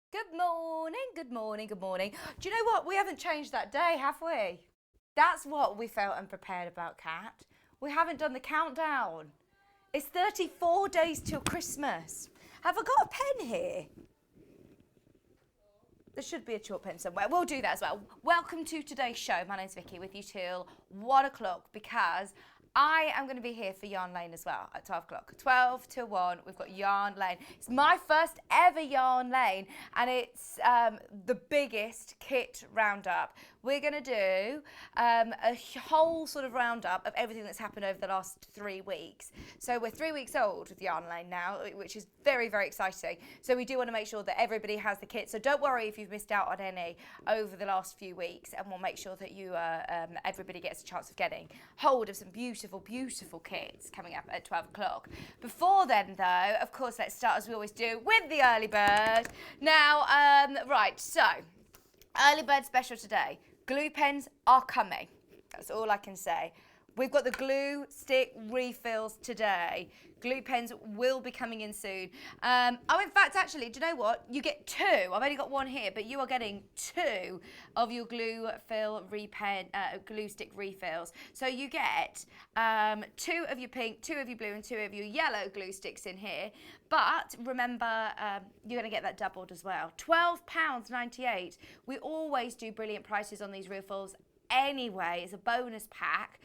Good morning, good morning, good morning. Do you know what? We haven't changed that day, have we? That's what we felt unprepared about, Kat. We haven't done the countdown. It's 34 days till Christmas. Have I got a pen here? There should be a chalk pen somewhere. We'll do that as well. Welcome to today's show. My name's Vicky with you till 1 o'clock because I am going to be here for Yarn Lane as well at 12 o'clock. 12 till 1, we've got Yarn Lane. It's my first ever Yarn Lane and it's the biggest kit roundup. We're going to do a whole sort of roundup of everything that's happened over the last 3 weeks. So we're 3 weeks old with Yarn Lane now, which is very, very exciting. So we do want to make sure that everybody has the kit. So don't worry if you've missed out on any over the last few weeks, and we'll make sure that you everybody gets a chance of getting hold of some beautiful, beautiful kits coming up at 12 o'clock. Before then, though, of course, let's start as we always do with the early bird. Now, right, so early bird special today. Glue pens are coming. That's all I can say. We've got the glue stick refills today. Glue pens will be coming in soon. Oh, in fact, actually, do you know what? You get 2. I've only got 1 here, but you are getting 2 of your glue stick refills. So you get 2 of your pink, 2 of your blue, and 2 of your yellow glue sticks in here. But remember, you're going to get that doubled as well. £12.98. We always do brilliant prices on these refills. Anyway, it's a bonus pack.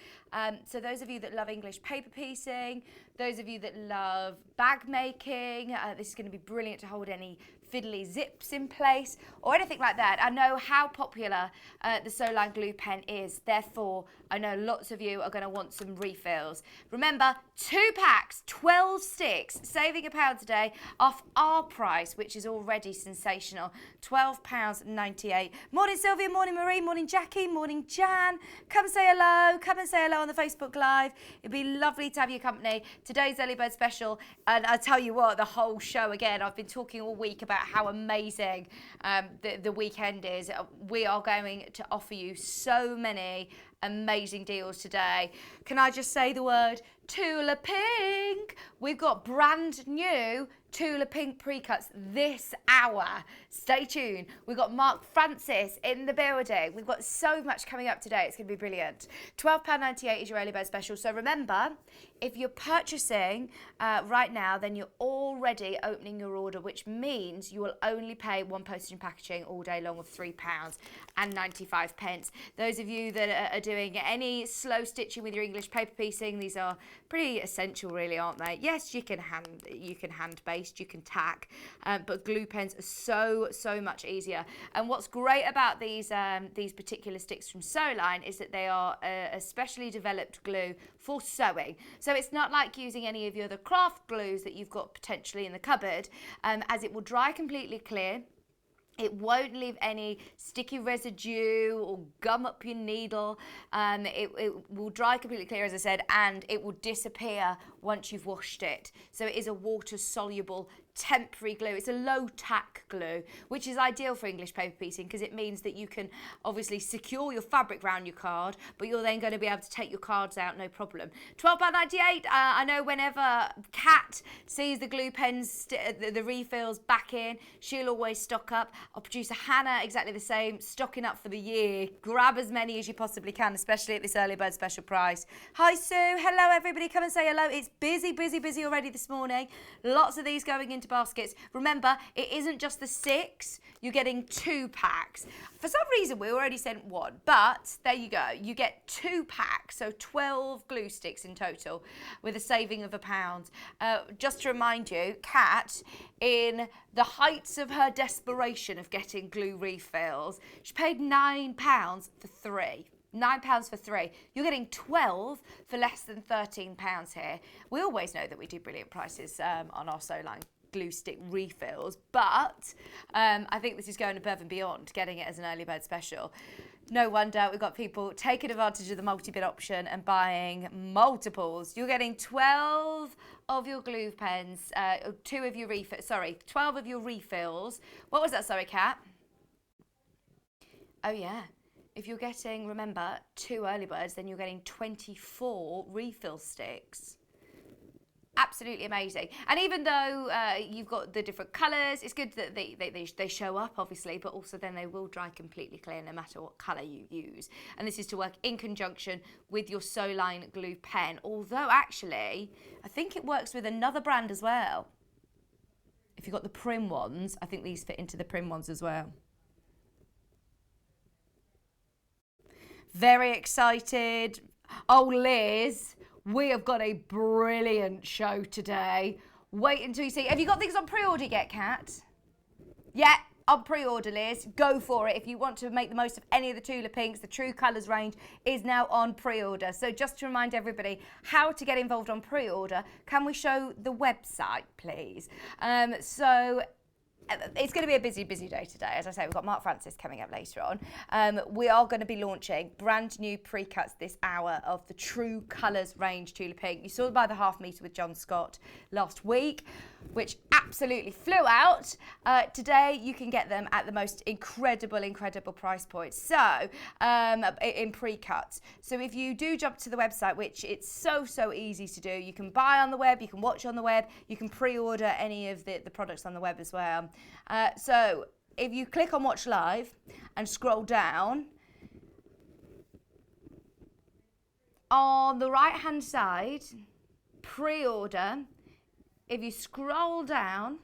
So those of you that love English paper piecing, those of you that love bag making, this is going to be brilliant to hold any fiddly zips in place or anything like that. I know how popular the Soline glue pen is, therefore I know lots of you are going to want some refills. Remember, 2 packs, 12 sticks, saving £1 today off our price, which is already sensational, £12.98. Morning Sylvia, morning Marie, morning Jackie, morning Jan. Come say hello on the Facebook Live. It'd be lovely to have your company. Today's early bird special, and I'll tell you what, the whole show again, I've been talking all week about how amazing the weekend is. We are going to offer you so many amazing deals today. Can I just say the word Tula Pink? We've got brand new Tula Pink pre-cuts this hour. Stay tuned. We've got Mark Francis in the building. We've got so much coming up today. It's going to be brilliant. £12.98 is your early bird special. So remember, if you're purchasing right now, then you're already opening your order, which means you will only pay 1 postage and packaging all day long of £3.95. Those of you that are doing any slow stitching with your English paper piecing, these are pretty essential, really, aren't they? Yes, you can hand based, you can tack, but glue pens are so much easier. And what's great about these particular sticks from Soline is that they are a specially developed glue for sewing. So it's not like using any of your other craft glues that you've got potentially in the cupboard, as it will dry completely clear. It won't leave any sticky residue or gum up your needle. It will dry completely clear, as I said, and it will disappear once you've washed it. So it is a water-soluble temporary glue. It's a low-tack glue, which is ideal for English paper piecing because it means that you can obviously secure your fabric around your card, but you're then going to be able to take your cards out, no problem. £12.98. I know whenever Kat sees the glue pens, the refills back in, she'll always stock up. Our producer Hannah, exactly the same, stocking up for the year. Grab as many as you possibly can, especially at this early bird special price. Hi Sue, hello everybody, come and say hello. It's busy already this morning. Lots of these going into baskets. Remember, it isn't just the 6, you're getting 2 packs. For some reason, we already sent 1, but there you go. You get 2 packs, so 12 glue sticks in total with a saving of £1. Just to remind you, Kat, in the heights of her desperation of getting glue refills, she paid £9 for 3. £9 for 3. You're getting 12 for less than £13 here. We always know that we do brilliant prices on our Soline glue stick refills, but I think this is going above and beyond getting it as an early bird special. No wonder we've got people taking advantage of the multi-bid option and buying multiples. You're getting 12 of your glue pens, 12 of your refills. What was that, sorry, Kat? Oh yeah. If you're getting, remember, 2 early birds, then you're getting 24 refill sticks. Absolutely amazing. And even though you've got the different colours, it's good that they show up, obviously, but also then they will dry completely clear no matter what colour you use. And this is to work in conjunction with your Soline glue pen. Although, actually, I think it works with another brand as well. If you've got the Prim ones, I think these fit into the Prim ones as well. Very excited. Oh, Liz, we have got a brilliant show today. Wait until you see. Have you got things on pre-order yet, Kat? Yeah, on pre-order, Liz. Go for it. If you want to make the most of any of the Tula pinks, the True Colours range is now on pre-order. So just to remind everybody how to get involved on pre-order, can we show the website, please? It's going to be a busy day today. As I say, we've got Mark Francis coming up later on. We are going to be launching brand new pre-cuts this hour of the True Colours range Tula Pink. You saw by the half metre with John Scott last week, which absolutely flew out. Today, you can get them at the most incredible price points. So, in pre-cuts. So if you do jump to the website, which it's so easy to do, you can buy on the web, you can watch on the web, you can pre-order any of the products on the web as well. So if you click on Watch Live and scroll down, on the right-hand side, pre-order, if you scroll down,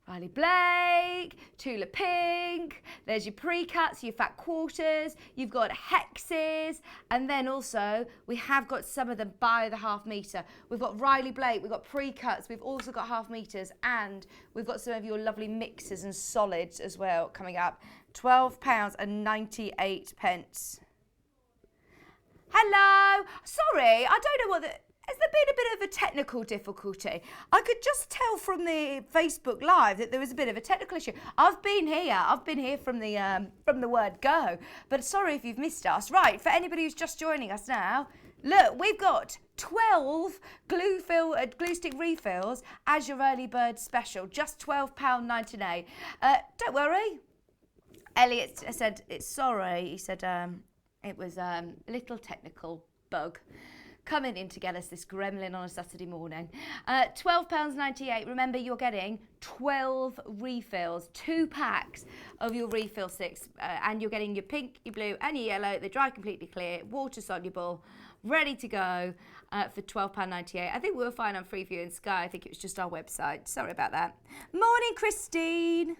Riley Blake, Tula Pink, there's your pre-cuts, your fat quarters, you've got hexes, and then also we have got some of them by the half metre. We've got Riley Blake, we've got pre-cuts, we've also got half metres, and we've got some of your lovely mixes and solids as well coming up. £12.98. Hello, sorry, I don't know what the... Has there been a bit of a technical difficulty? I could just tell from the Facebook Live that there was a bit of a technical issue. I've been here from the word go. But sorry if you've missed us. Right, for anybody who's just joining us now, look, we've got 12 glue stick refills as your early bird special, just £12.98. Don't worry. Elliot said it's sorry. He said it was a little technical bug coming in to get us this gremlin on a Saturday morning. £12.98. Remember, you're getting 12 refills, 2 packs of your refill sticks, and you're getting your pink, your blue, and your yellow. They dry completely clear, water soluble, ready to go for £12.98. I think we were fine on Freeview and Sky. I think it was just our website. Sorry about that. Morning, Christine.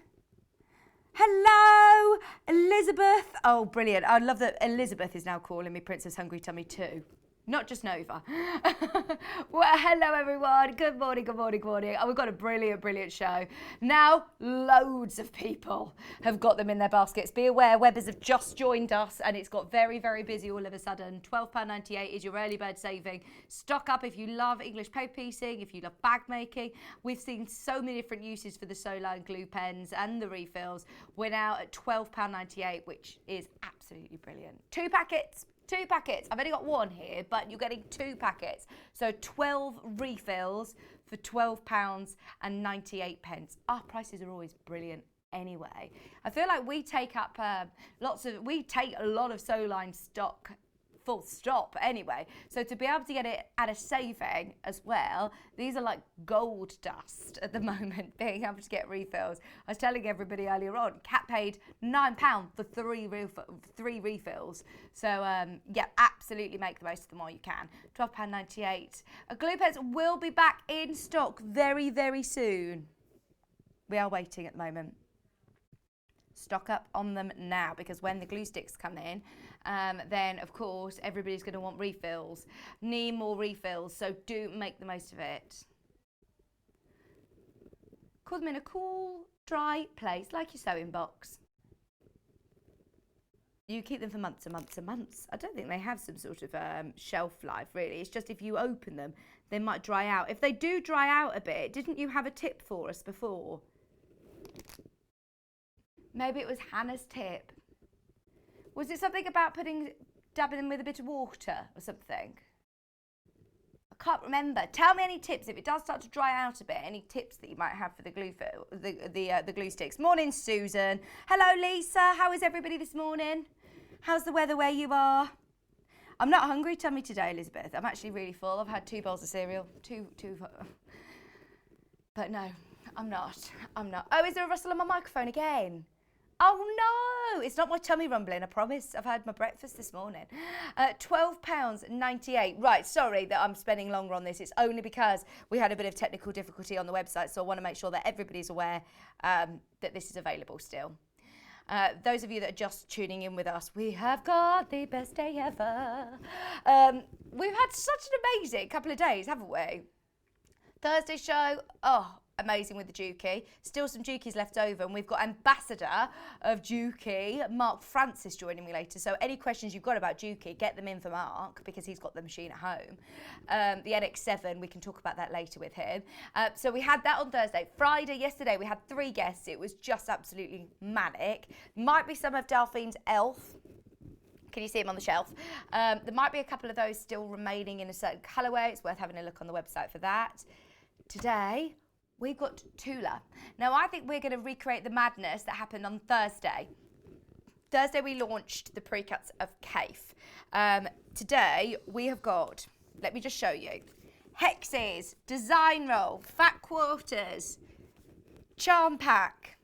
Hello, Elizabeth. Oh, brilliant. I love that Elizabeth is now calling me Princess Hungry Tummy too. Not just Nova. Well, hello everyone. Good morning. Oh, we've got a brilliant show. Now, loads of people have got them in their baskets. Be aware, Webbers have just joined us and it's got very busy all of a sudden. £12.98 is your early bird saving. Stock up if you love English paper piecing, if you love bag making. We've seen so many different uses for the Soline glue pens and the refills. We're now at £12.98, which is absolutely brilliant. 2 packets. 2 packets. I've only got 1 here, but you're getting 2 packets. So 12 refills for £12.98. Our prices are always brilliant anyway. I feel like we take up a lot of Soline stock full stop anyway. So to be able to get it at a saving as well, these are like gold dust at the moment, being able to get refills. I was telling everybody earlier on, Kat paid £9 for 3 refills. So yeah, absolutely make the most of them while you can. £12.98. Glue pens will be back in stock very soon. We are waiting at the moment. Stock up on them now, because when the glue sticks come in, then of course everybody's going to want refills. Need more refills, so do make the most of it. Put them in a cool, dry place like your sewing box. You keep them for months and months and months. I don't think they have some sort of shelf life really. It's just if you open them, they might dry out. If they do dry out a bit, didn't you have a tip for us before? Maybe it was Hannah's tip. Was it something about dabbing them with a bit of water or something? I can't remember. Tell me any tips if it does start to dry out a bit. Any tips that you might have for the glue glue sticks? Morning, Susan. Hello, Lisa. How is everybody this morning? How's the weather where you are? I'm not hungry tummy today, Elizabeth. I'm actually really full. I've had 2 bowls of cereal. But no, I'm not. Oh, is there a rustle on my microphone again? Oh no, it's not my tummy rumbling, I promise. I've had my breakfast this morning. £12.98. Right, sorry that I'm spending longer on this. It's only because we had a bit of technical difficulty on the website, so I want to make sure that everybody's aware that this is available still. Those of you that are just tuning in with us, we have got the best day ever. We've had such an amazing couple of days, haven't we? Thursday show, oh, amazing with the Dukey. Still some Dukeys left over, and we've got ambassador of Dukey, Mark Francis, joining me later. So any questions you've got about Dukey, get them in for Mark, because he's got the machine at home. The NX7, we can talk about that later with him. So we had that on Thursday. Friday, yesterday, we had 3 guests. It was just absolutely manic. Might be some of Delphine's Elf. Can you see him on the shelf? There might be a couple of those still remaining in a certain colourway. It's worth having a look on the website for that. Today, we've got Tula. Now, I think we're going to recreate the madness that happened on Thursday. Thursday, we launched the pre-cuts of Cafe. Today, we have got, let me just show you, Hexes, Design Roll, Fat Quarters, Charm Pack,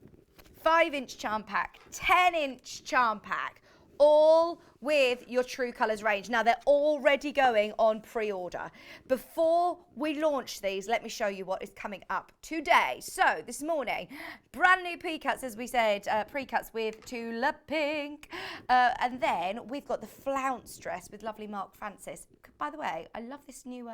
5-inch Charm Pack, 10-inch Charm Pack, all with your True Colours range. Now, they're already going on pre-order. Before we launch these, let me show you what is coming up today. So, this morning, brand new pre-cuts, as we said, pre-cuts with Tula Pink. And then we've got the Flounce dress with lovely Mark Francis. By the way, I love this new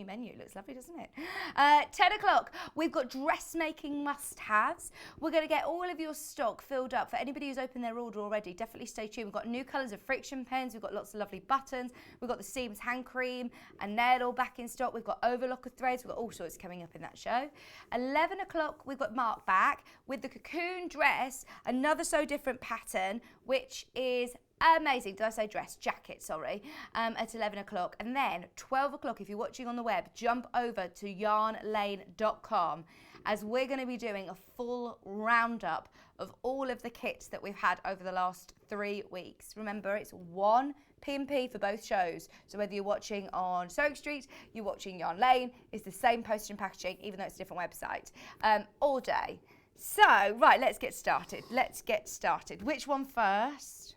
menu. It looks lovely, doesn't it? 10 o'clock, we've got dressmaking must-haves. We're going to get all of your stock filled up. For anybody who's opened their order already, definitely stay tuned. We've got new colours of friction pens. We've got lots of lovely buttons. We've got the Seams hand cream and nail all back in stock. We've got overlocker threads. We've got all sorts coming up in that show. 11 o'clock, we've got Mark back with the Cocoon dress, another so different pattern, which is amazing. Did I say dress? Jacket, sorry. At 11 o'clock. And then 12 o'clock, if you're watching on the web, jump over to yarnlane.com, as we're going to be doing a full roundup of all of the kits that we've had over the last 3 weeks. Remember, it's one P&P for both shows. So whether you're watching on Stoke Street, you're watching Yarn Lane, it's the same postage and packaging, even though it's a different website, all day. So, right, let's get started. Which one first?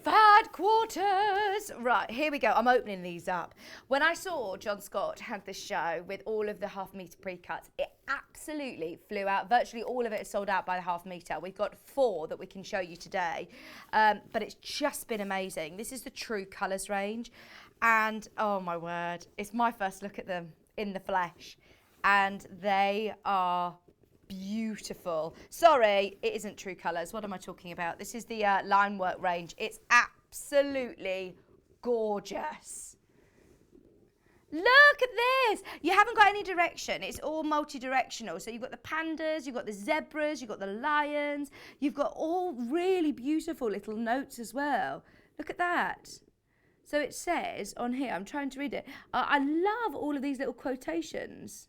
Fat Quarters. Right, here we go. I'm opening these up. When I saw John Scott had this show with all of the half-metre pre-cuts, it absolutely flew out. Virtually all of it is sold out by the half-metre. We've got 4 that we can show you today, but it's just been amazing. This is the True Colours range, and oh my word, it's my first look at them in the flesh, and they are beautiful. Sorry, it isn't True Colours. What am I talking about? This is the line work range. It's absolutely gorgeous. Look at this. You haven't got any direction. It's all multi-directional. So you've got the pandas, you've got the zebras, you've got the lions. You've got all really beautiful little notes as well. Look at that. So it says on here, I'm trying to read it. I love all of these little quotations.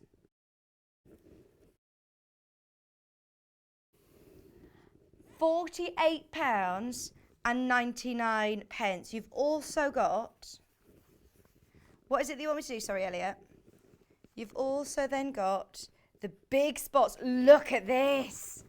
£48.99. You've also got, what is it that you want me to do? Sorry, Elliot. You've also then got the big spots. Look at this.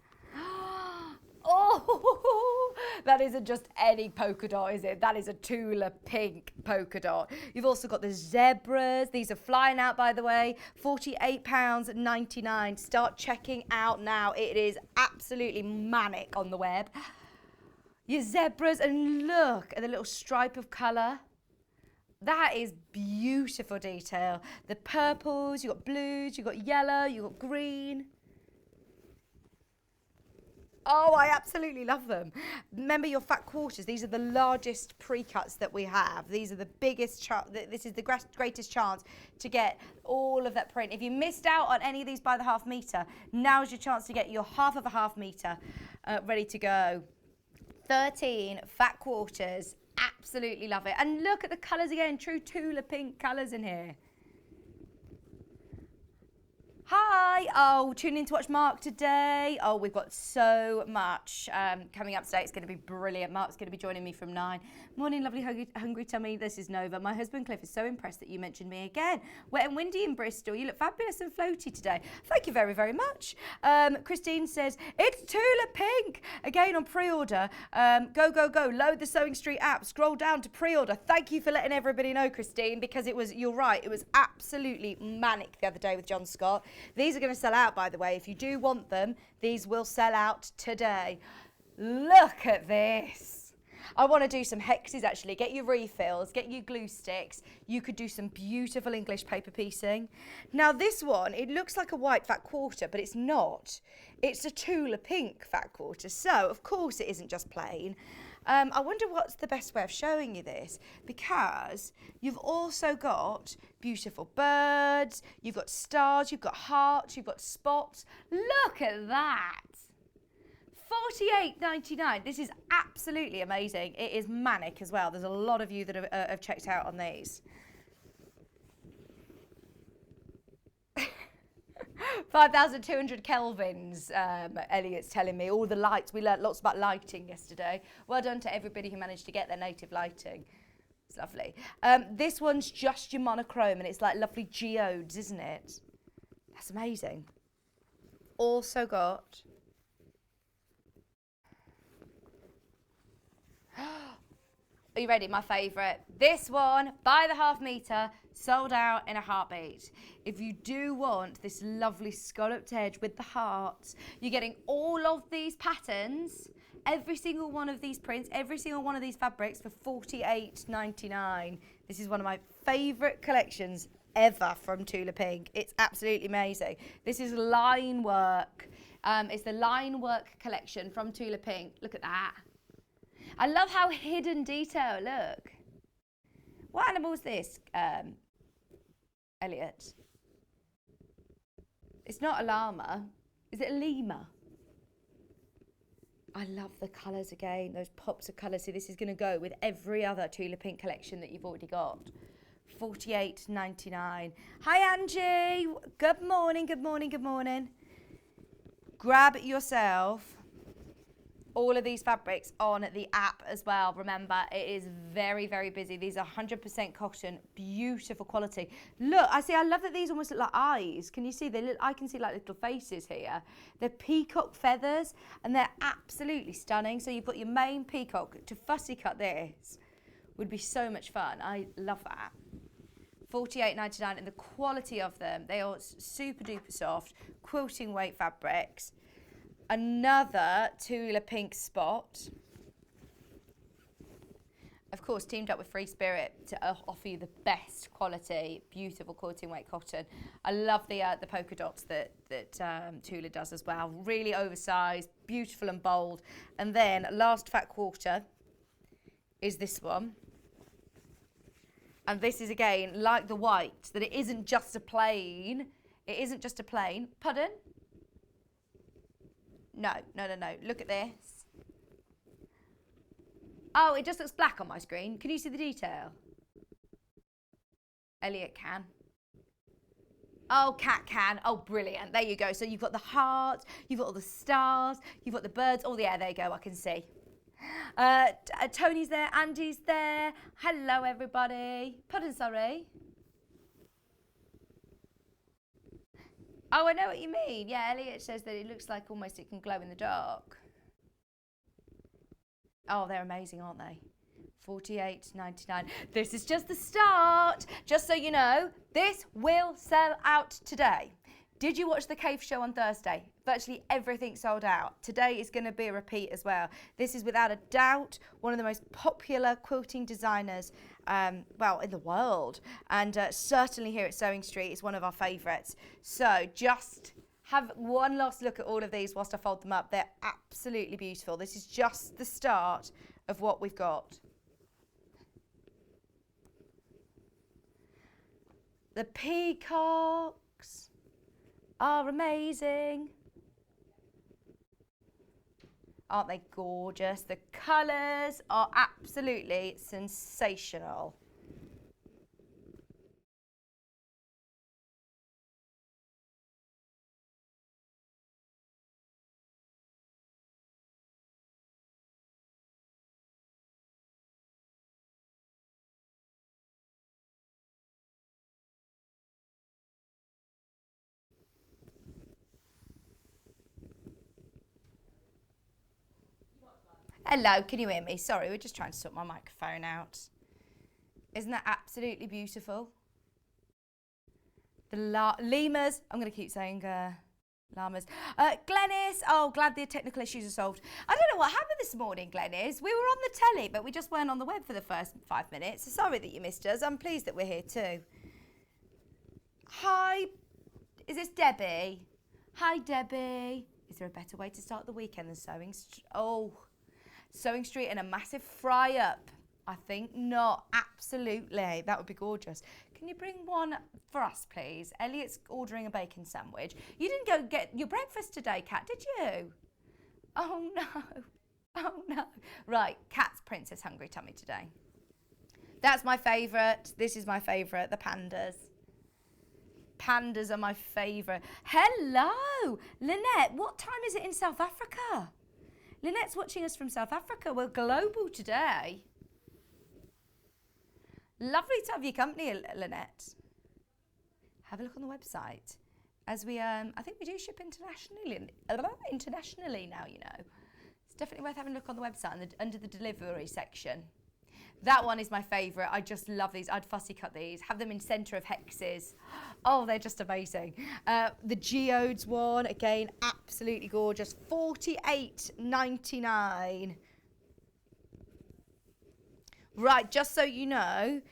Oh, that isn't just any polka dot, is it? That is a Tula Pink polka dot. You've also got the zebras. These are flying out, by the way. £48.99. Start checking out now. It is absolutely manic on the web. Your zebras, and look at the little stripe of colour. That is beautiful detail. The purples, you've got blues, you've got yellow, you've got green. Oh, I absolutely love them. Remember your Fat Quarters. These are the largest pre-cuts that we have. These are the biggest, this is the greatest chance to get all of that print. If you missed out on any of these by the half metre, now's your chance to get your half of a half metre ready to go. 13 Fat Quarters. Absolutely love it. And look at the colours again. True Tula Pink colours in here. Hi. Oh, tune in to watch Mark today. Oh, we've got so much coming up today. It's going to be brilliant. Mark's going to be joining me from 9. Morning, lovely hungry tummy. This is Nova. My husband Cliff is so impressed that you mentioned me again. Wet and windy in Bristol. You look fabulous and floaty today. Thank you very, very much. Christine says, it's Tula Pink. Again on pre-order. Go, go, go. Load the Sewing Street app. Scroll down to pre-order. Thank you for letting everybody know, Christine, because you're right, it was absolutely manic the other day with John Scott. These are going to sell out, by the way. If you do want them, these will sell out today. Look at this. I want to do some hexes, actually. Get your refills, get your glue sticks. You could do some beautiful English paper piecing. Now, this one, it looks like a white fat quarter, but it's not. It's a Tula Pink fat quarter. So, of course, it isn't just plain. I wonder what's the best way of showing you this, because you've also got beautiful birds, you've got stars, you've got hearts, you've got spots. Look at that. $48.99. This is absolutely amazing. It is manic as well. There's a lot of you that have checked out on these. 5,200 kelvins, Elliot's telling me. All the lights, we learnt lots about lighting yesterday. Well done to everybody who managed to get their native lighting. It's lovely. This one's just your monochrome, and it's like lovely geodes, isn't it? That's amazing. Also got... Are you ready? My favourite. This one, by the half metre, sold out in a heartbeat. If you do want this lovely scalloped edge with the hearts, you're getting all of these patterns, every single one of these prints, every single one of these fabrics for $48.99. This is one of my favourite collections ever from Tula Pink. It's absolutely amazing. This is line work. It's the line work collection from Tula Pink. Look at that. I love how hidden detail, look. What animal is this, Elliot? It's not a llama. Is it a lemur? I love the colours again, those pops of colour. So this is going to go with every other Tula Pink collection that you've already got. $48.99. Hi, Angie. Good morning, good morning, good morning. Grab yourself all of these fabrics on the app as well. Remember, it is very, very busy. These are 100% cotton, beautiful quality. Look, I love that these almost look like eyes. Can you see? I can see like little faces here. They're peacock feathers, and they're absolutely stunning. So you've got your main peacock. To fussy cut this would be so much fun. I love that. $48.99, and the quality of them, they are super duper soft, quilting weight fabrics. Another Tula Pink spot. Of course, teamed up with Free Spirit to offer you the best quality, beautiful quilting weight cotton. I love the polka dots that Tula does as well. Really oversized, beautiful and bold. And then last fat quarter is this one. And this is again like the white, that it isn't just a plain. It isn't just a plain. Pardon? No. Look at this. Oh, it just looks black on my screen. Can you see the detail? Elliot can. Oh, Cat can. Oh, brilliant. There you go. So you've got the heart, you've got all the stars, you've got the birds. Oh, yeah, there you go. I can see. Tony's there. Andy's there. Hello, everybody. Pardon, sorry. Oh, I know what you mean. Yeah, Elliot says that it looks like almost it can glow in the dark. Oh, they're amazing, aren't they? $48.99. This is just the start. Just so you know, this will sell out today. Did you watch the Cave Show on Thursday? Virtually everything sold out. Today is going to be a repeat as well. This is without a doubt one of the most popular quilting designers, well, in the world. And certainly here at Sewing Street is one of our favourites. So just have one last look at all of these whilst I fold them up. They're absolutely beautiful. This is just the start of what we've got. The peacocks are amazing. Aren't they gorgeous? The colours are absolutely sensational. Hello, can you hear me? Sorry, we're just trying to sort my microphone out. Isn't that absolutely beautiful? The lemurs, I'm going to keep saying llamas. Glenys, oh, glad the technical issues are solved. I don't know what happened this morning, Glenys. We were on the telly, but we just weren't on the web for the first 5 minutes. So sorry that you missed us. I'm pleased that we're here too. Hi, is this Debbie? Hi, Debbie. Is there a better way to start the weekend than Sewing Street and a massive fry up? I think not. Absolutely. That would be gorgeous. Can you bring one for us, please? Elliot's ordering a bacon sandwich. You didn't go get your breakfast today, Kat, did you? Oh, no. Oh, no. Right, Kat's Princess Hungry Tummy today. That's my favourite. This is my favourite, the pandas. Pandas are my favourite. Hello, Lynette. What time is it in South Africa? Lynette's watching us from South Africa. We're global today. Lovely to have your company, Lynette. Have a look on the website. As we, I think we do ship internationally now, you know. It's definitely worth having a look on the website under the delivery section. That one is my favourite. I just love these. I'd fussy cut these. Have them in centre of hexes. Oh, they're just amazing. The geodes one, again, absolutely gorgeous. $48.99. Right, just so you know,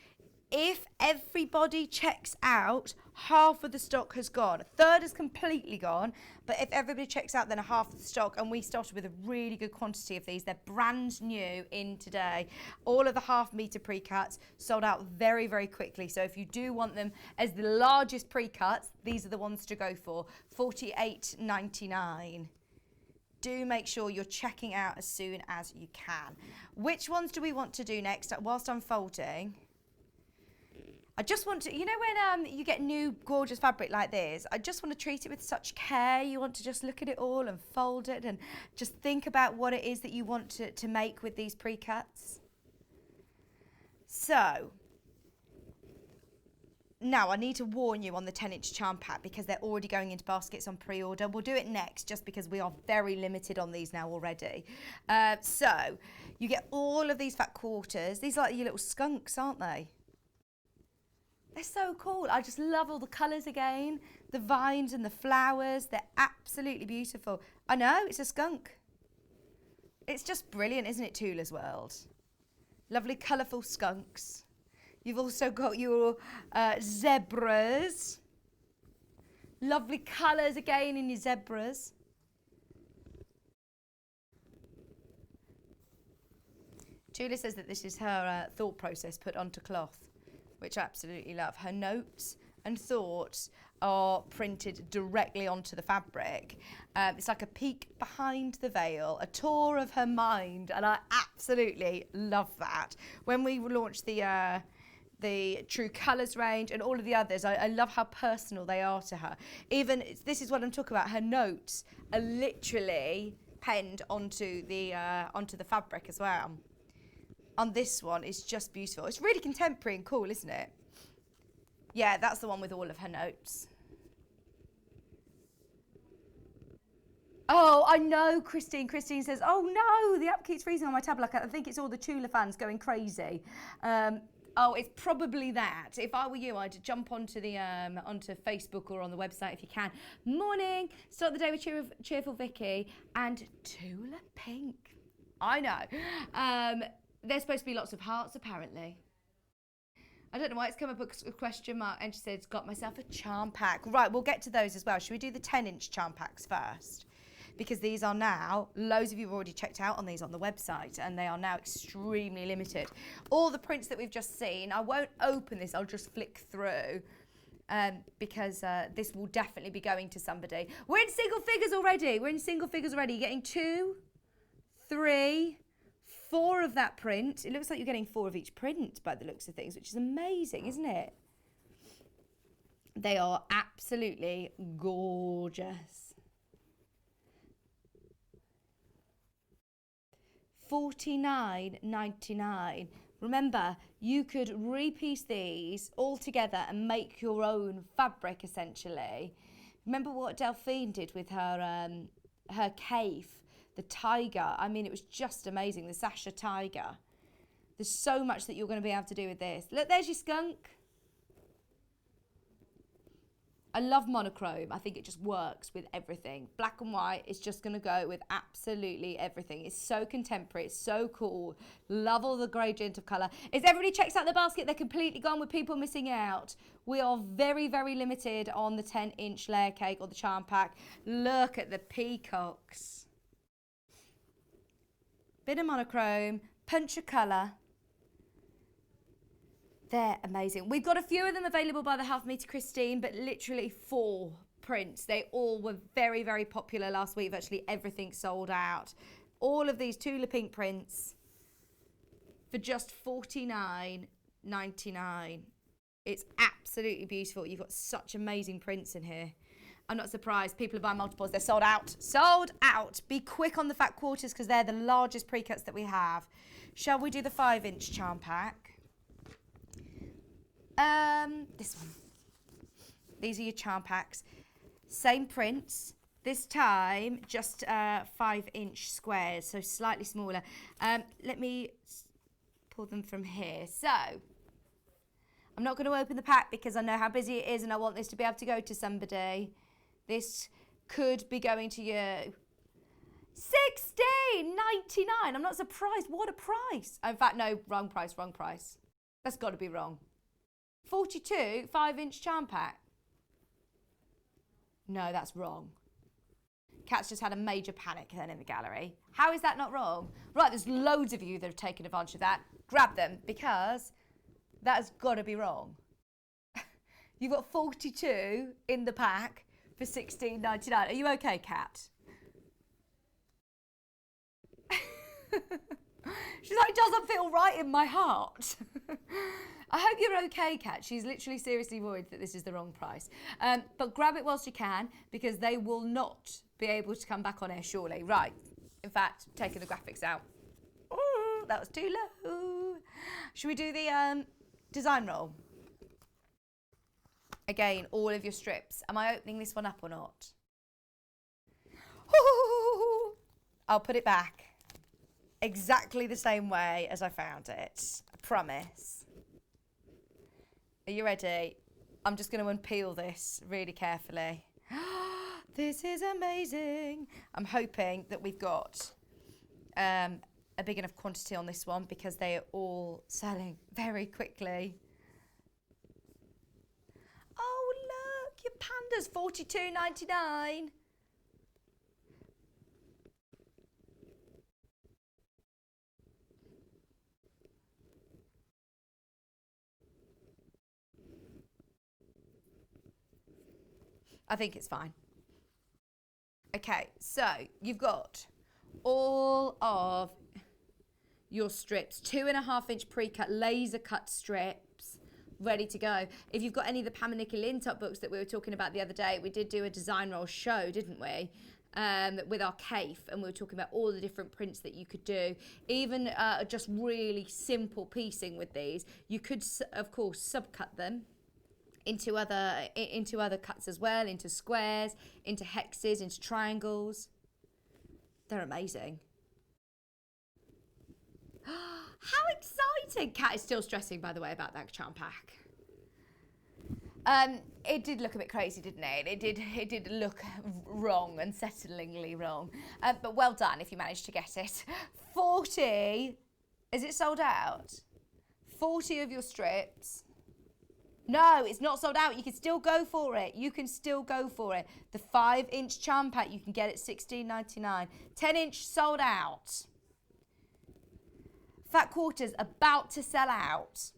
if everybody checks out, half of the stock has gone. A third is completely gone, but if everybody checks out, then a half of the stock, and we started with a really good quantity of these. They're brand new in today. All of the half-metre pre-cuts sold out very, very quickly. So if you do want them as the largest pre-cuts, these are the ones to go for. $48.99. Do make sure you're checking out as soon as you can. Which ones do we want to do next? Whilst I'm folding, I just want to, you know when you get new gorgeous fabric like this, I just want to treat it with such care. You want to just look at it all and fold it and just think about what it is that you want to make with these pre-cuts. So, now I need to warn you on the 10-inch charm pack because they're already going into baskets on pre-order. We'll do it next just because we are very limited on these now already. So, you get all of these fat quarters. These are like your little skunks, aren't they? They're so cool. I just love all the colours again. The vines and the flowers. They're absolutely beautiful. I know, it's a skunk. It's just brilliant, isn't it, Tula's World? Lovely colourful skunks. You've also got your zebras. Lovely colours again in your zebras. Tula says that this is her thought process put onto cloth, which I absolutely love. Her notes and thoughts are printed directly onto the fabric. It's like a peek behind the veil, a tour of her mind, and I absolutely love that. When we launched the True Colours range and all of the others, I love how personal they are to her. Even, this is what I'm talking about, her notes are literally penned onto the fabric as well. On this one, it's just beautiful. It's really contemporary and cool, isn't it? Yeah, that's the one with all of her notes. Oh, I know, Christine. Christine says, oh no, the app keeps freezing on my tablet. I think it's all the Tula fans going crazy. Oh, it's probably that. If I were you, I'd jump onto the onto Facebook or on the website if you can. Morning. Start the day with cheerful Vicky and Tula Pink. I know. There's supposed to be lots of hearts, apparently. I don't know why it's come up a question mark, and she says, got myself a charm pack. Right, we'll get to those as well. Should we do the 10-inch charm packs first? Because these are now, loads of you have already checked out on these on the website, and they are now extremely limited. All the prints that we've just seen, I won't open this, I'll just flick through. Because this will definitely be going to somebody. We're in single figures already. You're getting 2, 3, 4 of that print. It looks like you're getting 4 of each print by the looks of things, which is amazing, isn't it? They are absolutely gorgeous. $49.99. Remember, you could repiece these all together and make your own fabric, essentially. Remember what Delphine did with her her cape, the tiger. I mean, it was just amazing. The Sasha tiger. There's so much that you're going to be able to do with this. Look, there's your skunk. I love monochrome. I think it just works with everything. Black and white is just going to go with absolutely everything. It's so contemporary. It's so cool. Love all the gradient of colour. As everybody checks out the basket, they're completely gone with people missing out. We are very, very limited on the 10-inch layer cake or the charm pack. Look at the peacocks. Bit of monochrome, punch of colour. They're amazing. We've got a few of them available by the half metre Christine, but literally 4 prints. They all were very, very popular last week. Virtually everything sold out. All of these Tula pink prints for just $49.99. It's absolutely beautiful. You've got such amazing prints in here. I'm not surprised. People are buying multiples. They're sold out. Sold out. Be quick on the fat quarters because they're the largest pre-cuts that we have. Shall we do the 5-inch charm pack? This one. These are your charm packs. Same prints. This time, just 5-inch squares, so slightly smaller. Let me pull them from here. So, I'm not going to open the pack because I know how busy it is and I want this to be able to go to somebody. This could be going to you. $16.99. I'm not surprised. What a price. In fact, no, wrong price, wrong price. That's got to be wrong. 42 5-inch charm pack. No, that's wrong. Kat's just had a major panic then in the gallery. How is that not wrong? Right, there's loads of you that have taken advantage of that. Grab them because that has got to be wrong. You've got 42 in the pack for $16.99. Are you okay, Kat? She's like, it doesn't feel right in my heart. I hope you're okay, Kat. She's literally seriously worried that this is the wrong price. But grab it whilst you can because they will not be able to come back on air surely. Right. In fact, taking the graphics out. Ooh, that was too low. Should we do the design roll? Again, all of your strips. Am I opening this one up or not? Ooh, I'll put it back exactly the same way as I found it. I promise. Are you ready? I'm just going to unpeel this really carefully. This is amazing. I'm hoping that we've got a big enough quantity on this one because they are all selling very quickly. Oh, look, your panda's $42.99. I think it's fine. Okay, so you've got all of your strips, 2.5-inch pre-cut laser cut strips ready to go. If you've got any of the Pam and Nikki Lintop books that we were talking about the other day, we did do a design roll show, didn't we? With our CAFE, and we were talking about all the different prints that you could do. Even just really simple piecing with these. You could, of course, subcut them into other cuts as well, into squares, into hexes, into triangles. They're amazing. How exciting! Kat is still stressing, by the way, about that charm pack. It did look a bit crazy, didn't it? It did look wrong, unsettlingly wrong. But well done if you managed to get it. 40, is it sold out? 40 of your strips. No, it's not sold out. You can still go for it. You can still go for it. The 5-inch charm pack, you can get it $16.99. 10-inch sold out. Fat quarters about to sell out.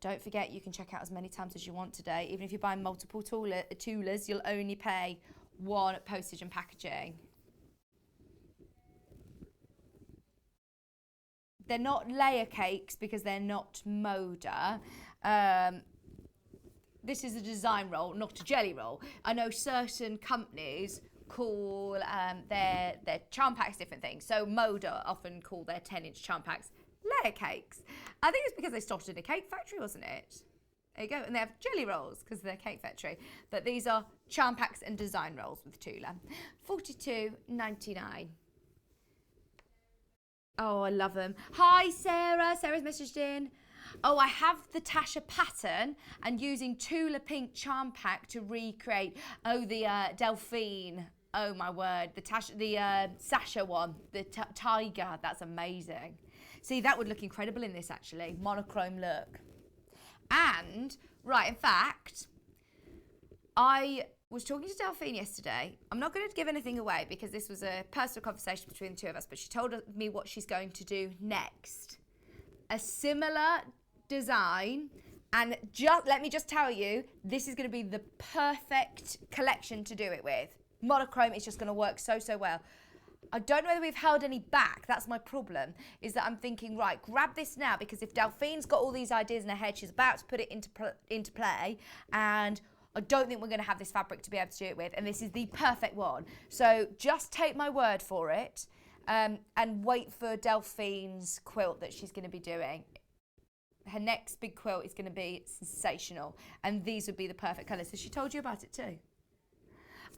Don't forget, you can check out as many times as you want today. Even if you're buying multiple Tulas, you'll only pay 1 postage and packaging. They're not layer cakes because they're not Moda. This is a design roll, not a jelly roll. I know certain companies call their charm packs different things. So Moda often call their 10-inch charm packs layer cakes. I think it's because they started in a cake factory, wasn't it? There you go. And they have jelly rolls because they're Cake Factory. But these are charm packs and design rolls with Tula. $42.99. Oh, I love them. Hi, Sarah. Sarah's messaged in. Oh, I have the Tasha pattern and using Tula Pink charm pack to recreate. Oh, the Delphine. Oh, my word. The Sasha one. The tiger. That's amazing. See, that would look incredible in this, actually. Monochrome look. And, right, in fact, I was talking to Delphine yesterday. I'm not going to give anything away because this was a personal conversation between the two of us, but she told me what she's going to do next. A similar design, and let me just tell you, this is going to be the perfect collection to do it with. Monochrome is just going to work so well. I don't know whether we've held any back. That's my problem, is that I'm thinking, right, grab this now, because if Delphine's got all these ideas in her head, she's about to put it into play, and I don't think we're going to have this fabric to be able to do it with, and this is the perfect one. So just take my word for it, and wait for Delphine's quilt that she's going to be doing. Her next big quilt is going to be sensational, and these would be the perfect colours. So she told you about it too?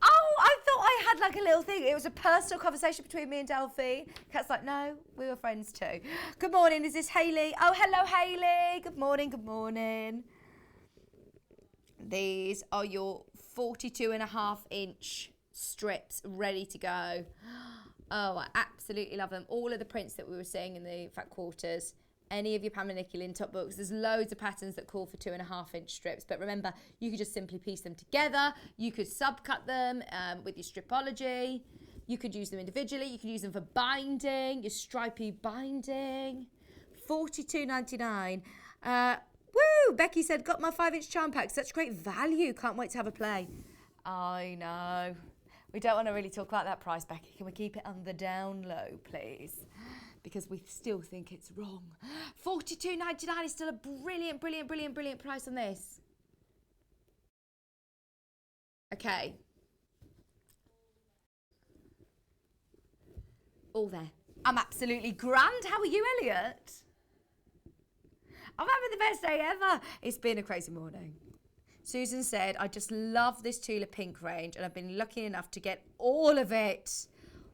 Oh, I thought I had like a little thing. It was a personal conversation between me and Delphine. Kat's like, no, we were friends too. Good morning, is this Hayley? Oh, hello, Hayley. Good morning, good morning. These are your 42.5-inch strips ready to go. Oh, I absolutely love them. All of the prints that we were seeing in the fat quarters. Any of your Pamela Nicky Lynn top books, there's loads of patterns that call for 2.5-inch strips, but remember, you could just simply piece them together. You could subcut them with your stripology. You could use them individually. You could use them for binding, your stripy binding. $42.99. Woo! Becky said, got my 5-inch charm pack. Such great value. Can't wait to have a play. I know. We don't want to really talk about that price, Becky. Can we keep it on the down low, please? Because we still think it's wrong. $42.99 is still a brilliant price on this. Okay. All there. I'm absolutely grand. How are you, Elliot? I'm having the best day ever. It's been a crazy morning. Susan said, I just love this Tula Pink range and I've been lucky enough to get all of it.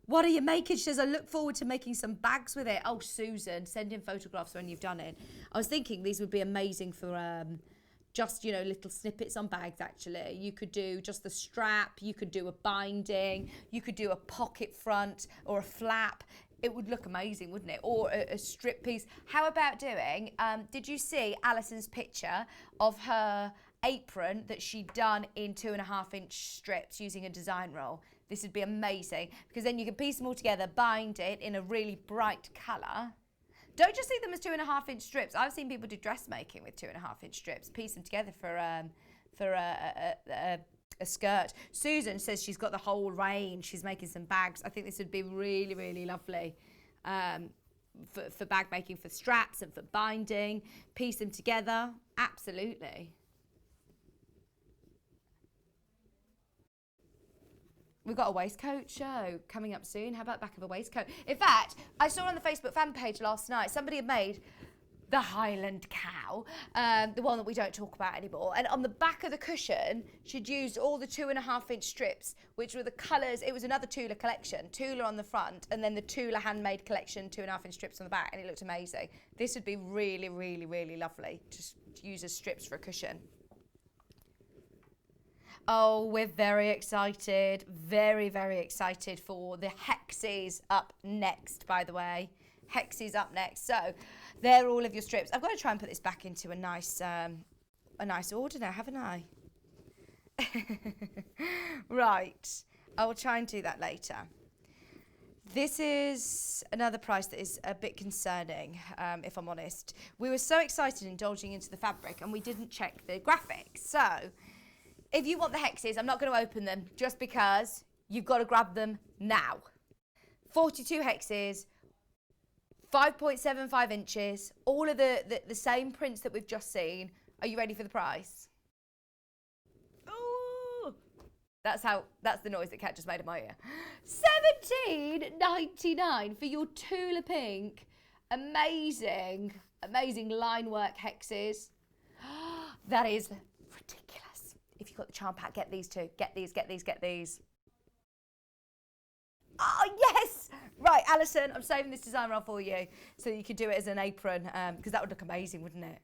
What are you making? She says, I look forward to making some bags with it. Oh, Susan, send in photographs when you've done it. I was thinking these would be amazing for just, little snippets on bags, actually. You could do just the strap. You could do a binding. You could do a pocket front or a flap. It would look amazing, wouldn't it? Or a strip piece. How about doing, did you see Alison's picture of her apron that she'd done in 2.5-inch strips using a design roll? This would be amazing because then you can piece them all together, bind it in a really bright colour. Don't just see them as 2.5-inch strips. I've seen people do dressmaking with 2.5-inch strips, piece them together for a skirt. Susan says she's got the whole range. She's making some bags. I think this would be really lovely for bag making, for straps and for binding. Piece them together. Absolutely. We've got a waistcoat show coming up soon. How about the back of a waistcoat? In fact, I saw on the Facebook fan page last night, somebody had made the Highland cow, the one that we don't talk about anymore. And on the back of the cushion, she'd used all the 2.5-inch strips, which were the colours. It was another Tula collection. Tula on the front, and then the Tula handmade collection, 2.5-inch strips on the back, and it looked amazing. This would be really lovely, just to use as strips for a cushion. Oh, we're very excited, very excited for the Hexies up next, by the way. Hexies up next. So, they're all of your strips. I've got to try and put this back into a nice order now, haven't I? Right. I will try and do that later. This is another price that is a bit concerning, if I'm honest. We were so excited indulging into the fabric and we didn't check the graphics. So, if you want the Hexies, I'm not going to open them just because you've got to grab them now. 42 Hexies, 5.75 inches, all of the same prints that we've just seen. Are you ready for the price? Ooh, that's the noise that Kat just made in my ear. $17.99 for your Tula Pink. Amazing line work Hexies. That is ridiculous. If you've got the charm pack, get these too. Get these, get these, get these. Oh, yes! Right, Alison, I'm saving this design roll for you so that you could do it as an apron, because that would look amazing, wouldn't it?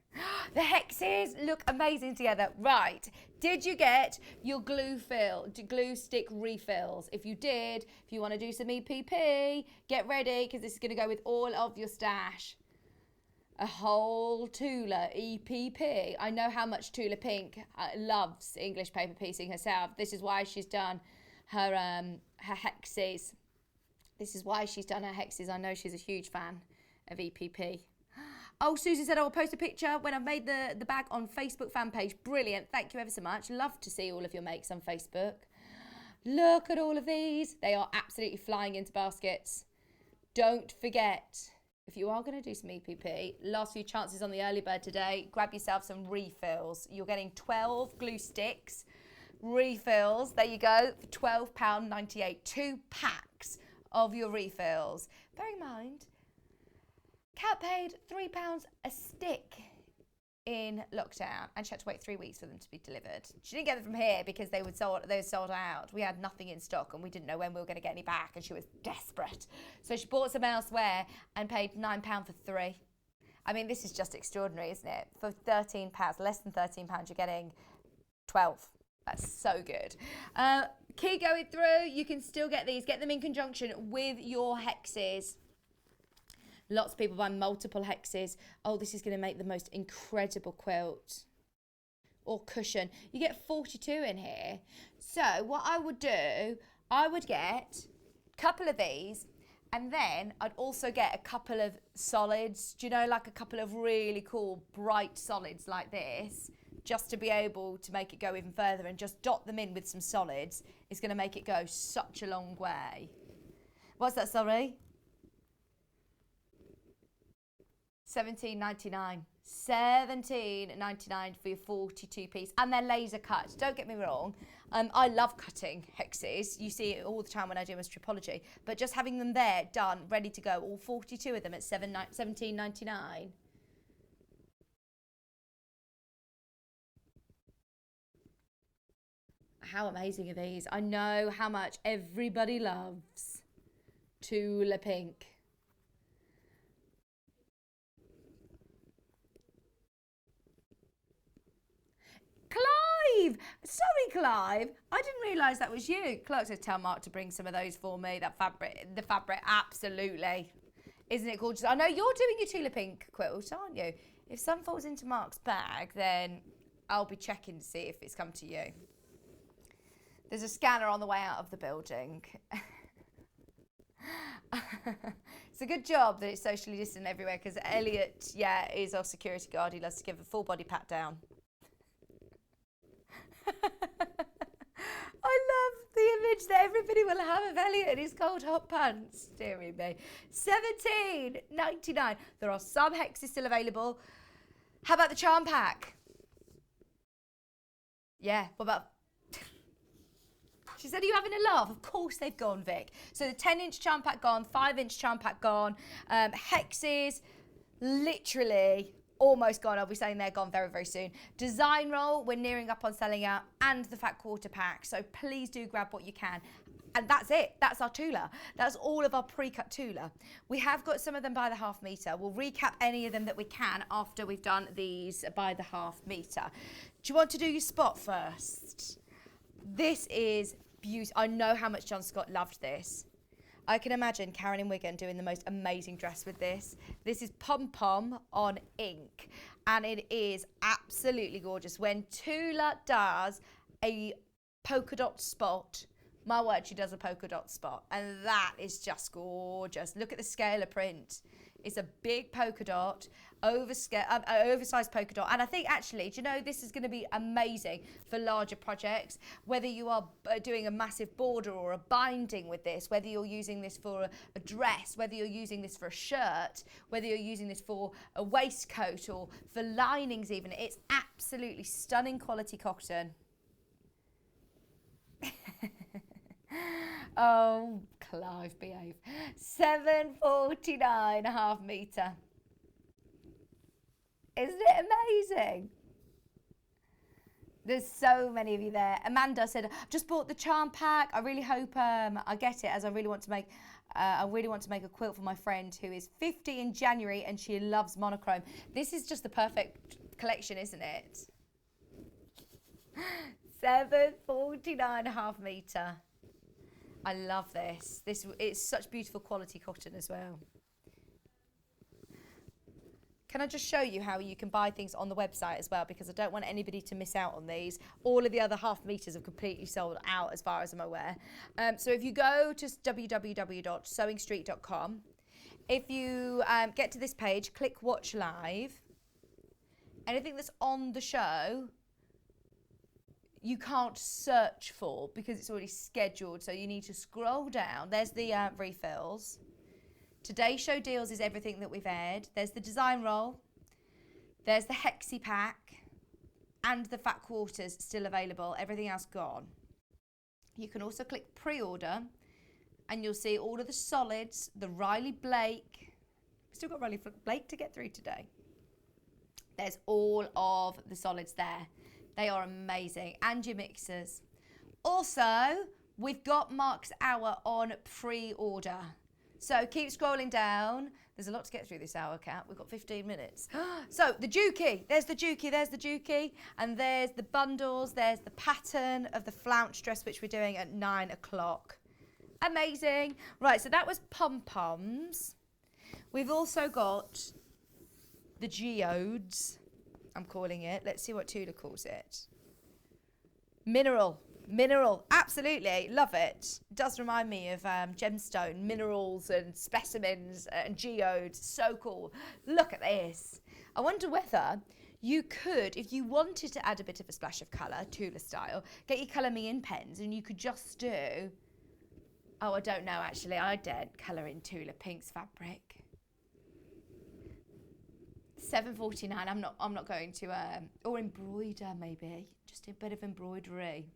The hexes look amazing together. Right, did you get your glue stick refills? If you did, if you want to do some EPP, get ready, because this is going to go with all of your stash. A whole Tula EPP. I know how much Tula Pink loves English paper piecing herself. This is why she's done her hexes. This is why she's done her hexes. I know she's a huge fan of EPP. Oh, Susan said I will post a picture when I've made the bag on Facebook fan page. Brilliant. Thank you ever so much. Love to see all of your makes on Facebook. Look at all of these. They are absolutely flying into baskets. Don't forget, if you are going to do some EPP, last few chances on the early bird today, grab yourself some refills. You're getting 12 glue sticks. Refills, there you go, for £12.98. 2 packs of your refills. Bear in mind, Kat paid £3 a stick in lockdown, and she had to wait 3 weeks for them to be delivered. She didn't get them from here because they were sold out. We had nothing in stock and we didn't know when we were going to get any back, and she was desperate. So she bought some elsewhere and paid £9 for 3. I mean, this is just extraordinary, isn't it? For £13, less than £13, you're getting 12. That's so good. Keep going through. You can still get these. Get them in conjunction with your hexes. Lots of people buy multiple hexes. Oh, this is going to make the most incredible quilt or cushion. You get 42 in here. So what I would do, I would get a couple of these, and then I'd also get a couple of solids. Do you know, like a couple of really cool bright solids like this, just to be able to make it go even further, and just dot them in with some solids is going to make it go such a long way. What's that, sorry? $17.99. $17.99 for your 42 piece, and they're laser cut. Don't get me wrong, I love cutting hexes. You see it all the time when I do my stripology, but just having them there, done, ready to go, all 42 of them at $17.99. How amazing are these? I know how much everybody loves Tula Pink. Clive! Sorry, Clive. I didn't realise that was you. Clark said, tell Mark to bring some of those for me. That fabric, the fabric, absolutely. Isn't it gorgeous? I know you're doing your Tula Pink quilt, aren't you? If some falls into Mark's bag, then I'll be checking to see if it's come to you. There's a scanner on the way out of the building. It's a good job that it's socially distant everywhere, because Elliot, is our security guard. He loves to give a full body pat down. I love the image that everybody will have of Elliot in his cold hot pants. Dearie me. $17.99. There are some hexes still available. How about the charm pack? Yeah, what about... She said, are you having a laugh? Of course they've gone, Vic. So the 10-inch charm pack gone, 5-inch charm pack gone, hexes literally almost gone. I'll be saying they're gone very, very soon. Design roll, we're nearing up on selling out, and the fat quarter pack. So please do grab what you can. And that's it. That's our Tula. That's all of our pre-cut Tula. We have got some of them by the half metre. We'll recap any of them that we can after we've done these by the half metre. Do you want to do your spot first? This is beautiful. I know how much John Scott loved this. I can imagine Karen in Wigan doing the most amazing dress with this. This is Pom Pom on ink, and it is absolutely gorgeous. When Tula does a polka dot spot, my word, she does a polka dot spot, and that is just gorgeous. Look at the scale of print. It's a big polka dot, oversized polka dot. And I think actually, do you know, this is going to be amazing for larger projects, whether you are doing a massive border or a binding with this, whether you're using this for a dress, whether you're using this for a shirt, whether you're using this for a waistcoat or for linings even. It's absolutely stunning quality cotton. Oh, Clive, behave. $7.49 a half metre. Isn't it amazing? There's so many of you there. Amanda said, just bought the charm pack. I really hope I get it, as I really want to make a quilt for my friend who is 50 in January and she loves monochrome. This is just the perfect collection, isn't it? 749.5 metre. I love this. It's such beautiful quality cotton as well. Can I just show you how you can buy things on the website as well, because I don't want anybody to miss out on these. All of the other half meters have completely sold out as far as I'm aware. So if you go to www.sewingstreet.com, if you get to this page, click watch live, anything that's on the show, you can't search for because it's already scheduled. So you need to scroll down. There's the refills. Today's show deals is everything that we've aired. There's the design roll. There's the hexi pack and the fat quarters still available. Everything else gone. You can also click pre-order and you'll see all of the solids, the Riley Blake. We've still got Riley Blake to get through today. There's all of the solids there. They are amazing. And your mixers. Also, we've got Mark's Hour on pre-order. So keep scrolling down. There's a lot to get through this hour, Kat. We've got 15 minutes. So the Dukey. There's the Dukey. There's the Dukey. And there's the bundles. There's the pattern of the flounce dress, which we're doing at 9 o'clock. Amazing. Right, so that was pom-poms. We've also got the geodes, I'm calling it. Let's see what Tula calls it. Mineral, absolutely, love it. It does remind me of gemstone, minerals and specimens and geodes, so cool. Look at this. I wonder whether you could, if you wanted to add a bit of a splash of colour, Tula style, get your Colour Me In pens and you could just do, oh, I don't know actually, I dared colour in Tula Pink's fabric. $7.49. I'm not going to or embroider maybe, just a bit of embroidery,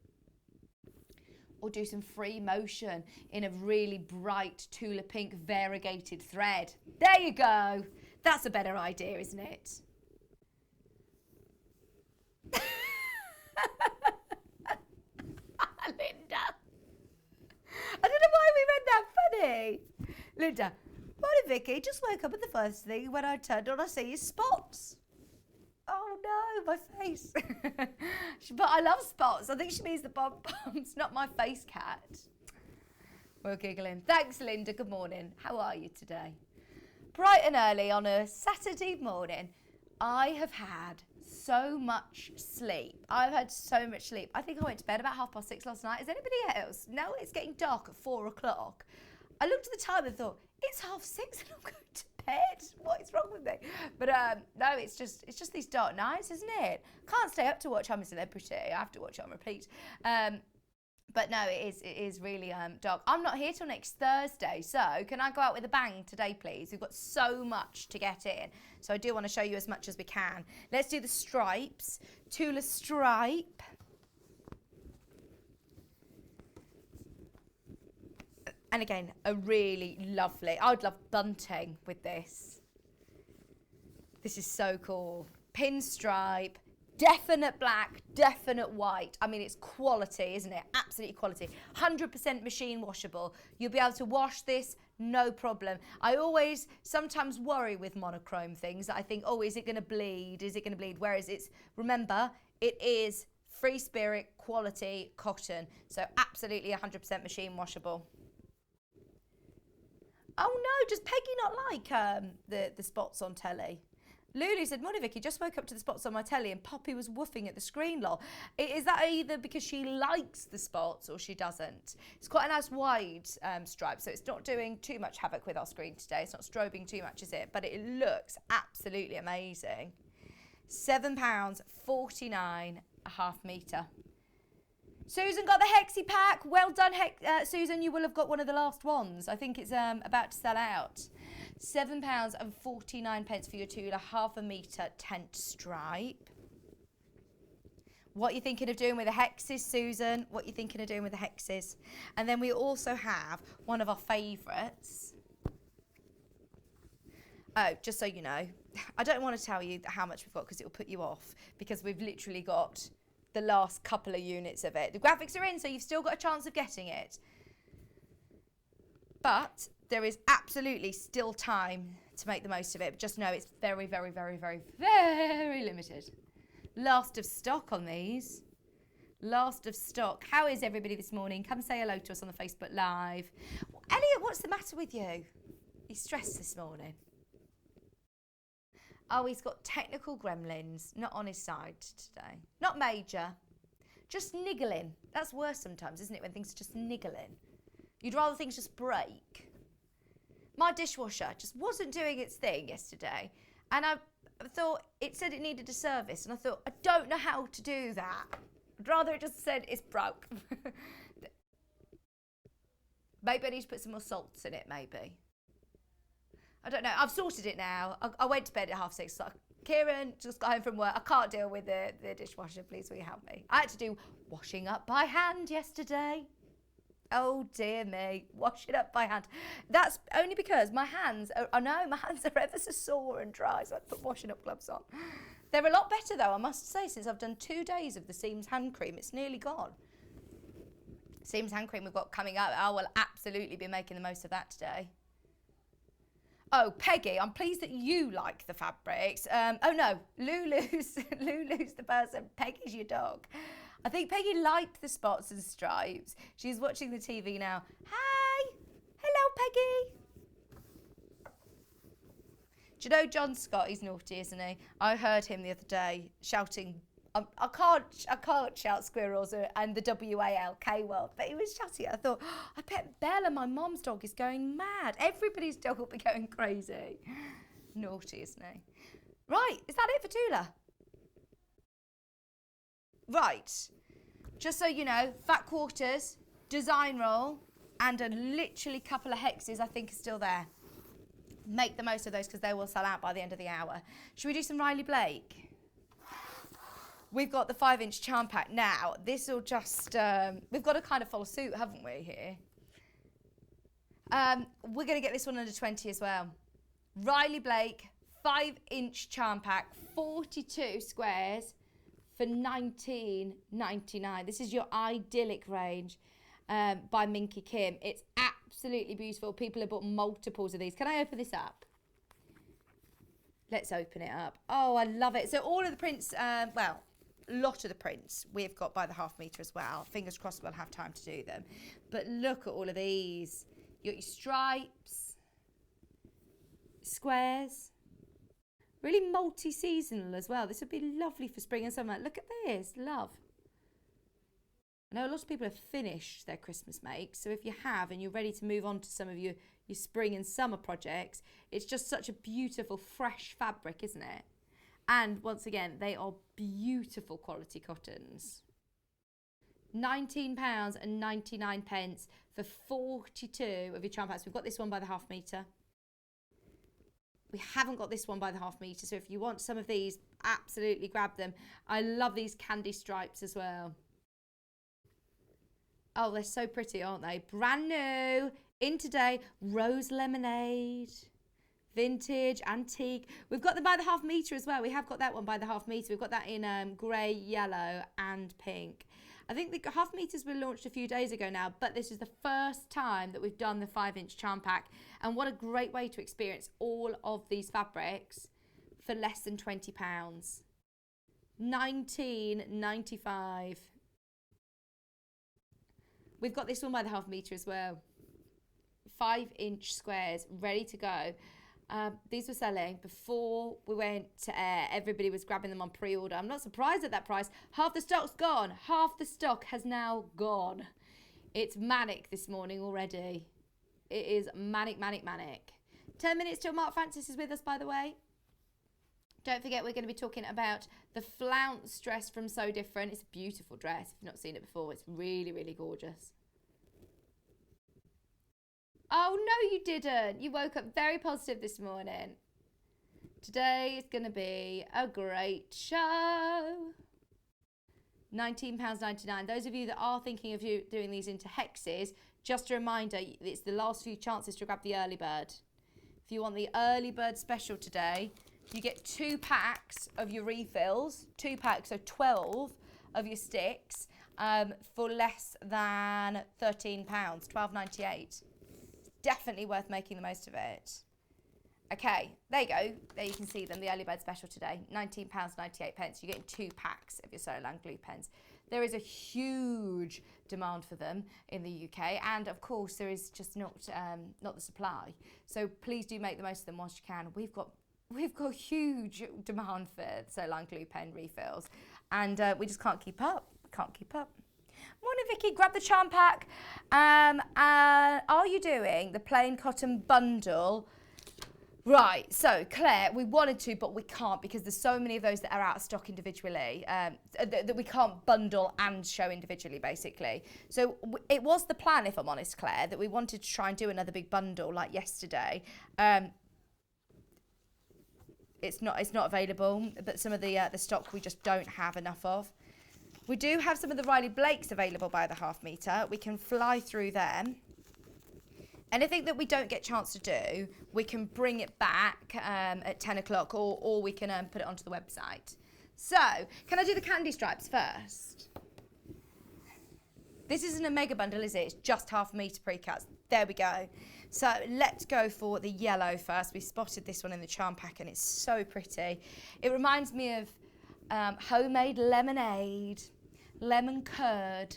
or do some free motion in a really bright Tula Pink variegated thread. There you go. That's a better idea, isn't it? Linda, I don't know why we read that funny. Linda, morning Vicky, just woke up and the first thing when I turned on I see is spots. Oh no, my face. But I love spots. I think she means the pom-poms, not my face, Cat. We're giggling. Thanks, Linda. Good morning. How are you today? Bright and early on a Saturday morning. I have had so much sleep. I've had so much sleep. I think I went to bed about 6:30 last night. Is anybody else? No, it's getting dark at 4 o'clock. I looked at the time and thought, it's 6:30 and I'm going to bed. What is wrong with me? But no, it's just these dark nights, isn't it? Can't stay up to watch I'm a Celebrity. I have to watch it on repeat. But no, it is really dark. I'm not here till next Thursday, so can I go out with a bang today, please? We've got so much to get in, so I do want to show you as much as we can. Let's do the stripes. Tula stripe. And again, a really lovely, I'd love bunting with this. This is so cool. Pinstripe, definite black, definite white. I mean, it's quality, isn't it? Absolutely quality. 100% machine washable. You'll be able to wash this, no problem. I always sometimes worry with monochrome things. I think, oh, is it going to bleed? Is it going to bleed? Whereas remember, it is free spirit quality cotton. So absolutely 100% machine washable. Oh no, does Peggy not like the spots on telly? Lulu said, morning Vicky, just woke up to the spots on my telly and Poppy was woofing at the screen, lol. Is that either because she likes the spots or she doesn't? It's quite a nice wide stripe, so it's not doing too much havoc with our screen today. It's not strobing too much, is it? But it looks absolutely amazing. £7.49 a half metre. Susan got the hexi pack. Well done, Susan. You will have got one of the last ones. I think it's about to sell out. £7.49 for your Tula half a metre tent stripe. What are you thinking of doing with the hexes, Susan? What are you thinking of doing with the hexes? And then we also have one of our favourites. Oh, just so you know, I don't want to tell you how much we've got because it will put you off, because we've literally got the last couple of units of it. The graphics are in, so you've still got a chance of getting it. But there is absolutely still time to make the most of it. But just know it's very, very, very, very, very limited. Last of stock on these. Last of stock. How is everybody this morning? Come say hello to us on the Facebook Live. Elliot, what's the matter with you? He's stressed this morning. Oh, he's got technical gremlins. Not on his side today. Not major. Just niggling. That's worse sometimes, isn't it, when things are just niggling? You'd rather things just break. My dishwasher just wasn't doing its thing yesterday. And I thought it said it needed a service. And I thought, I don't know how to do that. I'd rather it just said it's broke. Maybe I need to put some more salts in it, maybe. I don't know. I've sorted it now. I went to bed at 6:30. So Kieran just got home from work. I can't deal with the dishwasher. Please, will you help me? I had to do washing up by hand yesterday. Oh, dear me. Washing up by hand. That's only because my hands are ever so sore and dry, so I put washing up gloves on. They're a lot better, though, I must say, since I've done 2 days of the Seams hand cream. It's nearly gone. Seams hand cream we've got coming up. I will absolutely be making the most of that today. Oh, Peggy, I'm pleased that you like the fabrics. Oh, no, Lulu's the person. Peggy's your dog. I think Peggy liked the spots and stripes. She's watching the TV now. Hi. Hello, Peggy. Do you know John Scott? He's naughty, isn't he? I heard him the other day shouting. I can't shout squirrels and the WALK world, but he was shouting. I thought, oh, I bet Bella, my mum's dog, is going mad. Everybody's dog will be going crazy. Naughty, isn't he? Right, is that it for Tula? Right, just so you know, fat quarters, design roll, and a literally couple of hexes I think are still there. Make the most of those because they will sell out by the end of the hour. Should we do some Riley Blake? We've got the 5-inch charm pack now. This will just, we've got to kind of follow suit, haven't we, here? We're going to get this one under 20 as well. Riley Blake, 5-inch charm pack, 42 squares for $19.99. This is your idyllic range by Minky Kim. It's absolutely beautiful. People have bought multiples of these. Can I open this up? Let's open it up. Oh, I love it. So all of the prints, well, a lot of the prints we've got by the half metre as well. Fingers crossed we'll have time to do them. But look at all of these. You got your stripes, squares. Really multi-seasonal as well. This would be lovely for spring and summer. Look at this, love. I know a lot of people have finished their Christmas makes, so if you have and you're ready to move on to some of your spring and summer projects, it's just such a beautiful, fresh fabric, isn't it? And once again, they are beautiful quality cottons. £19.99 for 42 of your charm packs. We've got this one by the half metre. We haven't got this one by the half metre, so if you want some of these, absolutely grab them. I love these candy stripes as well. Oh, they're so pretty, aren't they? Brand new, in today, rose lemonade, vintage, antique. We've got them by the half metre as well. We have got that one by the half metre. We've got that in grey, yellow and pink. I think the half metres were launched a few days ago now, but this is the first time that we've done the 5-inch charm pack. And what a great way to experience all of these fabrics for less than £20. $19.95. We've got this one by the half metre as well. 5-inch squares, ready to go. These were selling before we went to air. Everybody was grabbing them on pre-order. I'm not surprised at that price. Half the stock's gone. Half the stock has now gone. It's manic this morning already. It is manic, manic, manic. 10 minutes till Mark Francis is with us, by the way. Don't forget, we're going to be talking about the Flounce dress from So Different. It's a beautiful dress. If you've not seen it before, it's really, really gorgeous. Oh, no, you didn't. You woke up very positive this morning. Today is going to be a great show. £19.99. Those of you that are thinking of doing these into hexes, just a reminder, it's the last few chances to grab the early bird. If you want the early bird special today, you get 2 packs of your refills, 2 packs, so 12 of your sticks for less than £13, £12.98. Definitely worth making the most of it. Okay, there you go. There you can see them, the early bird special today, £19.98. You're getting 2 packs of your Solarland glue pens. There is a huge demand for them in the UK, and of course there is just not the supply. So please do make the most of them whilst you can. We've got huge demand for Solarland glue pen refills, and we just can't keep up. Morning, Vicky. Grab the charm pack. Are you doing the plain cotton bundle? Right, so Claire, we wanted to, but we can't because there's so many of those that are out of stock individually that we can't bundle and show individually, basically. So it was the plan, if I'm honest, Claire, that we wanted to try and do another big bundle like yesterday. It's not available, but some of the stock we just don't have enough of. We do have some of the Riley Blakes available by the half metre. We can fly through them. Anything that we don't get a chance to do, we can bring it back at 10 o'clock or we can put it onto the website. So, can I do the candy stripes first? This isn't a mega bundle, is it? It's just half a metre pre-cuts. There we go. So, let's go for the yellow first. We spotted this one in the charm pack and it's so pretty. It reminds me of homemade lemonade, lemon curd,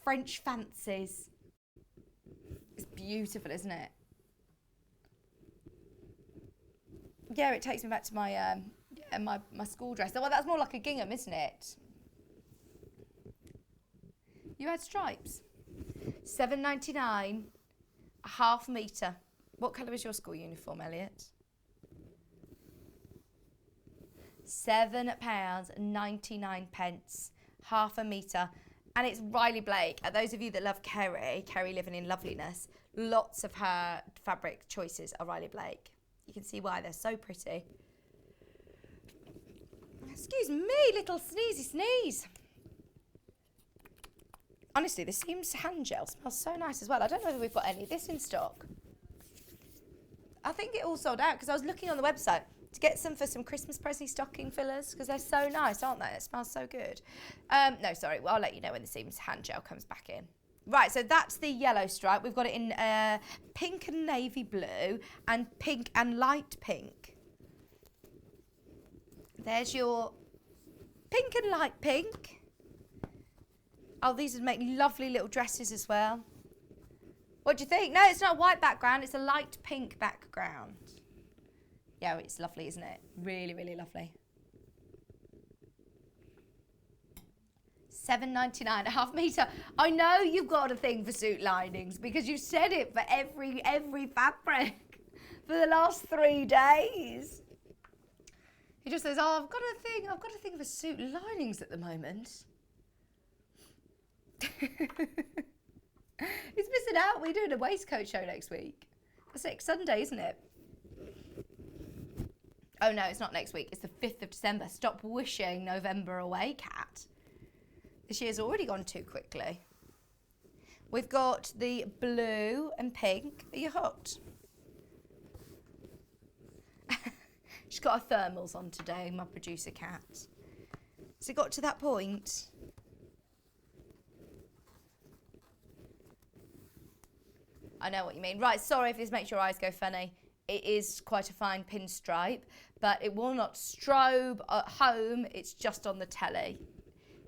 French fancies. It's beautiful, isn't it? Yeah, it takes me back to my my school dress. Well, that's more like a gingham, isn't it? You had stripes. £7.99, a half metre. What colour is your school uniform, Elliot? £7.99, half a metre. And it's Riley Blake. Those of you that love Kerry living in loveliness, lots of her fabric choices are Riley Blake. You can see why they're so pretty. Excuse me, little sneezy sneeze. Honestly, this Seams hand gel smells so nice as well. I don't know if we've got any of this in stock. I think it all sold out because I was looking on the website to get some for some Christmas present stocking fillers because they're so nice, aren't they? It smells so good. No, sorry, well, I'll let you know when the Seams hand gel comes back in. Right, so that's the yellow stripe. We've got it in pink and navy blue and pink and light pink. There's your pink and light pink. Oh, these would make lovely little dresses as well. What do you think? No, it's not a white background, it's a light pink background. Yeah, it's lovely, isn't it? Really, really lovely. £7.99 a half metre. I know you've got a thing for suit linings because you've said it for every fabric for the last 3 days. He just says, "Oh, I've got a thing for suit linings at the moment." He's missing out. We're doing a waistcoat show next week. It's next Sunday, isn't it? Oh no, it's not next week. It's the 5th of December. Stop wishing November away, Cat. This year's already gone too quickly. We've got the blue and pink. Are you hooked? She's got her thermals on today, my producer Cat. Has it got to that point? I know what you mean. Right, sorry if this makes your eyes go funny. It is quite a fine pinstripe, but it will not strobe at home. It's just on the telly.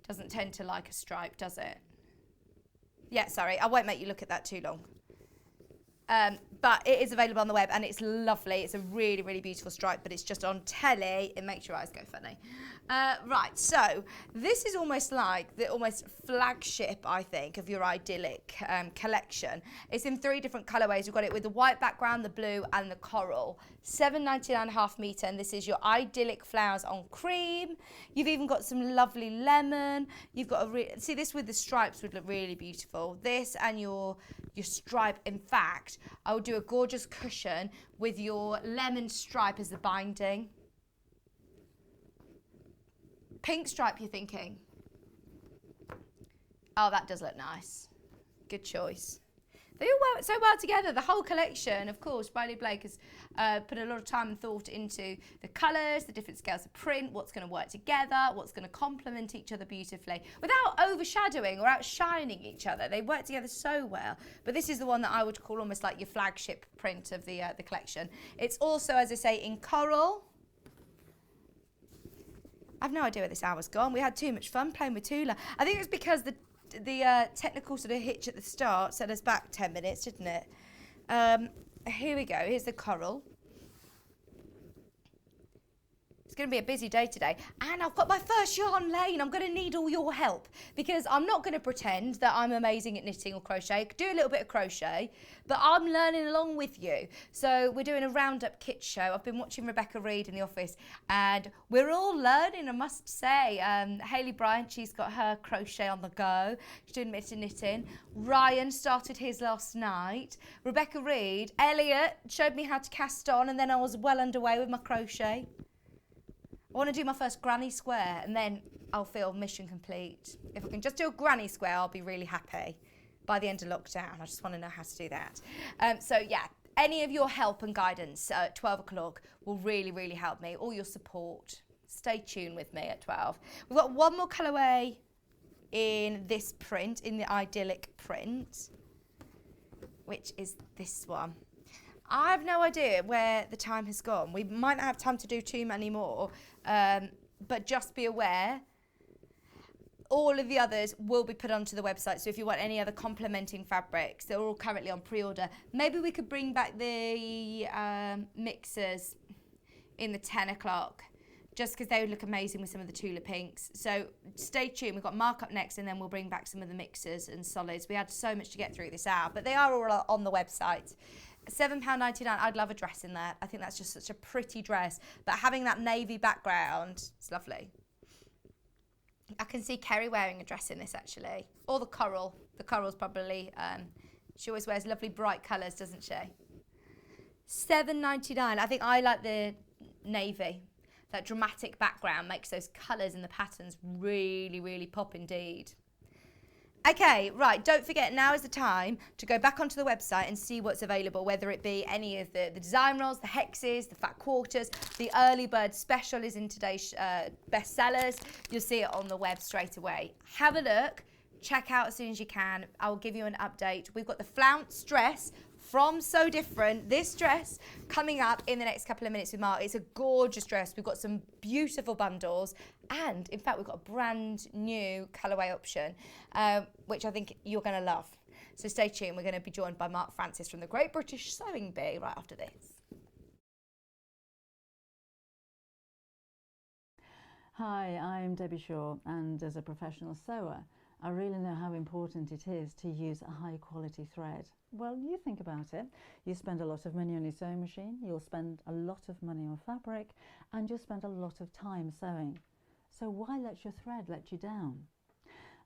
Doesn't tend to like a stripe, does it? Yeah, sorry. I won't make you look at that too long. But it is available on the web and it's lovely. It's a really, really beautiful stripe, but it's just on telly. It makes your eyes go funny. Right, so this is almost like the flagship, I think, of your idyllic collection. It's in 3 different colourways. We've got it with the white background, the blue and the coral. £7.99 half metre, and this is your idyllic flowers on cream. You've even got some lovely lemon. You've got see, this with the stripes would look really beautiful. This and your stripe. In fact, I would do a gorgeous cushion with your lemon stripe as the binding. Pink stripe, you're thinking? Oh, that does look nice. Good choice. They all work so well together. The whole collection, of course, Riley Blake has put a lot of time and thought into the colours, the different scales of print, what's going to work together, what's going to complement each other beautifully without overshadowing or outshining each other. They work together so well. But this is the one that I would call almost like your flagship print of the collection. It's also, as I say, in coral. I've no idea where this hour's gone. We had too much fun playing with Tula. I think it's because the technical sort of hitch at the start set us back 10 minutes, didn't it? Here we go. Here's the coral. It's going to be a busy day today. And I've got my first yarn lane. I'm going to need all your help because I'm not going to pretend that I'm amazing at knitting or crochet. I could do a little bit of crochet, but I'm learning along with you. So we're doing a roundup kit show. I've been watching Rebecca Reed in the office and we're all learning, I must say. Hayley Bryant, she's got her crochet on the go. She's doing a bit of knitting. Ryan started his last night. Rebecca Reed, Elliot showed me how to cast on and then I was well underway with my crochet. I want to do my first granny square and then I'll feel mission complete. If I can just do a granny square, I'll be really happy by the end of lockdown. I just want to know how to do that. So yeah, any of your help and guidance at 12 o'clock will really, really help me. All your support. Stay tuned with me at 12. We've got one more colourway in this print, in the idyllic print, which is this one. I have no idea where the time has gone. We might not have time to do too many more, but just be aware, all of the others will be put onto the website. So if you want any other complementing fabrics, they're all currently on pre-order. Maybe we could bring back the mixers in the 10 o'clock, just because they would look amazing with some of the Tula pinks. So stay tuned. We've got markup next, and then we'll bring back some of the mixers and solids. We had so much to get through this hour, but they are all on the website. £7.99, I'd love a dress in that. I think that's just such a pretty dress. But having that navy background, it's lovely. I can see Kerry wearing a dress in this actually. Or the coral. The coral's probably, she always wears lovely bright colours, doesn't she? £7.99. I think I like the navy. That dramatic background makes those colours and the patterns really, really pop indeed. Okay, right, don't forget, now is the time to go back onto the website and see what's available, whether it be any of the design rolls, the hexes, the fat quarters. The early bird special is in today's bestsellers. You'll see it on the web straight away. Have a look, check out as soon as you can. I'll give you an update. We've got the Flounce dress from So Different, this dress coming up in the next couple of minutes with Mark. It's a gorgeous dress. We've got some beautiful bundles and in fact we've got a brand new colourway option which I think you're going to love. So stay tuned. We're going to be joined by Mark Francis from the Great British Sewing Bee right after this. Hi, I'm Debbie Shaw, and as a professional sewer, I really know how important it is to use a high quality thread. Well, you think about it. You spend a lot of money on your sewing machine, you'll spend a lot of money on fabric, and you'll spend a lot of time sewing. So why let your thread let you down?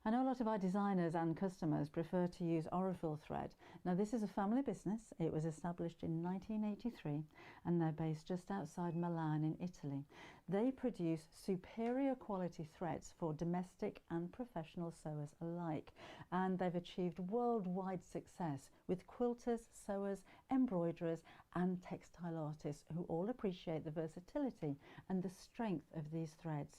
I know a lot of our designers and customers prefer to use Aurifil thread. Now, this is a family business. It was established in 1983 and they're based just outside Milan in Italy. They produce superior quality threads for domestic and professional sewers alike, and they've achieved worldwide success with quilters, sewers, embroiderers and textile artists who all appreciate the versatility and the strength of these threads.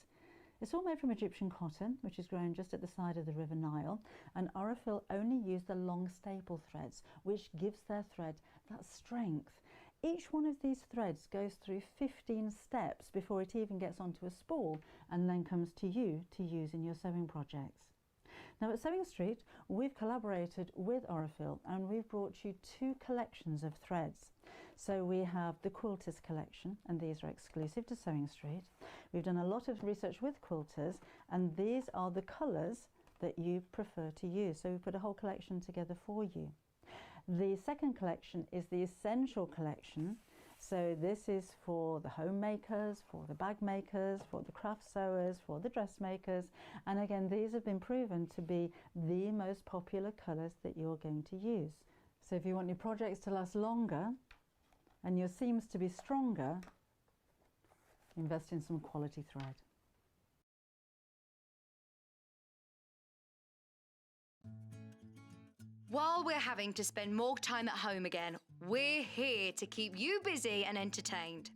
It's all made from Egyptian cotton, which is grown just at the side of the River Nile, and Aurifil only use the long staple threads, which gives their thread that strength. Each one of these threads goes through 15 steps before it even gets onto a spool and then comes to you to use in your sewing projects. Now at Sewing Street, we've collaborated with Aurifil and we've brought you two collections of threads. So we have the Quilters collection, and these are exclusive to Sewing Street. We've done a lot of research with quilters, and these are the colours that you prefer to use. So we put a whole collection together for you. The second collection is the Essential collection. So this is for the homemakers, for the bag makers, for the craft sewers, for the dressmakers. And again, these have been proven to be the most popular colours that you're going to use. So if you want your projects to last longer and your seams to be stronger, invest in some quality thread. While we're having to spend more time at home again, we're here to keep you busy and entertained.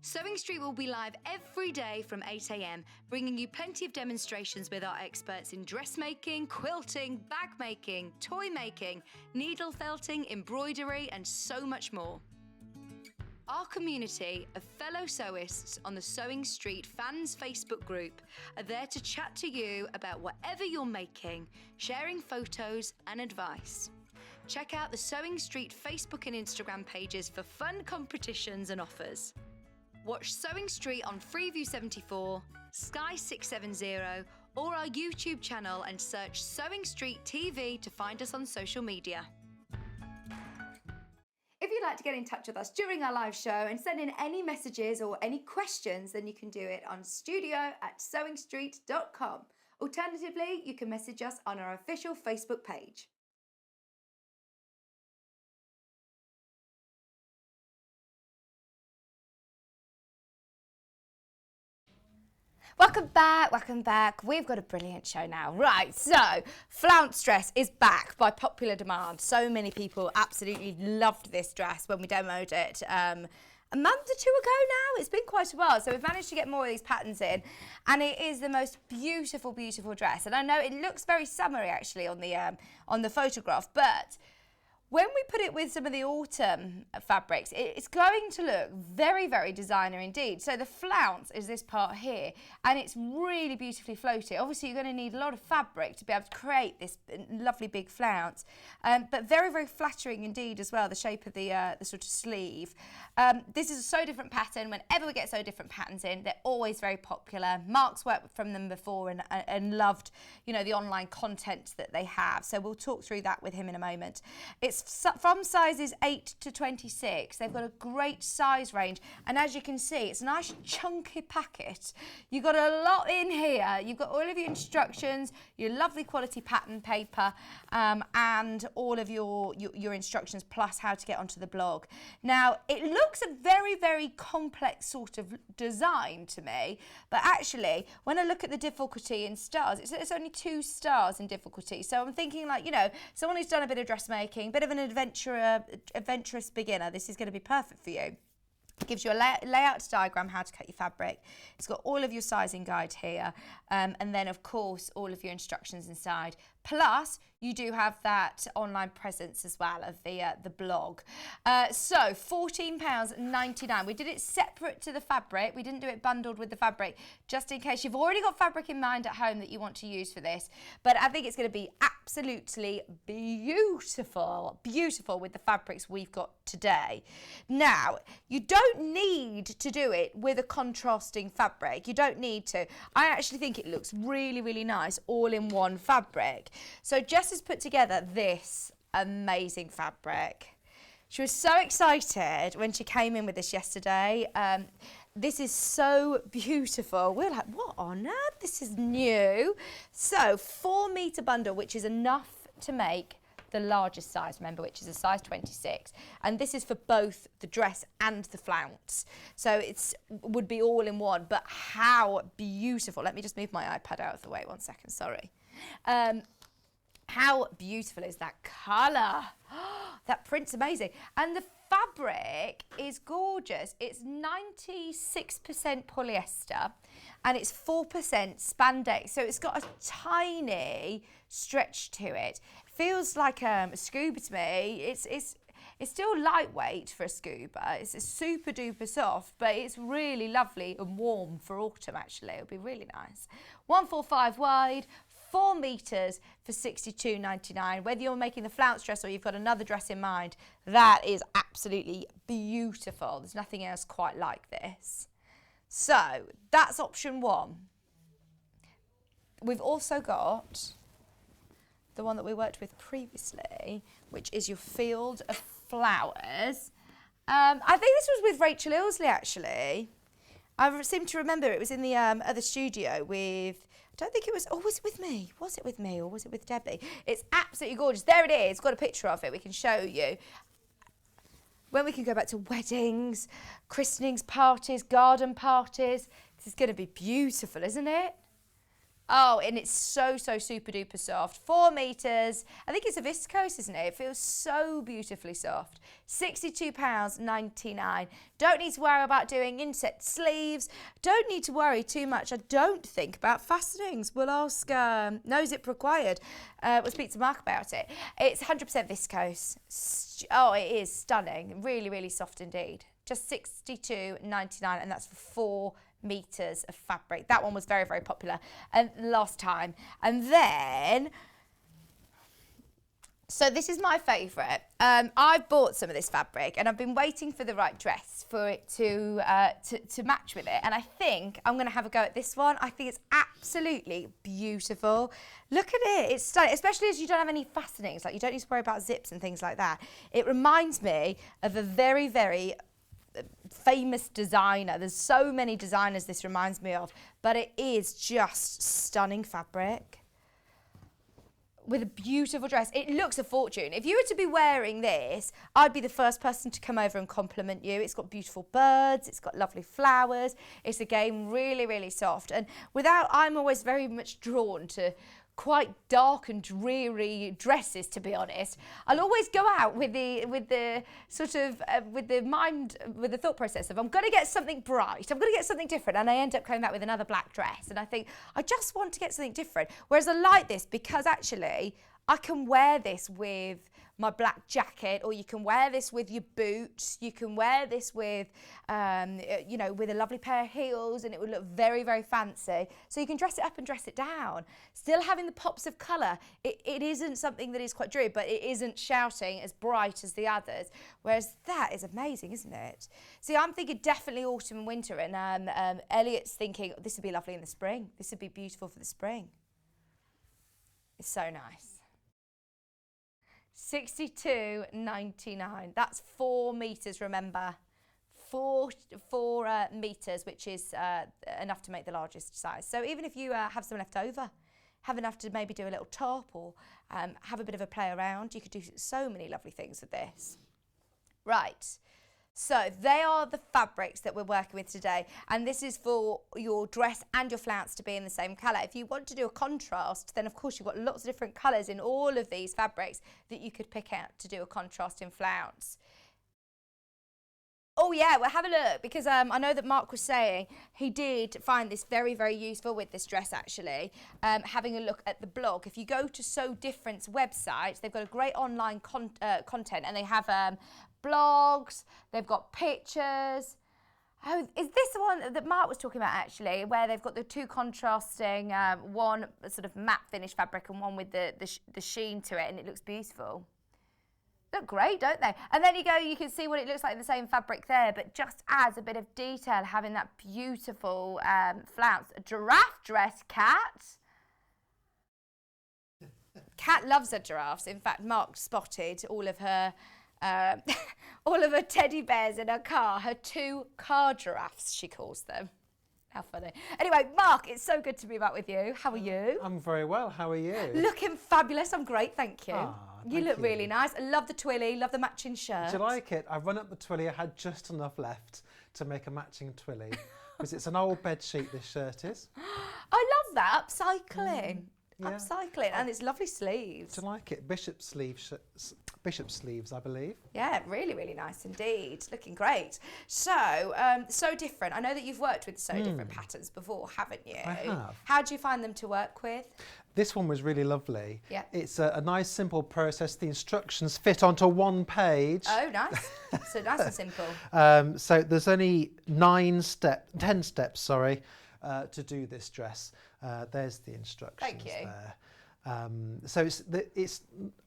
Sewing Street will be live every day from 8 a.m, bringing you plenty of demonstrations with our experts in dressmaking, quilting, bag making, toy making, needle felting, embroidery, and so much more. Our community of fellow sewists on the Sewing Street fans Facebook group are there to chat to you about whatever you're making, sharing photos and advice. Check out the Sewing Street Facebook and Instagram pages for fun competitions and offers. Watch Sewing Street on Freeview 74, Sky 670, or our YouTube channel and search Sewing Street TV to find us on social media. If you'd like to get in touch with us during our live show and send in any messages or any questions, then you can do it on studio@sewingstreet.com. Alternatively, you can message us on our official Facebook page. Welcome back. We've got a brilliant show now. Right, so Flounce dress is back by popular demand. So many people absolutely loved this dress when we demoed it a month or two ago now. It's been quite a while, so we've managed to get more of these patterns in, and it is the most beautiful dress. And I know it looks very summery actually on the photograph, but when we put it with some of the autumn fabrics, it's going to look very, very designer indeed. So the flounce is this part here, and it's really beautifully floaty. Obviously, you're going to need a lot of fabric to be able to create this lovely big flounce, but very, very flattering indeed as well, the shape of the sort of sleeve. This is a So Different pattern. Whenever we get So Different patterns in, they're always very popular. Mark's worked from them before and loved, you know, the online content that they have. So we'll talk through that with him in a moment. It's from sizes 8 to 26. They've got a great size range, and as you can see, it's a nice chunky packet. You've got a lot in here. You've got all of your instructions, your lovely quality pattern paper, and all of your instructions, plus how to get onto the blog. Now, it looks a very, very complex sort of design to me, but actually, when I look at the difficulty in stars, it's only 2 stars in difficulty. So I'm thinking, like, you know, someone who's done a bit of dressmaking, a bit of an adventurous beginner, this is going to be perfect for you. It gives you a layout diagram, how to cut your fabric. It's got all of your sizing guide here, and then of course all of your instructions inside. Plus, you do have that online presence as well of the blog. So £14.99. We did it separate to the fabric. We didn't do it bundled with the fabric, just in case you've already got fabric in mind at home that you want to use for this. But I think it's going to be absolutely beautiful with the fabrics we've got today. Now, you don't need to do it with a contrasting fabric. You don't need to. I actually think it looks really, really nice all in one fabric. So Jess has put together this amazing fabric. She was so excited when she came in with this yesterday. This is so beautiful. We're like, what on earth? This is new. So 4-metre bundle, which is enough to make the largest size, remember, which is a size 26. And this is for both the dress and the flounce. So it would be all in one, but how beautiful. Let me just move my iPad out of the way 1 second, sorry. How beautiful is that colour? That print's amazing. And the fabric is gorgeous. It's 96% polyester and it's 4% spandex. So it's got a tiny stretch to it. Feels like a scuba to me. It's still lightweight for a scuba. It's super duper soft, but it's really lovely and warm for autumn actually. It'll be really nice. 145 wide, 4 metres for £62.99. Whether you're making the flounce dress or you've got another dress in mind, that is absolutely beautiful. There's nothing else quite like this. So that's option 1. We've also got the one that we worked with previously, which is your Field of Flowers. I think this was with Rachel Ilsley actually. I seem to remember it was in the other studio with, I don't think it was, was it with me? Was it with me or was it with Debbie? It's absolutely gorgeous. There it is. Got a picture of it. We can show you. When we can go back to weddings, christenings, parties, garden parties, this is going to be beautiful, isn't it? Oh, and it's so super duper soft. 4 meters. I think it's a viscose, isn't it? It feels so beautifully soft. £62.99. Don't need to worry about doing inset sleeves. Don't need to worry too much, I don't think, about fastenings. We'll ask, no zip required. We'll speak to Mark about it. It's 100% viscose. Oh, it is stunning. Really, really soft indeed. Just £62.99, and that's for 4 meters of fabric. That one was very, very popular last time. And then, so this is my favourite. I've bought some of this fabric and I've been waiting for the right dress for it to match with it. And I think I'm going to have a go at this one. I think it's absolutely beautiful. Look at it. It's stunning, especially as you don't have any fastenings. Like, you don't need to worry about zips and things like that. It reminds me of a very, very famous designer. There's so many designers this reminds me of, but it is just stunning fabric with a beautiful dress. It looks a fortune. If you were to be wearing this, I'd be the first person to come over and compliment you. It's got beautiful birds, it's got lovely flowers, it's again really, really soft. And I'm always very much drawn to quite dark and dreary dresses, to be honest. I'll always go out with the thought process of, I'm going to get something bright, I'm going to get something different, and I end up coming back with another black dress, and I think I just want to get something different. Whereas I like this because actually I can wear this with my black jacket, or you can wear this with your boots, you can wear this with with a lovely pair of heels, and it would look very, very fancy. So you can dress it up and dress it down, still having the pops of colour. It isn't something that is quite dreary, but it isn't shouting as bright as the others, whereas that is amazing, isn't it? See, I'm thinking definitely autumn and winter, and Elliot's thinking this would be lovely in the spring. This would be beautiful for the spring. It's so nice. £62.99. That's 4 meters, remember. 4 meters, which is enough to make the largest size. So even if you have some left over, have enough to maybe do a little top, or have a bit of a play around, you could do so many lovely things with this. Right. So they are the fabrics that we're working with today, and this is for your dress and your flounce to be in the same colour. If you want to do a contrast, then of course you've got lots of different colours in all of these fabrics that you could pick out to do a contrast in flounce. Oh yeah, well have a look, because I know that Mark was saying he did find this very, very useful with this dress actually, having a look at the blog. If you go to So Different's website, they've got a great online content, and they have blogs, they've got pictures. Oh, is this the one that Mark was talking about actually, where they've got the two contrasting, one sort of matte finish fabric and one with the sheen to it, and it looks beautiful. Look great, don't they? And then you can see what it looks like in the same fabric there, but just adds a bit of detail, having that beautiful flounce. A giraffe dress, Kat. Kat loves her giraffes. In fact, Mark spotted all of her teddy bears in her car, her 2 car giraffes, she calls them. How funny. Anyway, Mark, it's so good to be back with you. How are you? I'm very well. How are you? Looking fabulous. I'm great, thank you. You look really nice. I love the twilly, love the matching shirt. Do you like it? I run up the twilly. I had just enough left to make a matching twilly, because it's an old bed sheet, this shirt is. I love that. Upcycling. Yeah. Upcycling, and it's lovely sleeves. Do you like it? Bishop sleeves, I believe. Yeah, really, really nice indeed. Looking great. So, So Different. I know that you've worked with So Different patterns before, haven't you? I have. How do you find them to work with? This one was really lovely. Yeah. It's a nice, simple process. The instructions fit onto one page. Oh, nice. So nice and simple. So there's only 10 steps, sorry, to do this dress. There's the instructions. Thank you. There. So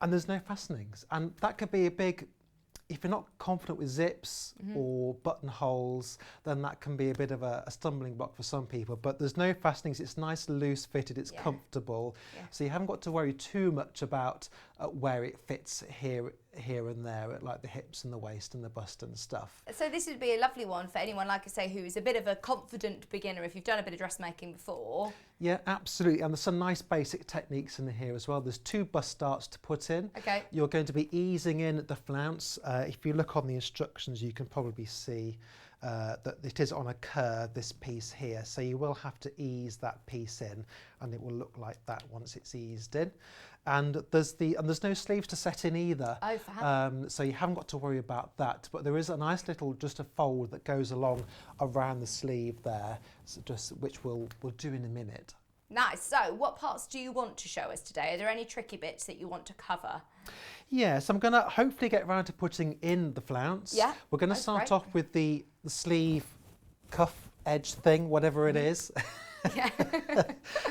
and there's no fastenings, and that could be a big, if you're not confident with zips or buttonholes, then that can be a bit of a stumbling block for some people. But there's no fastenings. It's nice, loose fitted. It's comfortable. Yeah. So you haven't got to worry too much about where it fits here and there, at like the hips and the waist and the bust and stuff. So this would be a lovely one for anyone, like I say, who is a bit of a confident beginner, if you've done a bit of dressmaking before. Yeah, absolutely. And there's some nice basic techniques in here as well. There's 2 bust starts to put in. Okay. You're going to be easing in the flounce. If you look on the instructions, you can probably see that it is on a curve, this piece here. So you will have to ease that piece in, and it will look like that once it's eased in. And there's no sleeves to set in either. Oh, fab. So you haven't got to worry about that. But there is a nice little just a fold that goes along around the sleeve there, so which we'll do in a minute. Nice. So what parts do you want to show us today? Are there any tricky bits that you want to cover? Yes, I'm going to hopefully get around to putting in the flounce. Yeah, We're going to that's start great. off with the sleeve cuff edge thing, whatever it is. Yeah.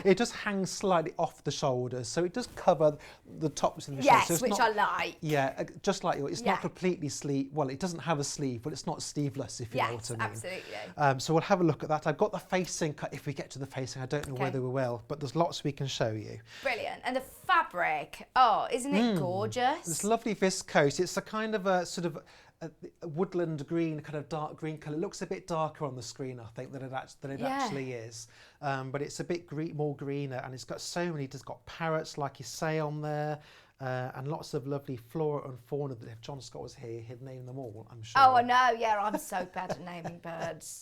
It just hangs slightly off the shoulders, so it does cover the tops of the Yes, shoulders. So it's which not, I like. Yeah, just like yours. It's Yeah. not completely sleeve. Well, it doesn't have a sleeve, but it's not sleeveless, if you know Yes, what I mean. absolutely. So we'll have a look at that. I've got the facing cut. If we get to the facing, I don't know Okay. whether we will, but there's lots we can show you. Brilliant. And the fabric, oh, isn't it gorgeous? It's lovely viscose. It's a kind of a sort of a woodland green, kind of dark green colour. It looks a bit darker on the screen, I think, than it actually is. But it's a bit more greener, and it's got it's got parrots, like you say, on there. And lots of lovely flora and fauna that if John Scott was here, he'd name them all, I'm sure. Oh, I know. Yeah, I'm so bad at naming birds.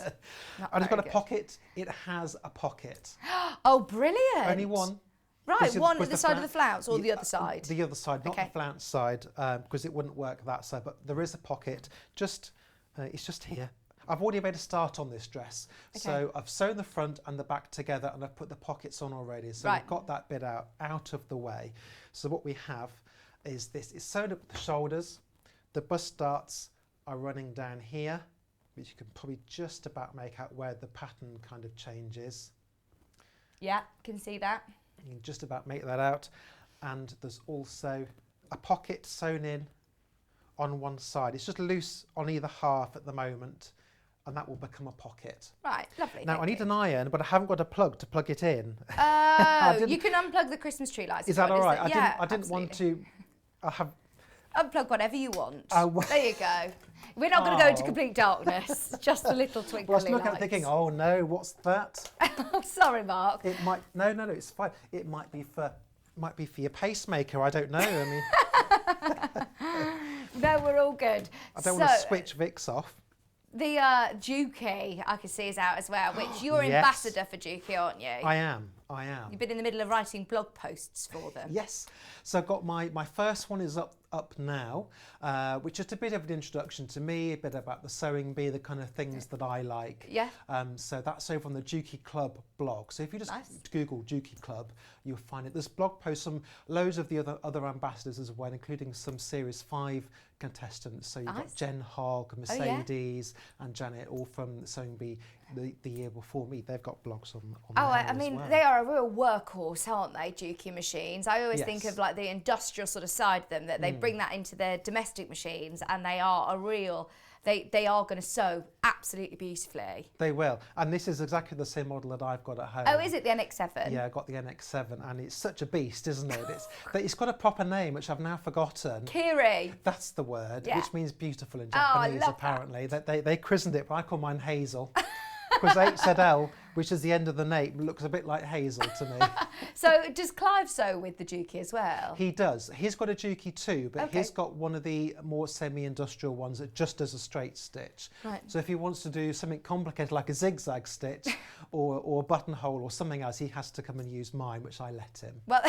Not And it's got very a good. pocket. It has a pocket. Oh, brilliant. Only one. Right, one Was at the side of the flounce or the other side? The other side, not Okay. the flounce side, because it wouldn't work that side. But there is a pocket. It's just here. I've already made a start on this dress. So I've sewn the front and the back together, and I've put the pockets on already. So Right. we've got that bit out of the way. So what we have is this. It's sewn up at the shoulders. The bust darts are running down here, which you can probably just about make out where the pattern kind of changes. Yeah, can see that. You can just about make that out. And there's also a pocket sewn in on one side. It's just loose on either half at the moment, and that will become a pocket. Right, lovely. Now, I thank need you. an iron, but I haven't got a plug to plug it in. Oh, didn't- you can unplug the Christmas tree lights. Is if that you all want, right? isn't it? I didn't want absolutely. to. I have. Unplug whatever you want. Oh, well- There you go. We're not going to go into Oh. complete darkness. Just a little twinkly Well, I was looking lights. at it thinking, oh no, what's that? I'm sorry, Mark. It might. No, it's fine. It might be for your pacemaker. I don't know. I mean, No, we're all good. I don't want to switch Vicks off. The Dukey, I can see, is out as well, which you're Yes. ambassador for Dukey, aren't you? I am. You've been in the middle of writing blog posts for them. Yes. So I've got my first one is up now, which is a bit of an introduction to me, a bit about the sewing bee, the kind of things that I like. Yeah. So that's over on the Dukey Club blog. So if you just Nice. Google Dukey Club, you'll find it. There's blog posts from loads of the other ambassadors as well, including some Series 5 contestants. So you've got Nice. Jen Hogg, Oh, yeah. Mercedes and Janet, all from the Sewing Bee the year before me. They've got blogs on Oh, there I as mean, well. they are a real workhorse, aren't they, Dukey machines? I always think Yes. of like the industrial sort of side of them, that they bring that into their domestic machines, and they are a real, they are going to sew absolutely beautifully. They will. And this is exactly the same model that I've got at home. Oh, is it the NX7? Yeah, I got the NX7, and it's such a beast, isn't it? It's got a proper name, which I've now forgotten. Kiri. That's the word, Yeah. which means beautiful in Oh, I Japanese, love that. apparently. They christened it, but I call mine Hazel. Because HZL, which is the end of the name, looks a bit like Hazel to me. So does Clive sew with the Dukey as well? He does. He's got a Dukey too, but Okay. he's got one of the more semi-industrial ones that just does a straight stitch. Right. So if he wants to do something complicated like a zigzag stitch or a buttonhole or something else, he has to come and use mine, which I let him. Well,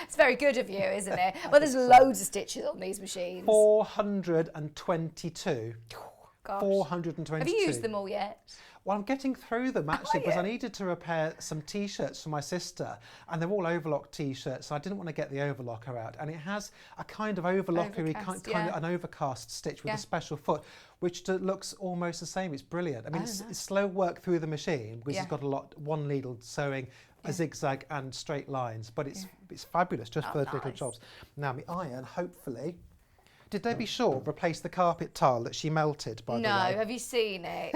it's very good of you, isn't it? Well, there's loads of stitches on these machines. 422. Gosh. 422. Have you used them all yet? Well, I'm getting through them actually because I you? needed to repair some T-shirts for my sister, and they're all overlock T-shirts, so I didn't want to get the overlocker out. And it has a kind of overlockery, Overcast, kind yeah. of an overcast stitch with Yeah. a special foot, which looks almost the same. It's brilliant. I mean, Oh, it's nice. slow work through the machine because Yeah. it's got one needle sewing Yeah. a zigzag and straight lines, but it's fabulous just Oh, for those little nice. jobs. Now, my iron, hopefully. Did Debbie Shaw replace the carpet tile that she melted, by the No, way? have you seen it?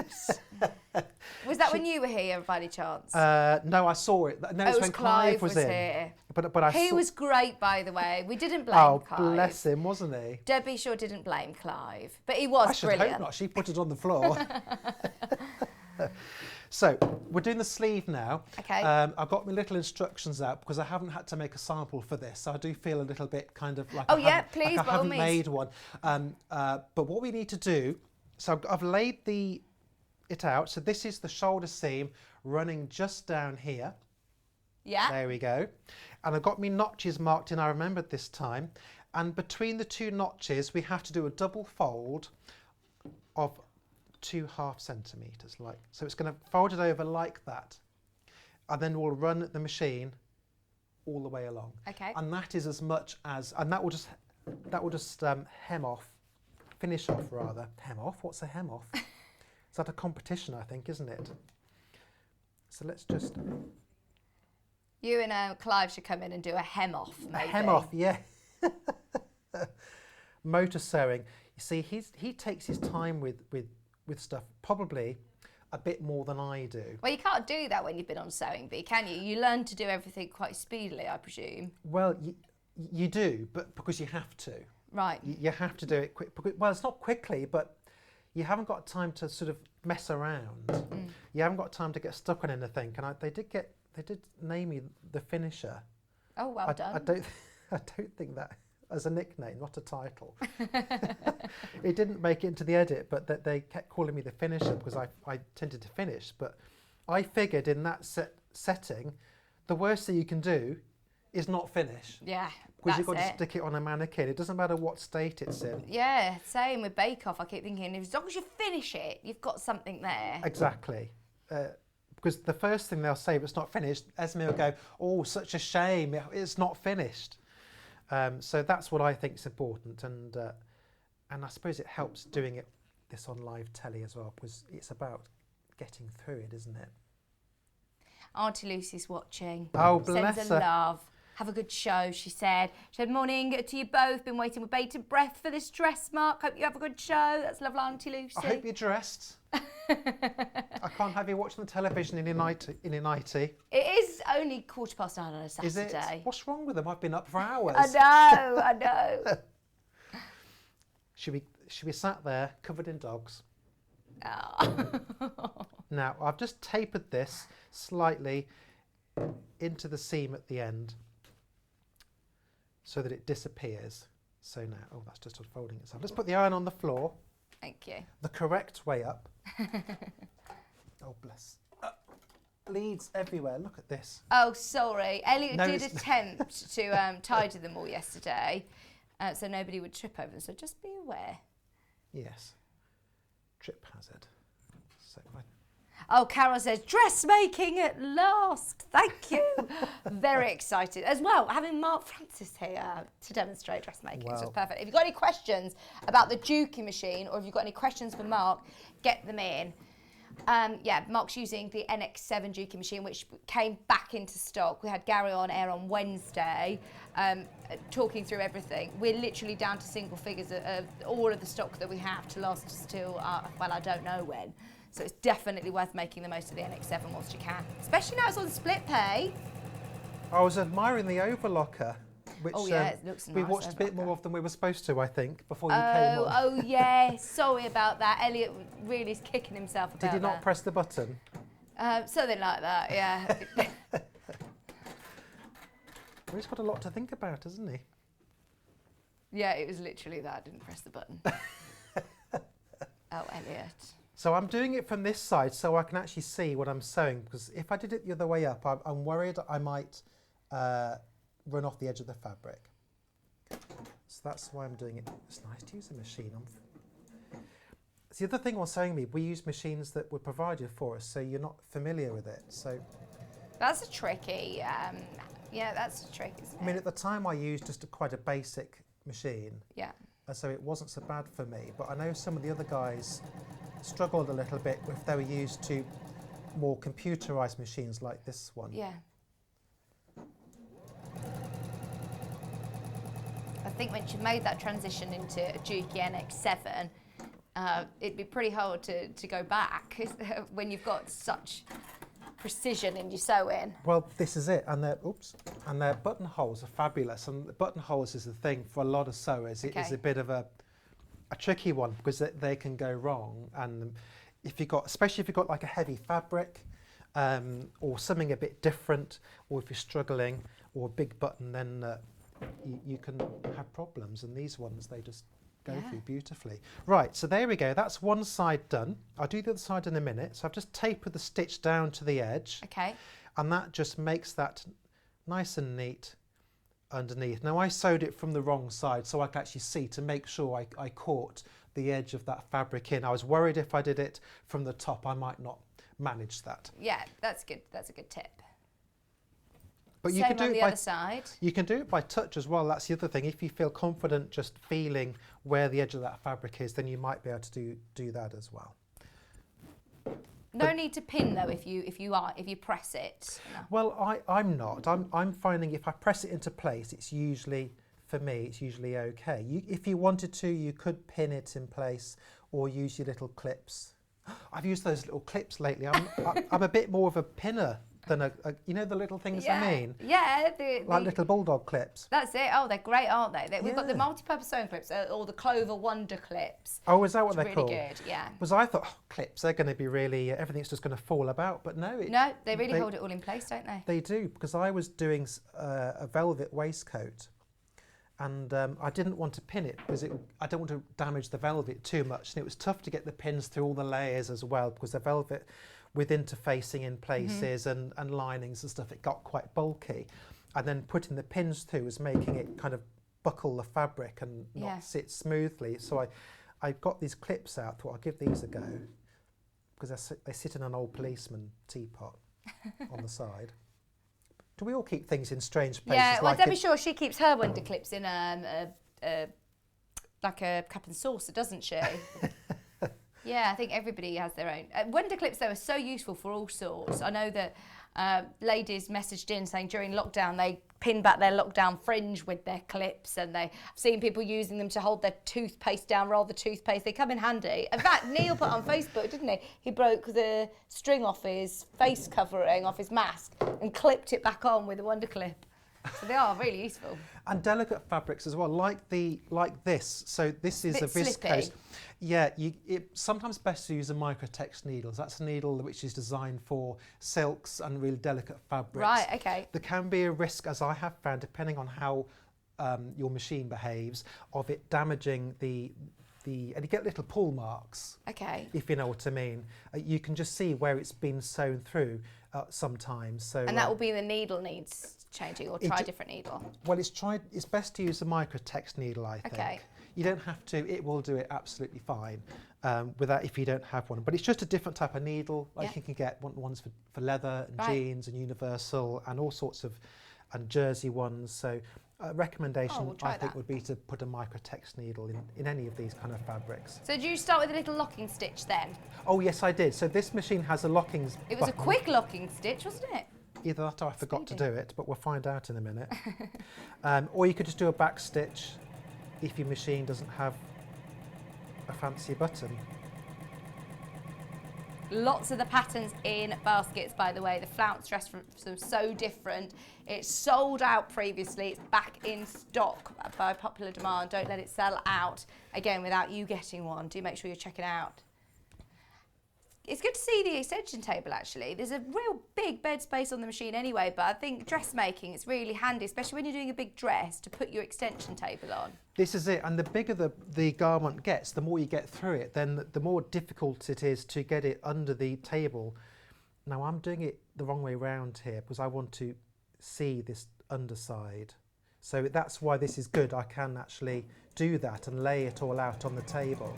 Was that when you were here by any chance? No, I saw it. No, Oh, it's when Clive was in. here. But I He saw, was great, by the way. We didn't blame oh, Clive. bless him, wasn't he? Debbie sure didn't blame Clive, but he was I should brilliant. hope not. She put it on the floor. So we're doing the sleeve now. Okay. I've got my little instructions out because I haven't had to make a sample for this. So I do feel a little bit kind of like Oh, I yeah, haven't, please, like I by all haven't means. made one. But what we need to do, so I've laid the it out. So this is the shoulder seam running just down here. Yeah. There we go. And I've got my notches marked in, I remembered this time. And between the two notches, we have to do a double fold of 2.5 centimetres. So it's going to fold it over like that. And then we'll run the machine all the way along. Okay. And that is as much as, and that will just hem off, finish off rather. Hem off? What's a hem off? Is that a competition, I think, isn't it? So let's just... You and Clive should come in and do a hem off, maybe. A hem off, yeah. Motor sewing. You see, he takes his time with stuff, probably a bit more than I do. Well, you can't do that when you've been on Sewing Bee, can you? You learn to do everything quite speedily, I presume. Well, you do, but because you have to. Right. You have to do it quick. Well, it's not quickly, but you haven't got time to sort of mess around. You haven't got time to get stuck on anything. And they did name me the finisher. Oh, well done. I don't think that as a nickname, not a title. It didn't make it into the edit, but they kept calling me the finisher because I tended to finish. But I figured in that setting, the worst thing you can do is not finish. Yeah, because you've got to stick it on a mannequin. It doesn't matter what state it's in. Yeah, same with Bake Off. I keep thinking, as long as you finish it, you've got something there. Exactly. Because the first thing they'll say if it's not finished, Esme will go, oh, such a shame, it's not finished. So that's what I think is important, and I suppose it helps doing this on live telly as well, because it's about getting through it, isn't it? Auntie Lucy's watching. Oh, bless Sends her. her love. Have a good show, she said. She said, morning to you both. Been waiting with bated breath for this dress, Mark. Hope you have a good show. That's lovely, Auntie Lucy. I hope you're dressed. I can't have you watching the television in your nightie. It is only 9:15 on a Saturday. Is it? What's wrong with them? I've been up for hours. I know. Should we sat there covered in dogs? Oh. Now, I've just tapered this slightly into the seam at the end so that it disappears. So now, oh, that's just unfolding itself. Let's put the iron on the floor. Thank you. The correct way up. Oh, bless. Bleeds everywhere. Look at this. Oh, sorry. Elliot No, did attempt to tidy them all yesterday, so nobody would trip over them. So just be aware. Yes. Trip hazard. So Oh, Carol says, dressmaking at last. Thank you. Very excited. As well, having Mark Francis here to demonstrate dressmaking. Wow. So it's perfect. If you've got any questions about the Juki machine, or if you've got any questions for Mark, get them in. Yeah, Mark's using the NX7 Juki machine, which came back into stock. We had Gary on air on Wednesday, talking through everything. We're literally down to single figures of all of the stock that we have to last us till, well, I don't know when. So it's definitely worth making the most of the NX7 whilst you can, especially now it's on split pay. I was admiring the overlocker, which it looks we nice, watched a bit overlocker. more of than we were supposed to, I think, before you came on. Oh yeah, sorry about that. Elliot really is kicking himself about Did you not that. press the button? Something like that, yeah. Well, he's got a lot to think about, hasn't he? Yeah, it was literally that. I didn't press the button. Oh, Elliot. So I'm doing it from this side so I can actually see what I'm sewing, because if I did it the other way up, I'm worried I might run off the edge of the fabric. So that's why I'm doing it. It's nice to use a machine. It's the other thing on Sewing Bee, we use machines that were provided for us, so you're not familiar with it. So That's a tricky, yeah, that's a trick, isn't it? I mean, at the time I used just quite a basic machine, Yeah. so it wasn't so bad for me. But I know some of the other guys struggled a little bit if they were used to more computerized machines like this one. Yeah. I think once you've made that transition into a Juki NX7, it'd be pretty hard to go back when you've got such precision in your sewing. Well, this is it, and their buttonholes are fabulous. And the buttonholes is the thing for a lot of sewers. It is Okay. a bit of a tricky one because they can go wrong. And if you've got, especially if you've got like a heavy fabric or something a bit different, or if you're struggling, or a big button, then you can have problems. And these ones, they just go through beautifully. Right, so there we go. That's one side done. I'll do the other side in a minute. So I've just tapered the stitch down to the edge. Okay. And that just makes that nice and neat underneath. Now I sewed it from the wrong side so I could actually see to make sure I caught the edge of that fabric in. I was worried if I did it from the top I might not manage that. Yeah, that's good. That's a good tip. But you Same can do on it the by other side. You can do it by touch as well. That's the other thing. If you feel confident just feeling where the edge of that fabric is, then you might be able to do that as well. No need to pin though if you press it. No. Well, I'm not. I'm finding if I press it into place, it's usually, for me, it's usually okay. If you wanted to, you could pin it in place or use your little clips. I've used those little clips lately. I'm a bit more of a pinner than you know the little things I mean? Yeah. Like little bulldog clips. That's it. Oh, they're great, aren't they? We've got the multi-purpose sewing clips or the Clover Wonder clips. Oh, is that what they're called? Really good, yeah. Because I thought, clips, they're going to be really, everything's just going to fall about. But no. No, they really hold it all in place, don't they? They do, because I was doing a velvet waistcoat. And I didn't want to pin it because I don't want to damage the velvet too much. And it was tough to get the pins through all the layers as well because the velvet, with interfacing in places and linings and stuff, it got quite bulky. And then putting the pins through was making it kind of buckle the fabric and not sit smoothly. So I got these clips out, thought I'll give these a go because they sit in an old policeman teapot on the side. Do we all keep things in strange places? Yeah, well, like Debbie Shaw, she keeps her Wonder clips in like a cup and saucer, doesn't she? Yeah, I think everybody has their own. Wonder clips, though, are so useful for all sorts. I know that ladies messaged in saying during lockdown they pin back their lockdown fringe with their clips, and I've seen people using them to hold their toothpaste down, roll the toothpaste. They come in handy. In fact, Neil put on Facebook, didn't he? He broke the string off his face covering, off his mask, and clipped it back on with a Wonder clip. So they are really useful. And delicate fabrics as well, like this. So this is a viscose. Slippy. Yeah, it's sometimes best to use a microtext needle. That's a needle which is designed for silks and really delicate fabrics. Right, okay. There can be a risk, as I have found, depending on how your machine behaves, of it damaging and you get little pull marks. Okay. If you know what I mean. You can just see where it's been sewn through sometimes. So. And that will be the needle needs changing, or try a different needle. Well, it's best to use a microtext needle, I think. Okay. You don't have to, it will do it absolutely fine without if you don't have one. But it's just a different type of needle. Like you can get ones for leather and jeans and universal and all sorts of, and jersey ones. So a recommendation I think would be to put a microtext needle in any of these kind of fabrics. So do you start with a little locking stitch then? Oh yes, I did. So this machine has a locking It was button. a quick locking stitch, wasn't it? Either that or I forgot to do it, but we'll find out in a minute. Or you could just do a back stitch if your machine doesn't have a fancy button. Lots of the patterns in baskets, by the way. The flounce dress from So Different. It's sold out previously. It's back in stock by popular demand. Don't let it sell out again without you getting one. Do make sure you check it out. It's good to see the extension table, actually. There's a real big bed space on the machine anyway, but I think dressmaking, it's really handy, especially when you're doing a big dress, to put your extension table on. This is it, and the bigger the garment gets, the more you get through it, then the more difficult it is to get it under the table. Now, I'm doing it the wrong way around here because I want to see this underside. So that's why this is good. I can actually do that and lay it all out on the table.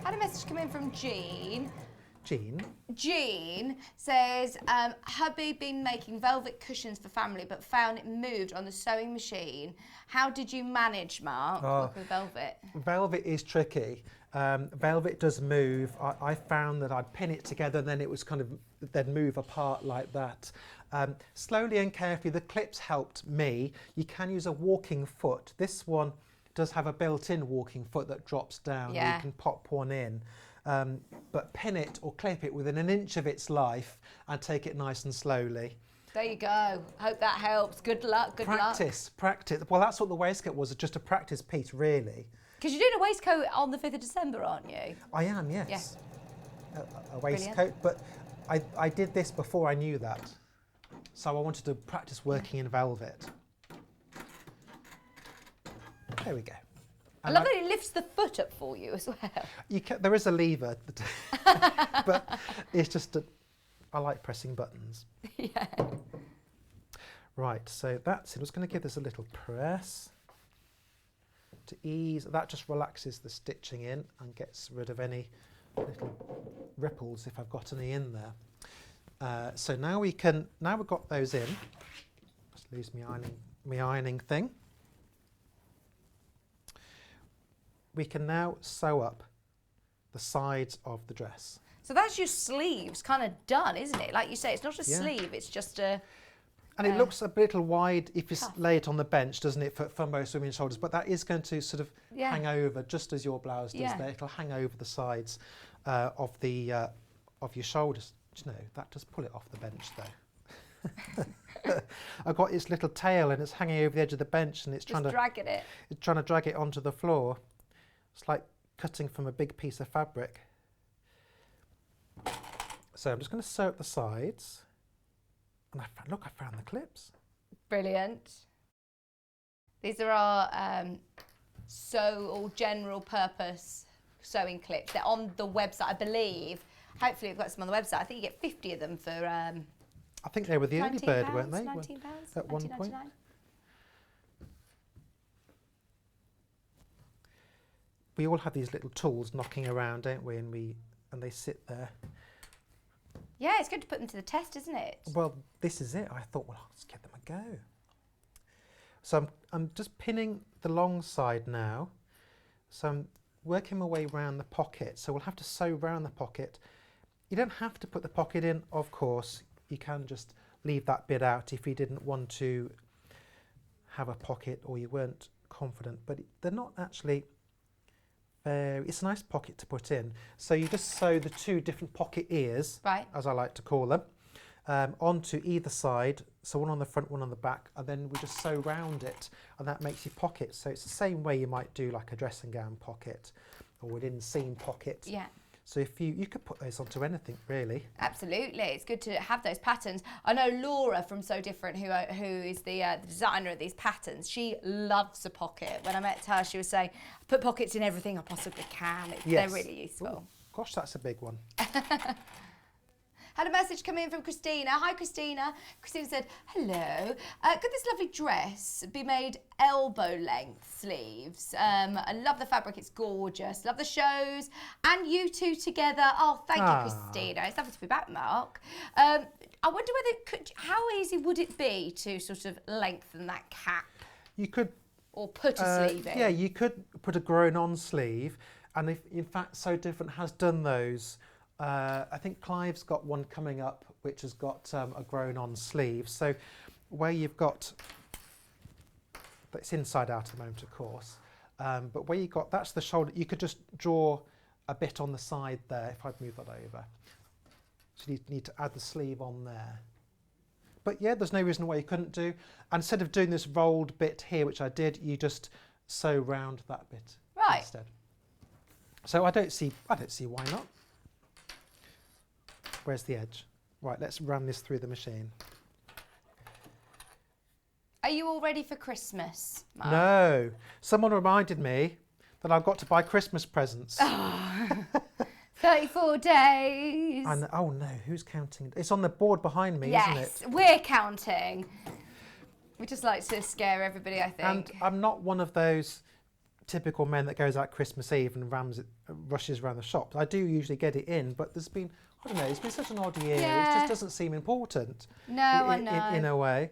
Had a message come in from Jean. Jean says, hubby been making velvet cushions for family but found it moved on the sewing machine. How did you manage, Mark, with velvet? Velvet is tricky. Velvet does move. I found that I'd pin it together and then it was kind of, then move apart like that. Slowly and carefully, the clips helped me. You can use a walking foot. This one does have a built-in walking foot that drops down. You can pop one in. But pin it or clip it within an inch of its life and take it nice and slowly. There you go. Hope that helps. Good luck, good luck. Practice. Well, that's what the waistcoat was, just a practice piece, really. Because you're doing a waistcoat on the 5th of December, aren't you? I am, yes. Yes. A waistcoat, but I did this before I knew that. So I wanted to practice working in velvet. There we go. I love that it lifts the foot up for you as well. There is a lever, but it's just I like pressing buttons. Yeah. Right, so that's it. I'm just going to give this a little press to ease. That just relaxes the stitching in and gets rid of any little ripples if I've got any in there. So now we've got those in. Just lose my ironing thing. We can now sew up the sides of the dress. So that's your sleeves kind of done, isn't it? Like you say, it's not a sleeve, it's just a... And it looks a little wide if you lay it on the bench, doesn't it, for most women's shoulders? But that is going to sort of hang over, just as your blouse does there. It'll hang over the sides of your shoulders. Do you know, that does pull it off the bench, though. I've got its little tail and it's hanging over the edge of the bench and it's trying to drag it onto the floor. It's like cutting from a big piece of fabric. So I'm just going to sew up the sides. And I found the clips. Brilliant. These are our or general purpose sewing clips. They're on the website, I believe. Hopefully we've got some on the website. I think you get 50 of them for I think they were the early bird, weren't they? £19 at one point. We all have these little tools knocking around, don't we? And they sit there. Yeah, it's good to put them to the test, isn't it? Well, this is it. I thought, well, let's give them a go. So I'm just pinning the long side now. So I'm working my way around the pocket. So we'll have to sew around the pocket. You don't have to put the pocket in, of course. You can just leave that bit out if you didn't want to have a pocket or you weren't confident. But they're not actually... it's a nice pocket to put in. So you just sew the two different pocket ears, as I like to call them, onto either side. So one on the front, one on the back, and then we just sew round it, and that makes your pocket. So it's the same way you might do like a dressing gown pocket or an inseam pocket. Yeah. So if you could put those onto anything, really. Absolutely, it's good to have those patterns. I know Laura from So Different, who is the designer of these patterns. She loves a pocket. When I met her, she was saying, "I put pockets in everything I possibly can." They're really useful. Ooh, gosh, that's a big one. Had a message come in from Christina. Hi, Christina. Christina said, hello. Could this lovely dress be made elbow-length sleeves? I love the fabric. It's gorgeous. Love the shows. And you two together. Oh, thank you, Christina. It's lovely to be back, Mark. I wonder how easy would it be to sort of lengthen that cap? You could... Or put a sleeve in. Yeah, you could put a grown-on sleeve. And if, in fact, So Different has done those. I think Clive's got one coming up which has got a grown-on sleeve. So where you've got, it's inside out at the moment, of course, but where you've got, that's the shoulder, you could just draw a bit on the side there if I'd move that over. So you need to add the sleeve on there. But yeah, there's no reason why you couldn't do. And instead of doing this rolled bit here, which I did, you just sew round that bit instead. So I don't see why not. Where's the edge? Right, let's run this through the machine. Are you all ready for Christmas, Mark? No. Someone reminded me that I've got to buy Christmas presents. Oh, 34 days. Oh no, who's counting? It's on the board behind me, isn't it? Yes, we're counting. We just like to scare everybody, I think. And I'm not one of those typical men that goes out Christmas Eve and rushes around the shops. I do usually get it in, but there's been, I don't know, it's been such an odd year. Yeah. It just doesn't seem important. No, I know. In a way.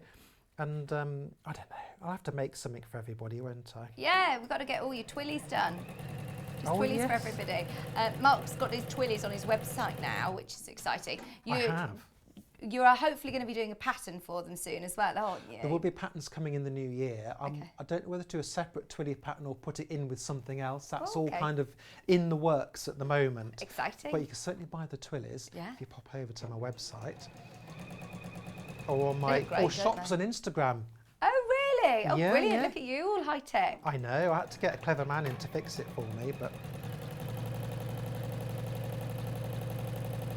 And I don't know, I'll have to make something for everybody, won't I? Yeah, we've got to get all your twillies done. Just twillies for everybody. Mark's got his twillies on his website now, which is exciting. I have. You are hopefully going to be doing a pattern for them soon as well, aren't you? There will be patterns coming in the new year. I don't know whether to do a separate twilly pattern or put it in with something else. That's all kind of in the works at the moment. Exciting. But you can certainly buy the twillies if you pop over to my website or on my shops on Instagram. Oh, really? Oh, yeah, brilliant. Yeah. Look at you, all high tech. I know. I had to get a clever man in to fix it for me, but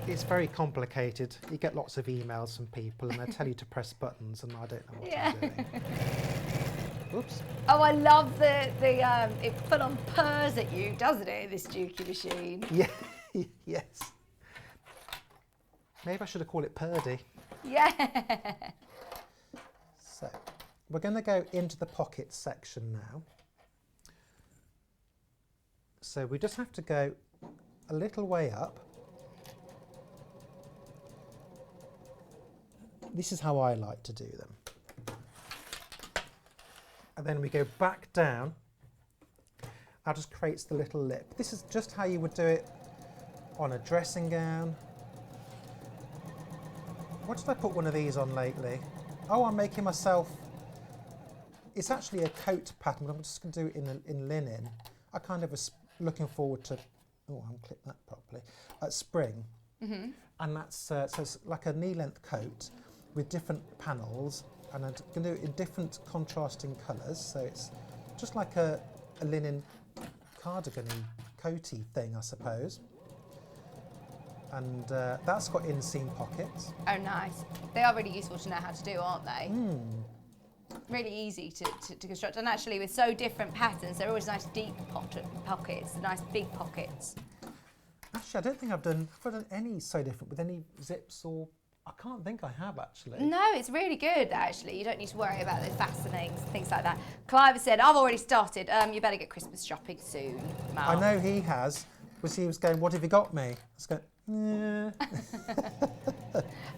it's very complicated. You get lots of emails from people and they tell you to press buttons and I don't know what I'm doing. Oops. Oh, I love it full on purrs at you, doesn't it, this Dukey machine? Yeah, yes. Maybe I should have called it Purdy. Yeah. So, we're going to go into the pockets section now. So we just have to go a little way up. This is how I like to do them. And then we go back down. That just creates the little lip. This is just how you would do it on a dressing gown. What did I put one of these on lately? Oh, I'm making myself, it's actually a coat pattern, but I'm just going to do it in linen. I kind of was looking forward to, oh, I haven't clipped that properly, at spring. Mm-hmm. And that's, so it's like a knee-length coat with different panels, and I'm going to do it in different contrasting colours. So it's just like a linen cardigan-y, coaty thing, I suppose. And that's got inseam pockets. Oh, nice. They are really useful to know how to do, aren't they? Mm. Really easy to construct. And actually, with so different patterns, they're always nice deep pockets, nice big pockets. Actually, I don't think I've done any so different with any zips, or I can't think I have actually. No, it's really good actually. You don't need to worry about the fastenings, things like that. Clive said, I've already started. You better get Christmas shopping soon, Mark. I know he has. He was going, what have you got me? I was going, yeah.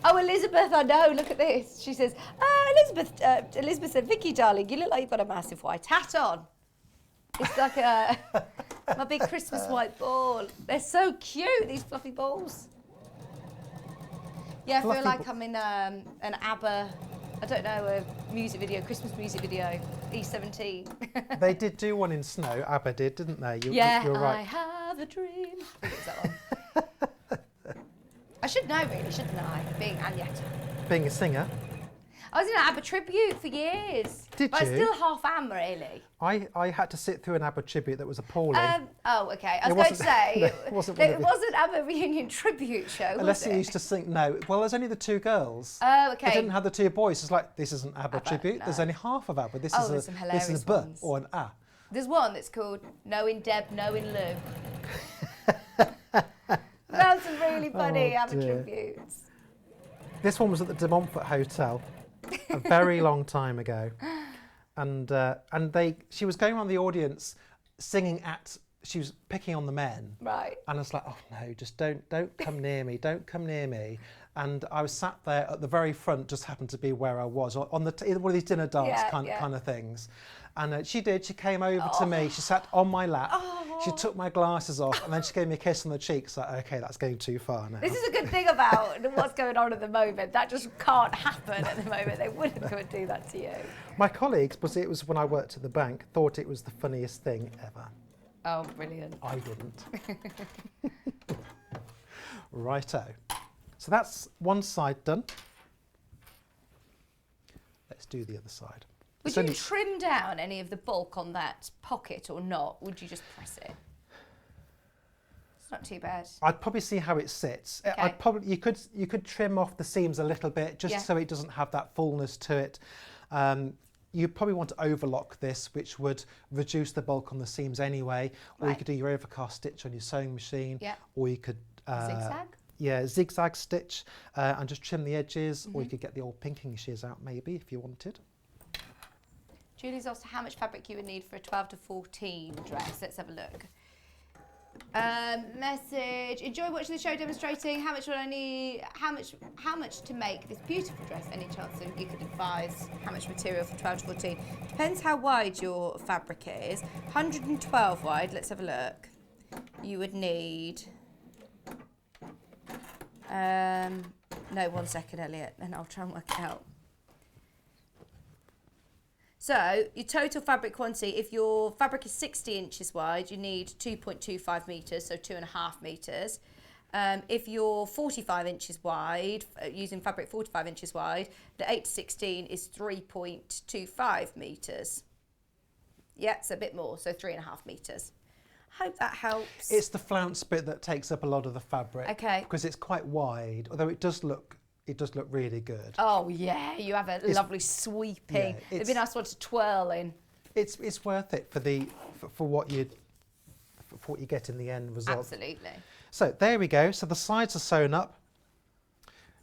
Oh, Elizabeth, I know, look at this. She says, Elizabeth said, Vicky, darling, you look like you've got a massive white hat on. It's like my big Christmas white ball. They're so cute, these fluffy balls. Yeah, I feel like I'm in an ABBA, I don't know, a music video, Christmas music video, E17. They did do one in snow, ABBA did, didn't they? You're right. I have a dream. I think it's that one. I should know really, shouldn't I, being Agneta. Being a singer. I was in an ABBA tribute for years. Did but you? I still half am really. I had to sit through an ABBA tribute that was appalling. Oh, okay. I was going to say, it wasn't ABBA reunion tribute show, Unless was you it? used to sing, no. Well, there's only the two girls. Oh, okay. They didn't have the two boys. It's like, this isn't ABBA tribute. no. There's only half of ABBA. This there's some hilarious is a B ones. or an A. There's one that's called Knowing Deb, Knowing Lou. That's some really funny ABBA dear. tributes. This one was at the De Montfort Hotel a very long time ago. And she was going around the audience singing she was picking on the men. Right. And I was like, oh no, just don't come near me, don't come near me. And I was sat there at the very front, just happened to be where I was, on one of these dinner dance kind of things. And she came over to me, she sat on my lap, she took my glasses off, and then she gave me a kiss on the cheek. It's like, okay, that's going too far now. This is a good thing about what's going on at the moment. That just can't happen at the moment. They wouldn't go and do that to you. My colleagues, it was when I worked at the bank, thought it was the funniest thing ever. Oh, brilliant. I didn't. Righto. So that's one side done. Let's do the other side. Would you trim down any of the bulk on that pocket or not? Would you just press it? It's not too bad. I'd probably see how it sits. Okay. You could trim off the seams a little bit just so it doesn't have that fullness to it. You probably want to overlock this, which would reduce the bulk on the seams anyway. Or you could do your overcast stitch on your sewing machine. Yeah. Or you could Zigzag? Yeah, zigzag stitch and just trim the edges. Or you could get the old pinking shears out maybe if you wanted. Julie's asked how much fabric you would need for a 12 to 14 dress. Let's have a look. Message. Enjoy watching the show demonstrating. How much would I need? How much to make this beautiful dress? Any chance that you could advise how much material for 12 to 14? Depends how wide your fabric is. 112 wide. Let's have a look. You would need. No, 1 second, Elliot, and I'll try and work it out. So your total fabric quantity, if your fabric is 60 inches wide, you need 2.25 metres, so 2.5 metres. If you're 45 inches wide, using fabric 45 inches wide, the 8 to 16 is 3.25 metres. Yeah, so a bit more, so 3.5 metres. Hope that helps. It's the flounce bit that takes up a lot of the fabric. Okay. Because it's quite wide, although it does look, it does look really good. Oh yeah, you have a lovely sweeping. Yeah, It'd be nice one to twirl in. It's worth it for what you get in the end result. Absolutely. So there we go. So the sides are sewn up.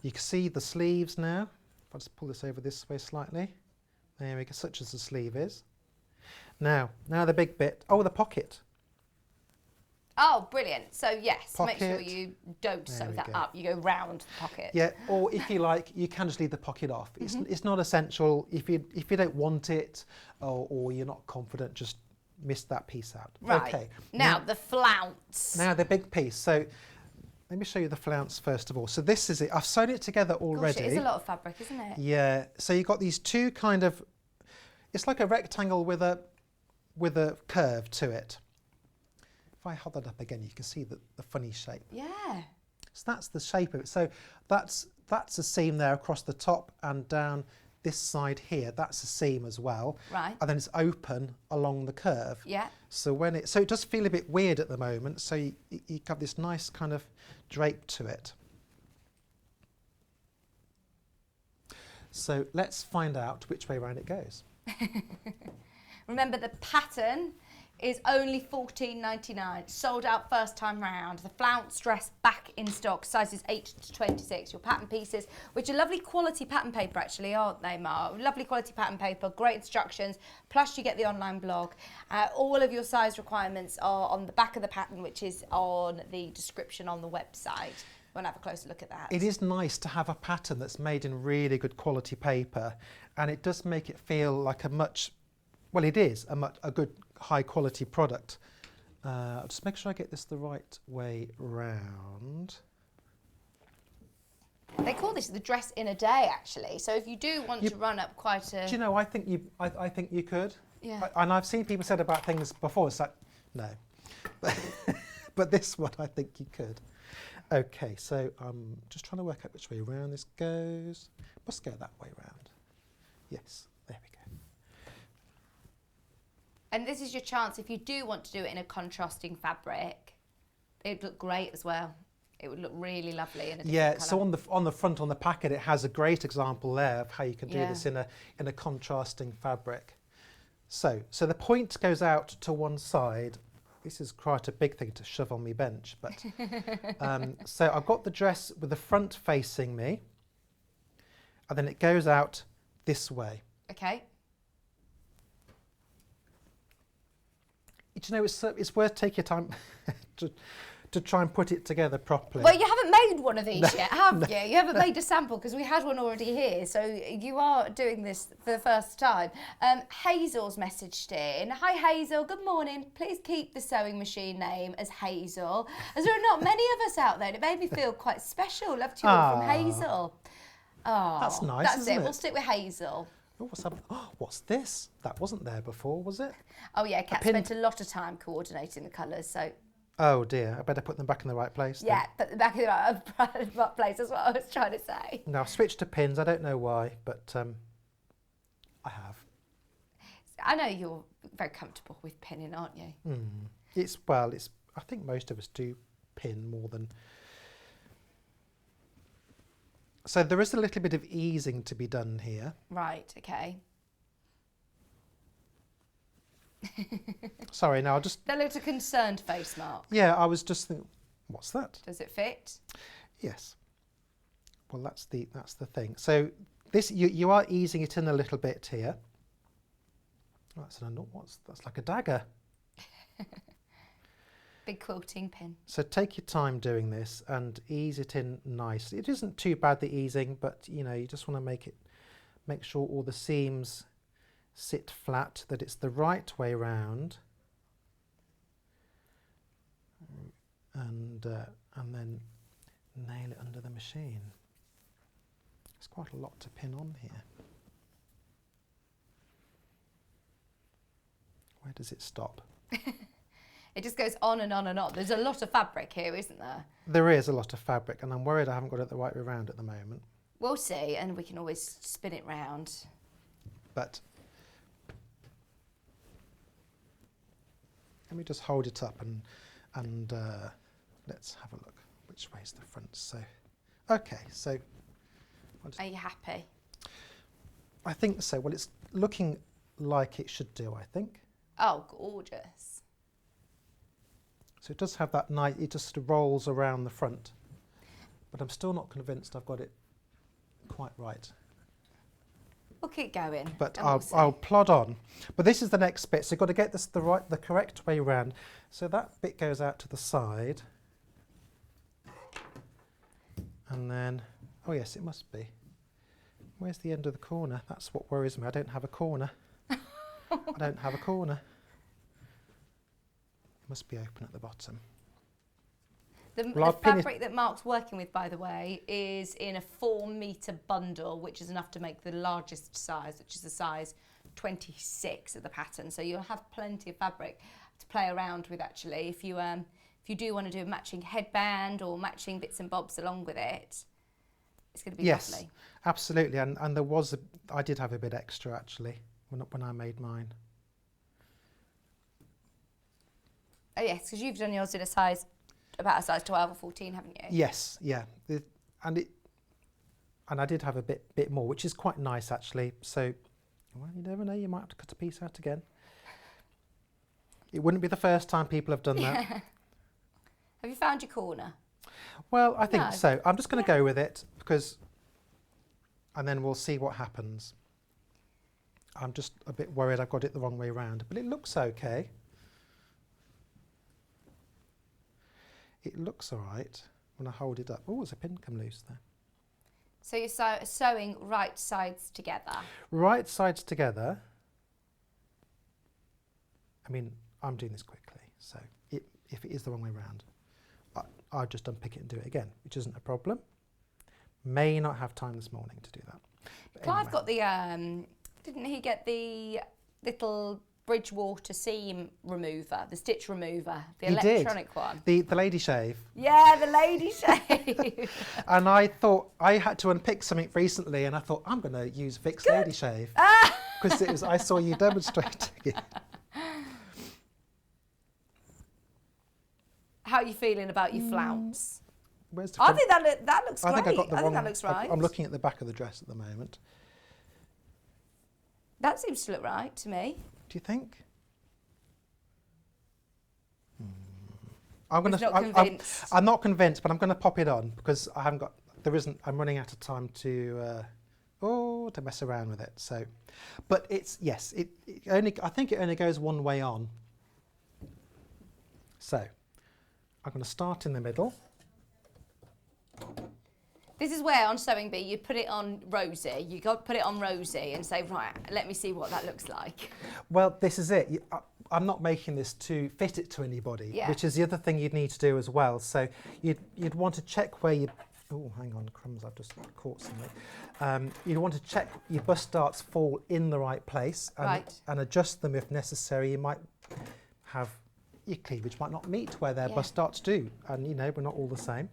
You can see the sleeves now. If I just pull this over this way slightly. There we go, such as the sleeve is. Now the big bit. Oh, the pocket. Oh, brilliant. So yes, Pocket. make sure you don't sew that up. You go round the pocket. Yeah, or if you like, you can just leave the pocket off. It's not essential. If you don't want it or you're not confident, just miss that piece out. Right. Okay. Now the flounce. Now the big piece. So let me show you the flounce first of all. So this is it. I've sewn it together already. Gosh, it is a lot of fabric, isn't it? Yeah. So you've got these two kind of, it's like a rectangle with a curve to it. If I hold that up again, you can see the funny shape. Yeah. So that's the shape of it. So that's a seam there across the top and down this side here. That's a seam as well. Right. And then it's open along the curve. Yeah. So it does feel a bit weird at the moment. So you have this nice kind of drape to it. So let's find out which way around it goes. Remember, the pattern is only $14.99. Sold out first time round. The flounce dress back in stock, sizes 8 to 26. Your pattern pieces, which are lovely quality pattern paper actually, aren't they, Mark? Lovely quality pattern paper, great instructions, plus you get the online blog. All of your size requirements are on the back of the pattern, which is on the description on the website. We'll have a closer look at that. It is nice to have a pattern that's made in really good quality paper, and it does make it feel like it is a good high quality product. I'll just make sure I get this the right way round. They call this the dress in a day, actually. So if you do want to run up quite a... Do you know, I think you could. Yeah. And I've seen people said about things before, it's like, no. But this one, I think you could. Okay, so I'm just trying to work out which way around this goes. Must go that way round. Yes, there we go. And this is your chance, if you do want to do it in a contrasting fabric, it'd look great as well. It would look really lovely in a different colour. So on the front on the packet, it has a great example there of how you can do this in a contrasting fabric. So the point goes out to one side. This is quite a big thing to shove on my bench, but so I've got the dress with the front facing me, and then it goes out this way. Okay. You know, it's worth taking your time to try and put it together properly. Well, you haven't made one of these yet, have you? You haven't made a sample because we had one already here. So you are doing this for the first time. Hazel's messaged in. Hi, Hazel. Good morning. Please keep the sewing machine name as Hazel, as there are not many of us out there. And it made me feel quite special. Love to you all from Hazel. Oh, that's nice. That's isn't it. We'll stick with Hazel. Oh, what's this? That wasn't there before, was it? Oh yeah, Kat spent a lot of time coordinating the colours. So. Oh dear, I better put them back in the right place then. Yeah, put them back in the right place, that's what I was trying to say. Now I've switched to pins, I don't know why, but I have. I know you're very comfortable with pinning, aren't you? I think most of us do pin more than... So there is a little bit of easing to be done here. Right, okay. Sorry, now I'll just... That looked a concerned face, Mark. Yeah, I was just thinking, what's that? Does it fit? Yes. Well, that's the thing. So this you are easing it in a little bit here. That's like a dagger. Big quilting pin. So take your time doing this and ease it in nicely. It isn't too bad, the easing, but you know, you just want to make sure all the seams sit flat, that it's the right way round, and then nail it under the machine. There's quite a lot to pin on here. Where does it stop? It just goes on and on and on. There's a lot of fabric here, isn't there? There is a lot of fabric, and I'm worried I haven't got it the right way round at the moment. We'll see, and we can always spin it round. But let me just hold it up and let's have a look. Which way is the front? So, okay, so Are you happy? I think so. Well, it's looking like it should do, I think. Oh, gorgeous. So it does have that nice, it just sort of rolls around the front. But I'm still not convinced I've got it quite right. We'll keep going. But and we'll see. I'll plod on. But this is the next bit. So you've got to get this the correct way around. So that bit goes out to the side. And then, oh yes, it must be. Where's the end of the corner? That's what worries me. I don't have a corner. I don't have a corner. It must be open at the bottom. The fabric that Mark's working with, by the way, is in a 4-metre bundle, which is enough to make the largest size, which is the size 26 of the pattern. So you'll have plenty of fabric to play around with, actually, if you do want to do a matching headband or matching bits and bobs along with it. It's going to be lovely. Yes, absolutely. And I did have a bit extra, actually, when I made mine. Oh yes, because you've done yours in about a size 12 or 14, haven't you? Yes, yeah. And I did have a bit more, which is quite nice, actually. So, well, you never know, you might have to cut a piece out again. It wouldn't be the first time people have done that. Have you found your corner? Well, I think No. so. I'm just going to go with it and then we'll see what happens. I'm just a bit worried I've got it the wrong way round, but it looks okay. It looks all right when I hold it up. Oh, there's a pin come loose there. So you're sewing right sides together. Right sides together. I mean, I'm doing this quickly, so if it is the wrong way round, I'll just unpick it and do it again, which isn't a problem. May not have time this morning to do that. But Clive anyway. got the, didn't he get the little Bridgewater seam remover, the stitch remover, the He did. electronic one? The lady shave. Yeah, the lady shave. And I thought, I had to unpick something recently and I thought, I'm going to use Vic's lady shave. Because I saw you demonstrating it. How are you feeling about your flounce? Where's the I front? think that looks great. I think I got the wrong. that looks right. I'm looking at the back of the dress at the moment. That seems to look right to me. Do you think? I'm He's not convinced. I'm not convinced, but I'm going to pop it on because I haven't got. I'm running out of time to mess around with it. So, but it's yes. I think it only goes one way on. So, I'm going to start in the middle. This is where on Sewing Bee you put it on Rosie. You got put it on Rosie and say, right, let me see what that looks like. Well, this is it. I'm not making this to fit it to anybody, which is the other thing you'd need to do as well. So you'd want to check where you. Oh, hang on, crumbs! I've just caught something. You'd want to check your bust darts fall in the right place and adjust them if necessary. You might have your cleavage might not meet where their bust darts do, and we're not all the same.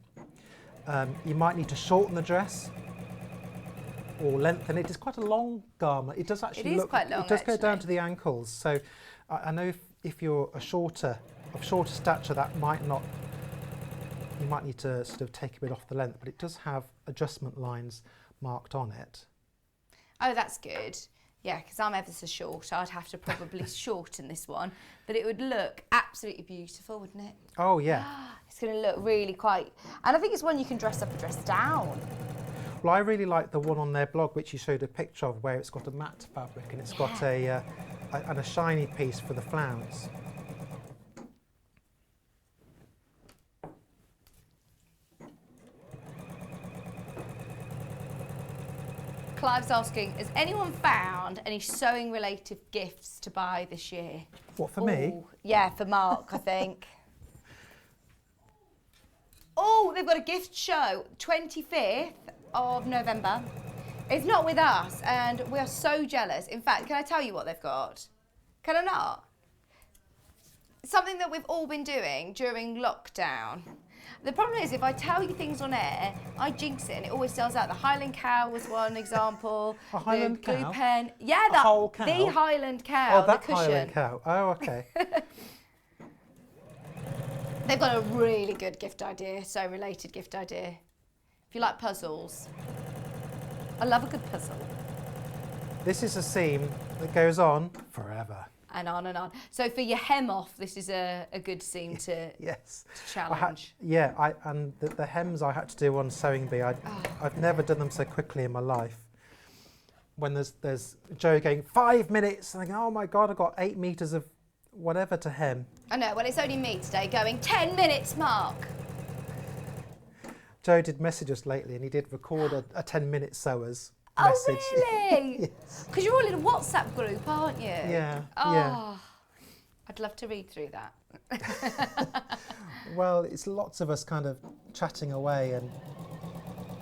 You might need to shorten the dress or lengthen it. It's quite a long garment. It does actually look quite long. It does go down to the ankles. So I know if you're of shorter stature, that might not. You might need to sort of take a bit off the length, but it does have adjustment lines marked on it. Oh, that's good. Yeah, because I'm ever so short. I'd have to probably shorten this one, but it would look absolutely beautiful, wouldn't it? Oh yeah. It's going to look really quite, and I think it's one you can dress up or dress down. Well, I really like the one on their blog, which you showed a picture of, where it's got a matte fabric and it's got a shiny piece for the flounce. Clive's asking, has anyone found any sewing related gifts to buy this year? What, for me? Yeah, for Mark, I think. Oh, they've got a gift show, 25th of November. It's not with us, and we are so jealous. In fact, can I tell you what they've got? Can I not? Something that we've all been doing during lockdown. The problem is, if I tell you things on air, I jinx it, and it always sells out. The Highland Cow was one example. A Highland the glue cow? pen. Yeah, A whole cow? the Highland Cow. Oh, that the cushion. Highland Cow. Oh, okay. They've got a really good gift idea, so related gift idea. If you like puzzles. I love a good puzzle. This is a seam that goes on forever. And on and on. So for your hem off, this is a good seam to, Yes. to challenge. And the hems I had to do on sewing bee, I've never done them so quickly in my life. When there's Joe going 5 minutes, and I go, oh my God, I've got 8 meters of whatever to hem. I know, well, it's only me today going 10 minutes, Mark. Joe did message us lately, and he did record a 10-minute sewers message. Oh, really? Yes. Because you're all in a WhatsApp group, aren't you? Yeah, Oh, yeah. I'd love to read through that. Well, it's lots of us kind of chatting away and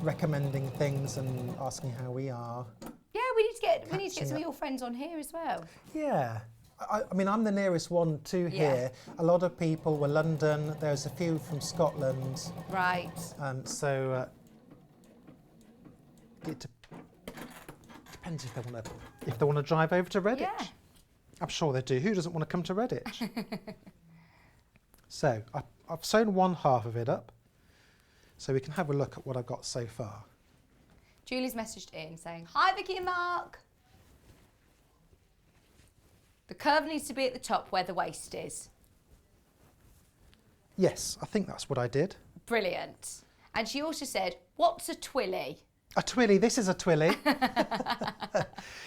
recommending things and asking how we are. Yeah, we need to get some Catching of up. your friends on here as well. Yeah. I mean, I'm the nearest one to here. A lot of people were London. There's a few from Scotland. Right. So it depends if they want to drive over to Redditch. Yeah. I'm sure they do. Who doesn't want to come to Redditch? So I've sewn one half of it up, so we can have a look at what I've got so far. Julie's messaged in saying, "Hi Vicky and Mark. The curve needs to be at the top where the waist is." Yes, I think that's what I did. Brilliant. And she also said, "What's a twilly?" A twilly, this is a twilly.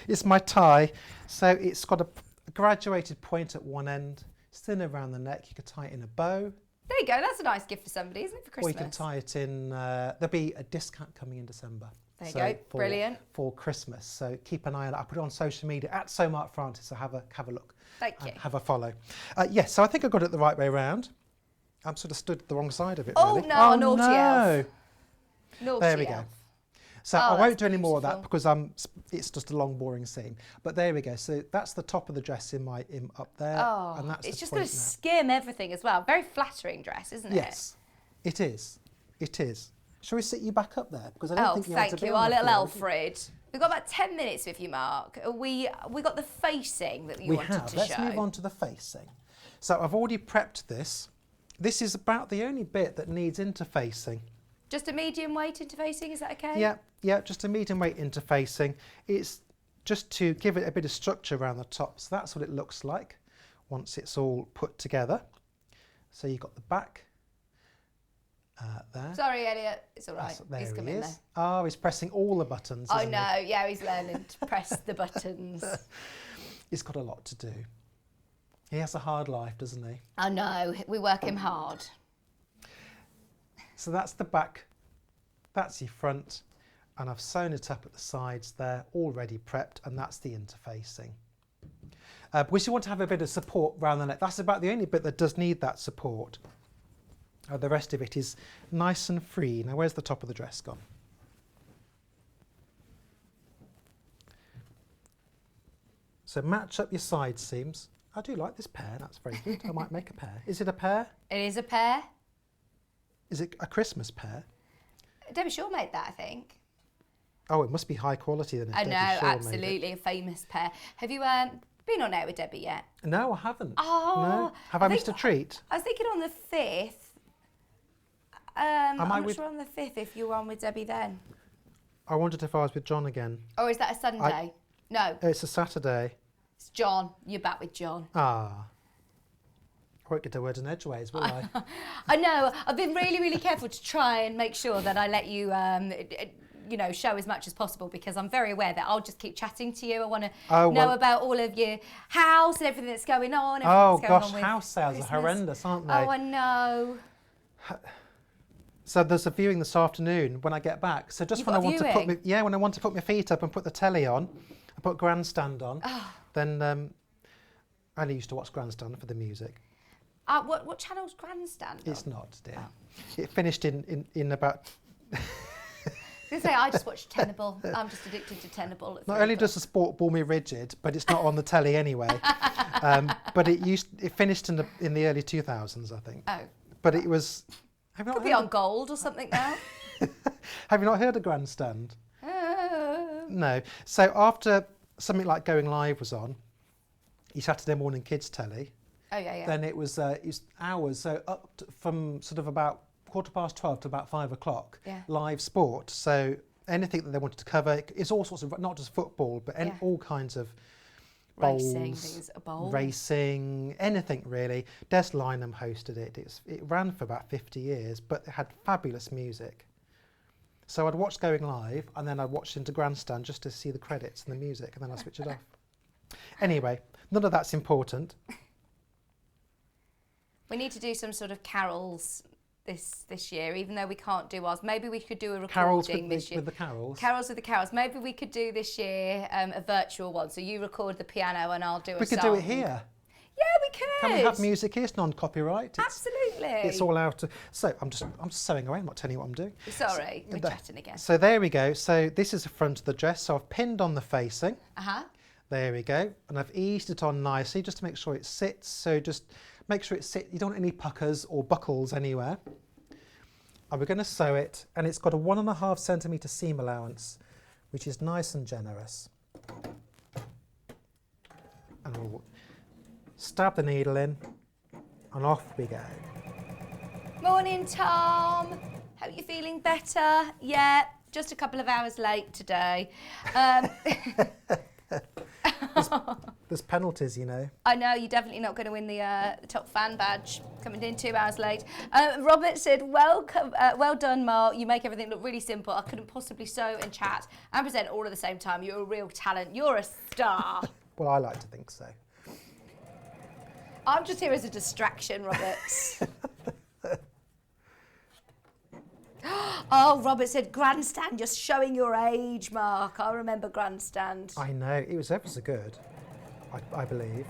It's my tie. So it's got a graduated point at one end, it's thin around the neck. You could tie it in a bow. There you go, that's a nice gift for somebody, isn't it, for Or Christmas? you can tie it in, there'll be a discount coming in December. There you go, brilliant. For Christmas. So keep an eye on it. I put it on social media at So Mark Francis, so have a look. Thank you. Have a follow. Yes, so I think I got it the right way round. I'm sort of stood the wrong side of it, Oh, really. no, naughty no. elf. Naughty There we elf. go. So Oh, I that's won't do any more of that beautiful. because it's just a long, boring seam. But there we go. So that's the top of the dress up there. Oh, and that's it's the just going point to now. skim everything as well. Very flattering dress, isn't it? Yes, it is. It is. Shall we sit you back up there? Because I don't Oh, think you had to thank be you, on our the little floor, did you? Alfred. We've got about 10 minutes with you, Mark. We got the facing that you We wanted have. to Let's show. move on to the facing. So I've already prepped this. This is about the only bit that needs interfacing. Just a medium weight interfacing, is that okay? Yeah, just a medium weight interfacing. It's just to give it a bit of structure around the top. So that's what it looks like once it's all put together. So you've got the back there. Sorry, Elliot. It's all right. There He's he come in is. there. Oh, he's pressing all the buttons. I isn't he? know. Yeah, he's learning to press the buttons. He's got a lot to do. He has a hard life, doesn't he? I know. We work him hard. So that's the back, that's your front, and I've sewn it up at the sides there, already prepped, and that's the interfacing. Because you want to have a bit of support around the neck. That's about the only bit that does need that support. The rest of it is nice and free. Now, where's the top of the dress gone? So match up your side seams. I do like this pair, that's very good. I might make a pair. Is it a pair? It is a pair. Is it a Christmas pair? Debbie Shaw made that, I think. Oh, it must be high quality then. If I Debbie know, Shaw made it. absolutely, a famous pair. Have you been on air with Debbie yet? No, I haven't. Oh, No. Have I think- missed a treat? I was thinking on the 5th. I'm not sure on the 5th if you were on with Debbie then. I wondered if I was with John again. Or is that a Sunday? No, It's a Saturday. it's John. You're back with John. Ah. I won't get a word in edgeways, will I? I know. I've been really, really careful to try and make sure that I let you, show as much as possible because I'm very aware that I'll just keep chatting to you. I want to know about all of your house and everything that's going on. Oh, Everything that's going gosh, on with house sales Christmas. are horrendous, aren't they? Oh, I know. So there's a viewing this afternoon when I get back. So just You've when I got a want to put viewing? when I want to put my feet up and put the telly on, I put Grandstand on. Oh. Then I only used to watch Grandstand for the music. What channel's Grandstand on? It's not, dear. It finished in about. I was going to say, I just watch Tenable. I'm just addicted to Tenable. Not only does the sport ball me rigid, but it's not on the telly anyway. But it finished in the early 2000s, I think. Oh. But it was. Have you not Could be heard on Gold or something now. Have you not heard of Grandstand? Oh. No. So after something like Going Live was on, your Saturday morning kids telly. Oh, yeah. Then it was hours, so from sort of about 12:15 to about 5 o'clock, Yeah. live sport. So anything that they wanted to cover. It's all sorts of, not just football, but all kinds of bowls, racing, anything really. Des Lynam hosted it. It ran for about 50 years, but it had fabulous music. So I'd watch going live, and then I'd watch into grandstand just to see the credits and the music, and then I'd switch it off. Anyway, none of that's important. We need to do some sort of carols this year, even though we can't do ours. Maybe we could do a recording Carols this year. with the carols? Carols with the carols. Maybe we could do this year a virtual one. So you record the piano and I'll do a song. We could do it here. Yeah, we could. Can we have music here? It's non-copyright. Absolutely. It's all out. So I'm just sewing away. I'm not telling you what I'm doing. Sorry, we're chatting again. So there we go. So this is the front of the dress. So I've pinned on the facing. There we go. And I've eased it on nicely just to make sure it sits. So just make sure it sits. You don't want any puckers or buckles anywhere. And we're going to sew it, and it's got a 1.5 centimetre seam allowance, which is nice and generous. And we'll stab the needle in, and off we go. Morning, Tom. Hope you're feeling better. Yeah, just a couple of hours late today. There's penalties, you know. I know, you're definitely not going to win the top fan badge. Coming in 2 hours late. Robert said, welcome, well done, Mark. You make everything look really simple. I couldn't possibly sew and chat and present all at the same time. You're a real talent. You're a star. Well, I like to think so. I'm just here as a distraction, Robert. Oh, Robert said, grandstand, just showing your age, Mark. I remember grandstand. I know, it was ever so good, I believe.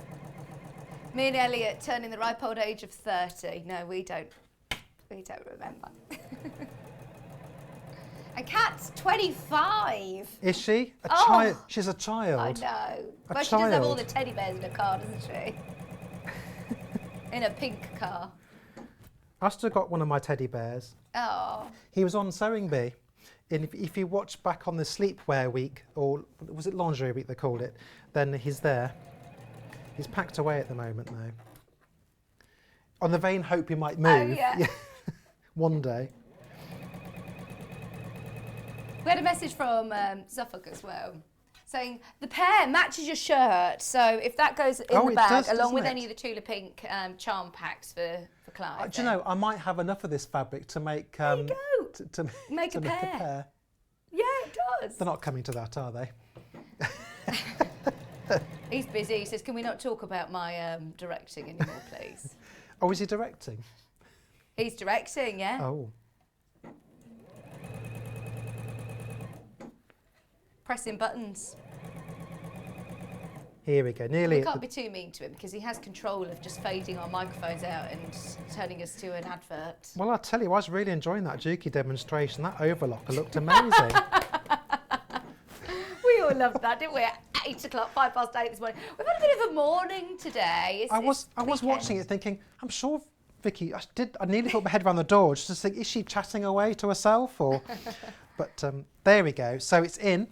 Me and Elliot turning the ripe old age of 30. No, we don't remember. And Kat's 25. Is she? She's a child. I know. But she does have all the teddy bears in her car, doesn't she? In a pink car. I still got one of my teddy bears. Oh. He was on Sewing Bee. And if you watch back on the sleepwear week, or was it lingerie week they called it, then he's there. He's packed away at the moment though. On the vain hope he might move. Oh, yeah. One day. We had a message from Suffolk as well, saying the pair matches your shirt. So if that goes in the bag, along with any of the Tula Pink charm packs for Clive. Do you know, I might have enough of this fabric to make there you go. to make a pair. Yeah, it does. They're not coming to that, are they? He's busy. He says, "Can we not talk about my directing anymore, please?" Oh, is he directing? He's directing, yeah. Oh. Pressing buttons. Here we go. Nearly. We can't be too mean to him because he has control of just fading our microphones out and turning us to an advert. Well, I'll tell you, I was really enjoying that Juki demonstration. That overlocker looked amazing. We all loved that, didn't we? At 8 o'clock, 8:05 this morning. We've had a bit of a morning today. I was watching it thinking, I'm sure Vicky, I nearly put my head around the door just to think, is she chatting away to herself? Or, but there we go. So it's in.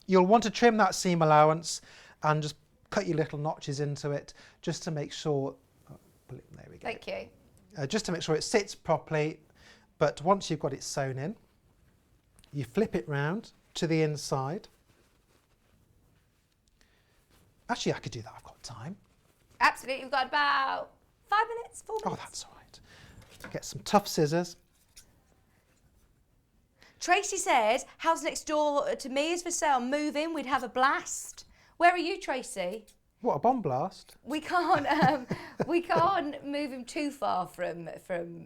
You'll want to trim that seam allowance and just cut your little notches into it just to make sure, there we go. Thank you. Just to make sure it sits properly. But once you've got it sewn in, you flip it round to the inside. Actually, I could do that, I've got time. Absolutely, we've got about 5 minutes, 4 minutes. Oh, that's all right. Get some tough scissors. Tracy said, house next door to me is for sale. Move in, we'd have a blast. Where are you, Tracy? What, a bomb blast? We can't move him too far from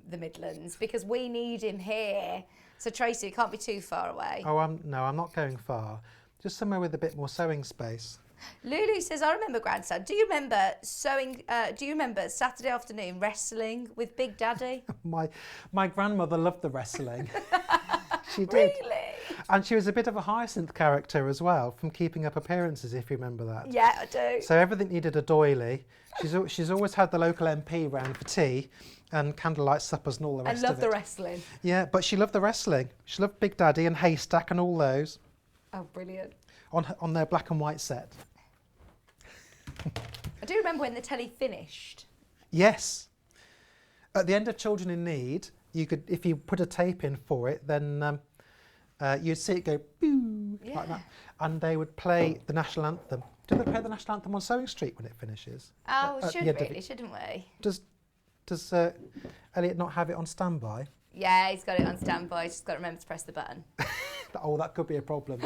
the Midlands because we need him here. So Tracy, it can't be too far away. Oh, no, I'm not going far. Just somewhere with a bit more sewing space. Lulu says, I remember grandson. Do you remember sewing? Do you remember Saturday afternoon wrestling with Big Daddy? My grandmother loved the wrestling. She did. Really? And she was a bit of a Hyacinth character as well from Keeping Up Appearances, if you remember that. Yeah, I do. So everything needed a doily. She's always had the local MP round for tea and candlelight suppers and all the rest of it. I love the wrestling. Yeah, but she loved the wrestling. She loved Big Daddy and Haystack and all those. Oh, brilliant. On their black and white set. I do remember when the telly finished. Yes. At the end of Children in Need, you could, if you put a tape in for it, then you'd see it go boo like that, and they would play the national anthem. Do they play the national anthem on Sewing Street when it finishes? Oh, At should the end of really, it? shouldn't we? Does Elliot not have it on standby? Yeah, he's got it on standby. He's just got to remember to press the button. Oh, that could be a problem.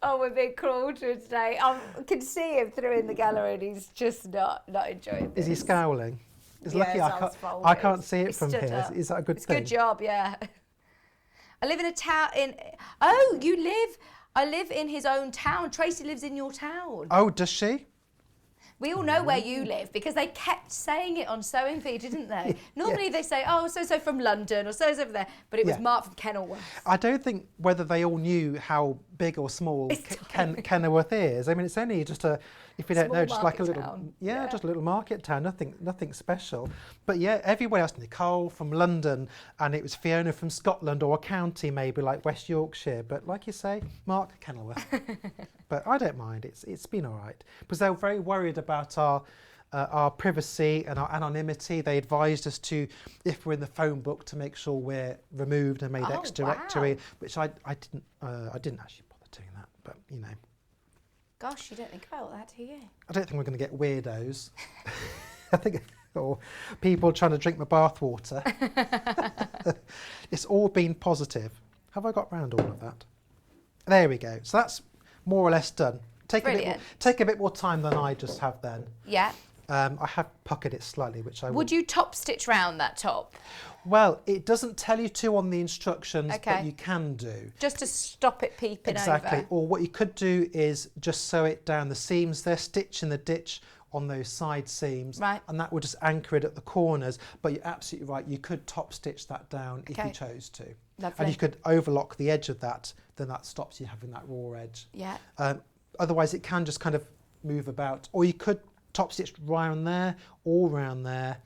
Oh, we're being cruel to him today. I can see him through in the gallery and he's just not enjoying this. Is he scowling? It's Yeah, lucky his I arms can't, folded. I can't see it He's from stood here. up. Is that a good It's a thing? good job, yeah. I live in a town Oh, you live... I live in his own town. Tracy lives in your town. Oh, does she? We all know where you live because they kept saying it on Sewing Feed, didn't they? Normally they say, oh, so-so from London or so-so over there, but it was Yeah. Mark from Kenilworth. I don't think whether they all knew how big or small Kenilworth is. I mean, it's only just a, if you don't Small know, just like a market little, town. yeah, just a little market town, nothing special. But yeah, everywhere else, Nicole from London, and it was Fiona from Scotland, or a county maybe like West Yorkshire. But like you say, Mark, Kenilworth. But I don't mind. It's been all right because they were very worried about our privacy and our anonymity. They advised us to, if we're in the phone book, to make sure we're removed and made Oh, ex-directory, wow. which I didn't actually bother doing that. But you know, Gosh, you don't think about that, do you? I don't think we're going to get weirdos. I think, or people trying to drink my bathwater. It's all been positive. Have I got round all of that? There we go. So that's more or less done. Take a bit more time than I just have then. Yeah. I have puckered it slightly, which I Would you top stitch round that top? Well, it doesn't tell you to on the instructions, Okay. but you can do. Just to stop it peeping Exactly. over. Or what you could do is just sew it down the seams there, stitch in the ditch on those side seams, Right. and that would just anchor it at the corners. But you're absolutely right, you could top stitch that down if Okay. you chose to. Lovely. And you could overlock the edge of that, then that stops you having that raw edge. Yeah. Otherwise it can just kind of move about. Or you could top stitch round there or round there.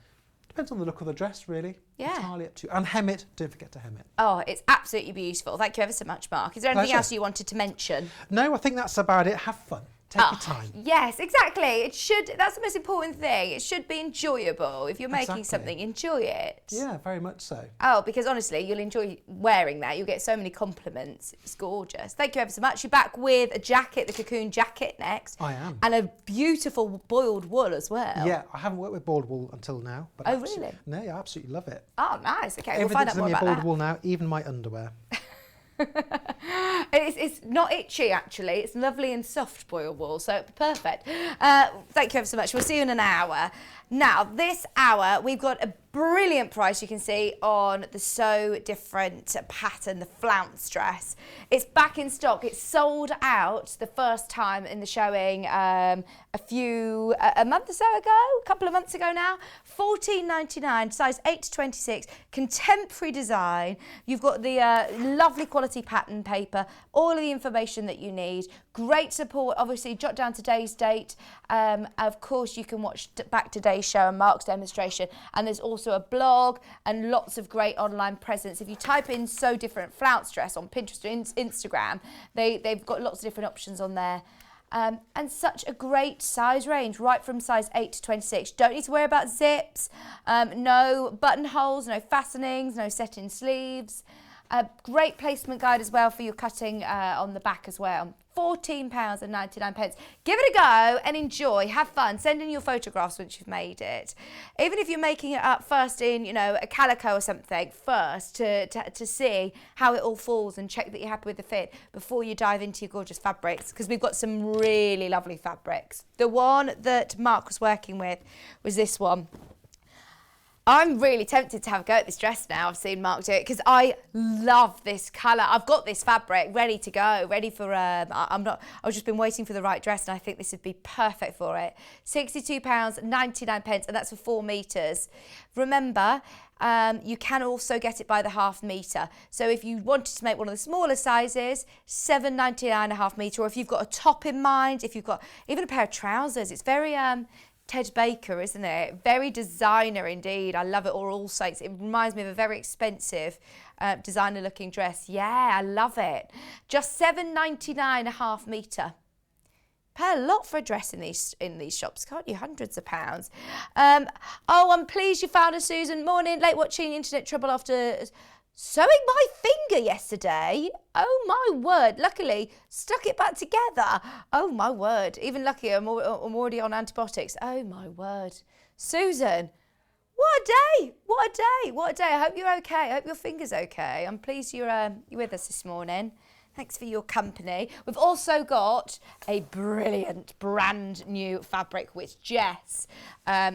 Depends on the look of the dress, really. Yeah. Entirely up to you. And hem it, don't forget to hem it. Oh, it's absolutely beautiful. Thank you ever so much, Mark. Is there anything Pleasure. else you wanted to mention? No, I think that's about it. Have fun. Take your time. Yes, exactly. It should. That's the most important thing. It should be enjoyable. If you're making Exactly. something, enjoy it. Yeah, very much so. Oh, because honestly, you'll enjoy wearing that. You'll get so many compliments. It's gorgeous. Thank you ever so much. You're back with a jacket, the Cocoon jacket next. I am. And a beautiful boiled wool as well. Yeah, I haven't worked with boiled wool until now. But Oh, really? No, I absolutely love it. Oh, nice. Okay, we'll find Everything's out in more me about boiled that. wool now, even my underwear. It's not itchy, actually. It's lovely and soft boiled wool, so perfect. Thank you ever so much. We'll see you in an hour. Now, this hour, we've got a brilliant price you can see on the So Different pattern, the Flounce dress. It's back in stock. It's sold out the first time in the showing a month or so ago, a couple of months ago now. $14.99, size 8 to 26, contemporary design. You've got the lovely quality pattern paper, all of the information that you need. Great support, obviously, jot down today's date. Of course, you can watch back today's show and Mark's demonstration. And there's also a blog and lots of great online presence. If you type in So Different Flounce dress on Pinterest or Instagram, they've got lots of different options on there. And such a great size range, right from size 8 to 26. Don't need to worry about zips, no buttonholes, no fastenings, no set-in sleeves. A great placement guide as well for your cutting on the back as well. £14.99. Give it a go and enjoy, have fun. Send in your photographs once you've made it. Even if you're making it up first in, a calico or something first to see how it all falls and check that you're happy with the fit before you dive into your gorgeous fabrics, because we've got some really lovely fabrics. The one that Mark was working with was this one. I'm really tempted to have a go at this dress now. I've seen Mark do it because I love this colour. I've got this fabric ready to go, ready for. I've just been waiting for the right dress, and I think this would be perfect for it. £62.99, and that's for 4 metres. Remember, you can also get it by the half metre. So if you wanted to make one of the smaller sizes, £7.99 a half metre, or if you've got a top in mind, if you've got even a pair of trousers, it's very Ted Baker, isn't it? Very designer indeed. I love it. Or also, it reminds me of a very expensive designer-looking dress. Yeah, I love it. Just £7.99 a half metre. Pay a lot for a dress in these shops, can't you? Hundreds of pounds. Oh, I'm pleased you found us, Susan. Morning. Late watching Internet Trouble after sewing my finger yesterday. Oh my word. Luckily, stuck it back together. Oh my word. Even luckier, I'm already on antibiotics. Oh my word. Susan, what a day. What a day. What a day. I hope you're okay. I hope your finger's okay. I'm pleased you're with us this morning. Thanks for your company. We've also got a brilliant brand new fabric with Jess,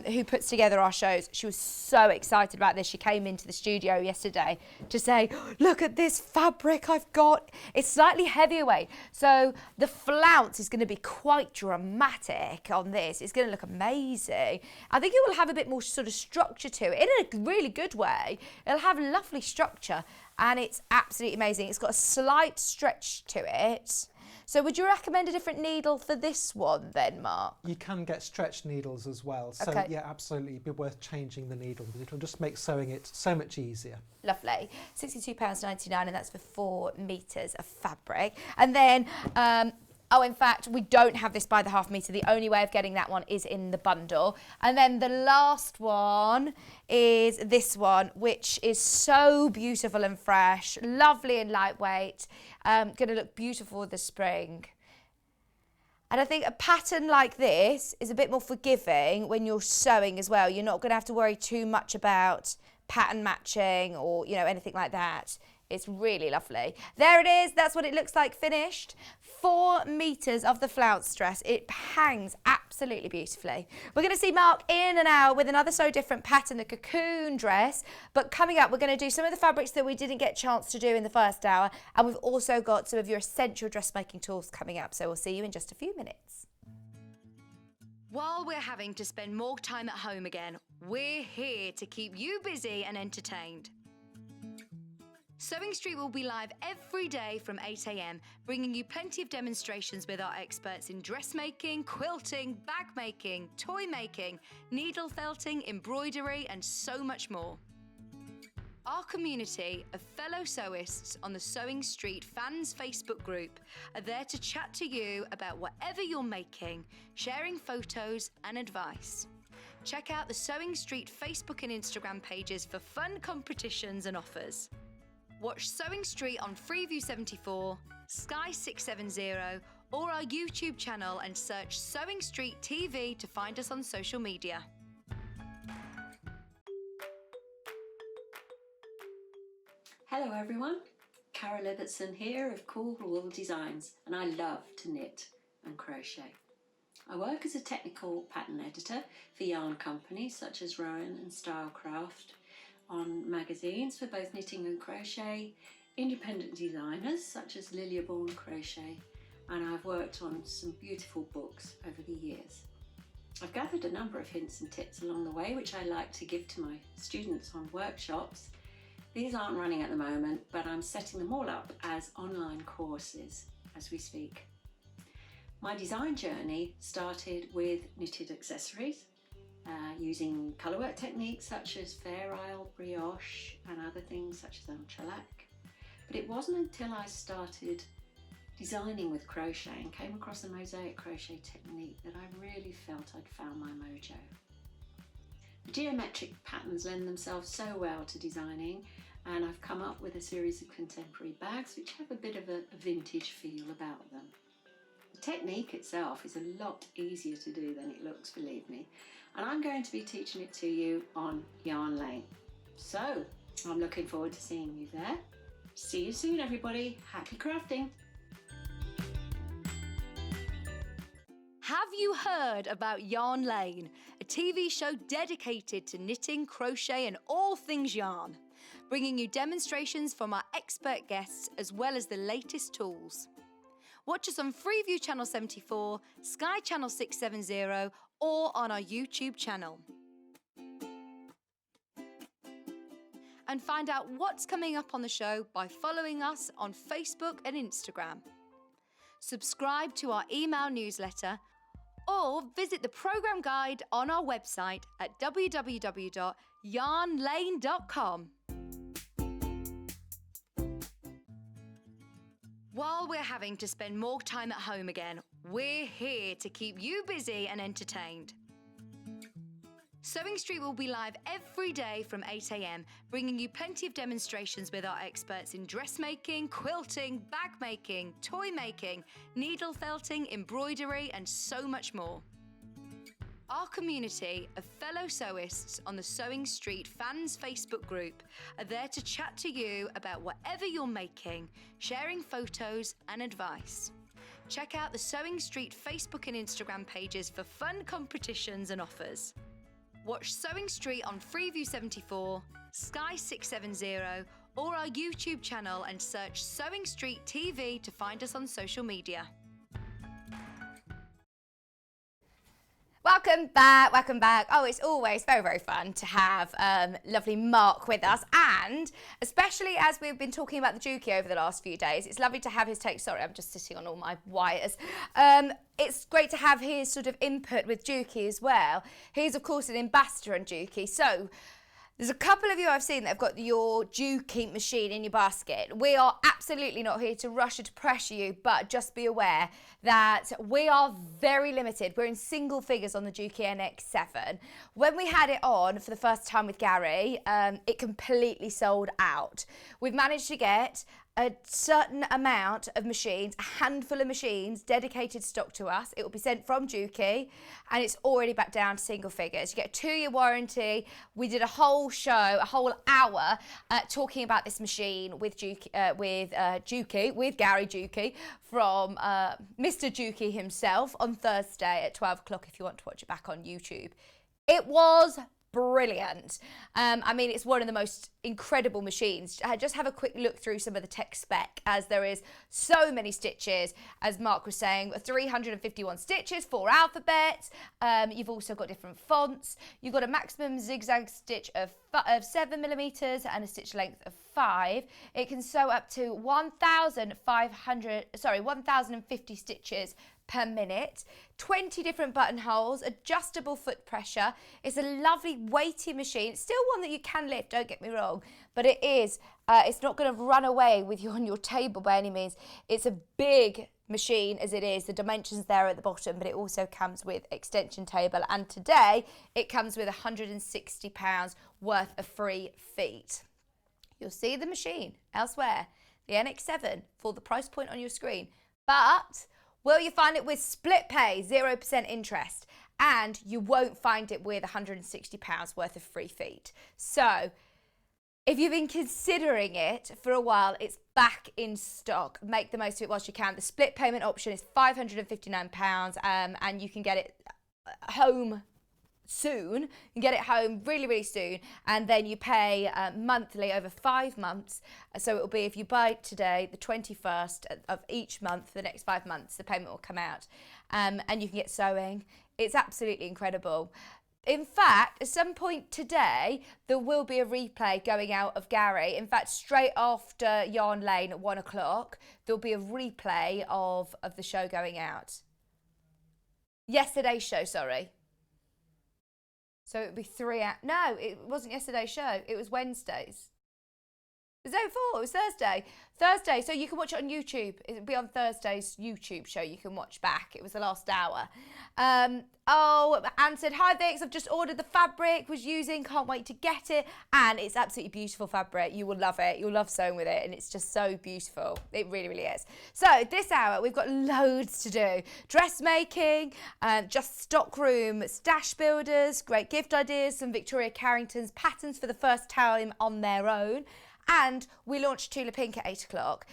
who puts together our shows. She was so excited about this. She came into the studio yesterday to say, look at this fabric I've got. It's slightly heavier weight. So the flounce is going to be quite dramatic on this. It's going to look amazing. I think it will have a bit more sort of structure to it in a really good way. It'll have lovely structure. And it's absolutely amazing. It's got a slight stretch to it. So would you recommend a different needle for this one then, Mark? You can get stretch needles as well. So Okay. yeah, absolutely, it'd be worth changing the needle. It'll just make sewing it so much easier. Lovely. £62.99, and that's for 4 metres of fabric. And then, oh, in fact, we don't have this by the half metre. The only way of getting that one is in the bundle. And then the last one is this one, which is so beautiful and fresh, lovely and lightweight. Going to look beautiful with the spring. And I think a pattern like this is a bit more forgiving when you're sewing as well. You're not going to have to worry too much about pattern matching or, you know, anything like that. It's really lovely. There it is. That's what it looks like finished. 4 metres of the flounce dress. It hangs absolutely beautifully. We're going to see Mark in an hour with another so different pattern, the Cocoon dress. But coming up, we're going to do some of the fabrics that we didn't get a chance to do in the first hour. And we've also got some of your essential dressmaking tools coming up. So we'll see you in just a few minutes. While we're having to spend more time at home again, we're here to keep you busy and entertained. Sewing Street will be live every day from 8 a.m, bringing you plenty of demonstrations with our experts in dressmaking, quilting, bag making, toy making, needle felting, embroidery, and so much more. Our community of fellow sewists on the Sewing Street fans Facebook group are there to chat to you about whatever you're making, sharing photos and advice. Check out the Sewing Street Facebook and Instagram pages for fun competitions and offers. Watch Sewing Street on Freeview 74, Sky 670, or our YouTube channel and search Sewing Street TV to find us on social media. Hello everyone, Carol Ibbotson here of Cool Wool Designs, and I love to knit and crochet. I work as a technical pattern editor for yarn companies such as Rowan and Stylecraft, on magazines for both knitting and crochet, independent designers such as Liliaborn Crochet, and I've worked on some beautiful books over the years. I've gathered a number of hints and tips along the way which I like to give to my students on workshops. These aren't running at the moment, but I'm setting them all up as online courses as we speak. My design journey started with knitted accessories, using colourwork techniques such as Fair Isle, brioche, and other things such as entrelac. But it wasn't until I started designing with crochet and came across the mosaic crochet technique that I really felt I'd found my mojo. The geometric patterns lend themselves so well to designing, and I've come up with a series of contemporary bags which have a bit of a vintage feel about them. The technique itself is a lot easier to do than it looks, believe me, and I'm going to be teaching it to you on Yarn Lane. So I'm looking forward to seeing you there. See you soon everybody, happy crafting! Have you heard about Yarn Lane, a TV show dedicated to knitting, crochet and all things yarn, bringing you demonstrations from our expert guests as well as the latest tools. Watch us on Freeview Channel 74, Sky Channel 670 or on our YouTube channel. And find out what's coming up on the show by following us on Facebook and Instagram. Subscribe to our email newsletter or visit the programme guide on our website at www.yarnlane.com. While we're having to spend more time at home again, we're here to keep you busy and entertained. Sewing Street will be live every day from 8 a.m, bringing you plenty of demonstrations with our experts in dressmaking, quilting, bag making, toy making, needle felting, embroidery, and so much more. Our community of fellow sewists on the Sewing Street fans Facebook group are there to chat to you about whatever you're making, sharing photos and advice. Check out the Sewing Street Facebook and Instagram pages for fun competitions and offers. Watch Sewing Street on Freeview 74, Sky 670, or our YouTube channel and search Sewing Street TV to find us on social media. Welcome back, welcome back. Oh, it's always very, very fun to have lovely Mark with us, and especially as we've been talking about the Juki over the last few days, it's lovely to have his take. Sorry, I'm just sitting on all my wires. It's great to have his sort of input with Juki as well. He's, of course, an ambassador on Juki, so there's a couple of you I've seen that have got your Juki machine in your basket. We are absolutely not here to rush or to pressure you, but just be aware that we are very limited. We're in single figures on the Juki NX7. When we had it on for the first time with Gary, it completely sold out. We've managed to get a certain amount of machines, a handful of machines dedicated stock to us. It will be sent from Juki, and it's already back down to single figures. You get a 2-year warranty. We did a whole show, a whole hour, talking about this machine with Juki, with Gary Juki from Mr. Juki himself on Thursday at 12 o'clock if you want to watch it back on YouTube. It was brilliant. I mean, it's one of the most incredible machines. Just have a quick look through some of the tech spec, as there is so many stitches, as Mark was saying, 351 stitches, 4 alphabets. You've also got different fonts. You've got a maximum zigzag stitch of 7mm and a stitch length of 5. It can sew up to 1,050 stitches per minute, 20 different buttonholes, adjustable foot pressure. It's a lovely weighty machine. It's still one that you can lift, don't get me wrong, but it is, it's not going to run away with you on your table by any means. It's a big machine as it is. The dimensions there at the bottom, but it also comes with extension table, and today it comes with £160 worth of free feet. You'll see the machine elsewhere, the NX7, for the price point on your screen, but will you find it with split pay, 0% interest? And you won't find it with £160 worth of free feet. So if you've been considering it for a while, it's back in stock. Make the most of it whilst you can. The split payment option is £559, and you can get it home soon. You can get it home really, really soon, and then you pay monthly over 5 months. So it will be, if you buy today, the 21st of each month for the next 5 months, the payment will come out, and you can get sewing. It's absolutely incredible. In fact, at some point today, there will be a replay going out of Gary. In fact, straight after Yarn Lane at 1 o'clock, there'll be a replay of the show going out. Yesterday's show, sorry. So it would be 3 hours. No, it wasn't yesterday's show. It was Wednesday's. Was it before? It was Thursday. Thursday, so you can watch it on YouTube. It'll be on Thursday's YouTube show. You can watch back. It was the last hour. Oh, Anne said, hi Vix, I've just ordered the fabric, was using, can't wait to get it. And it's absolutely beautiful fabric. You will love it. You'll love sewing with it. And it's just so beautiful. It really, really is. So this hour, we've got loads to do. Dressmaking, just stock room, stash builders, great gift ideas, some Victoria Carrington's patterns for the first time on their own. And we launched Tula Pink at 8 o'clock.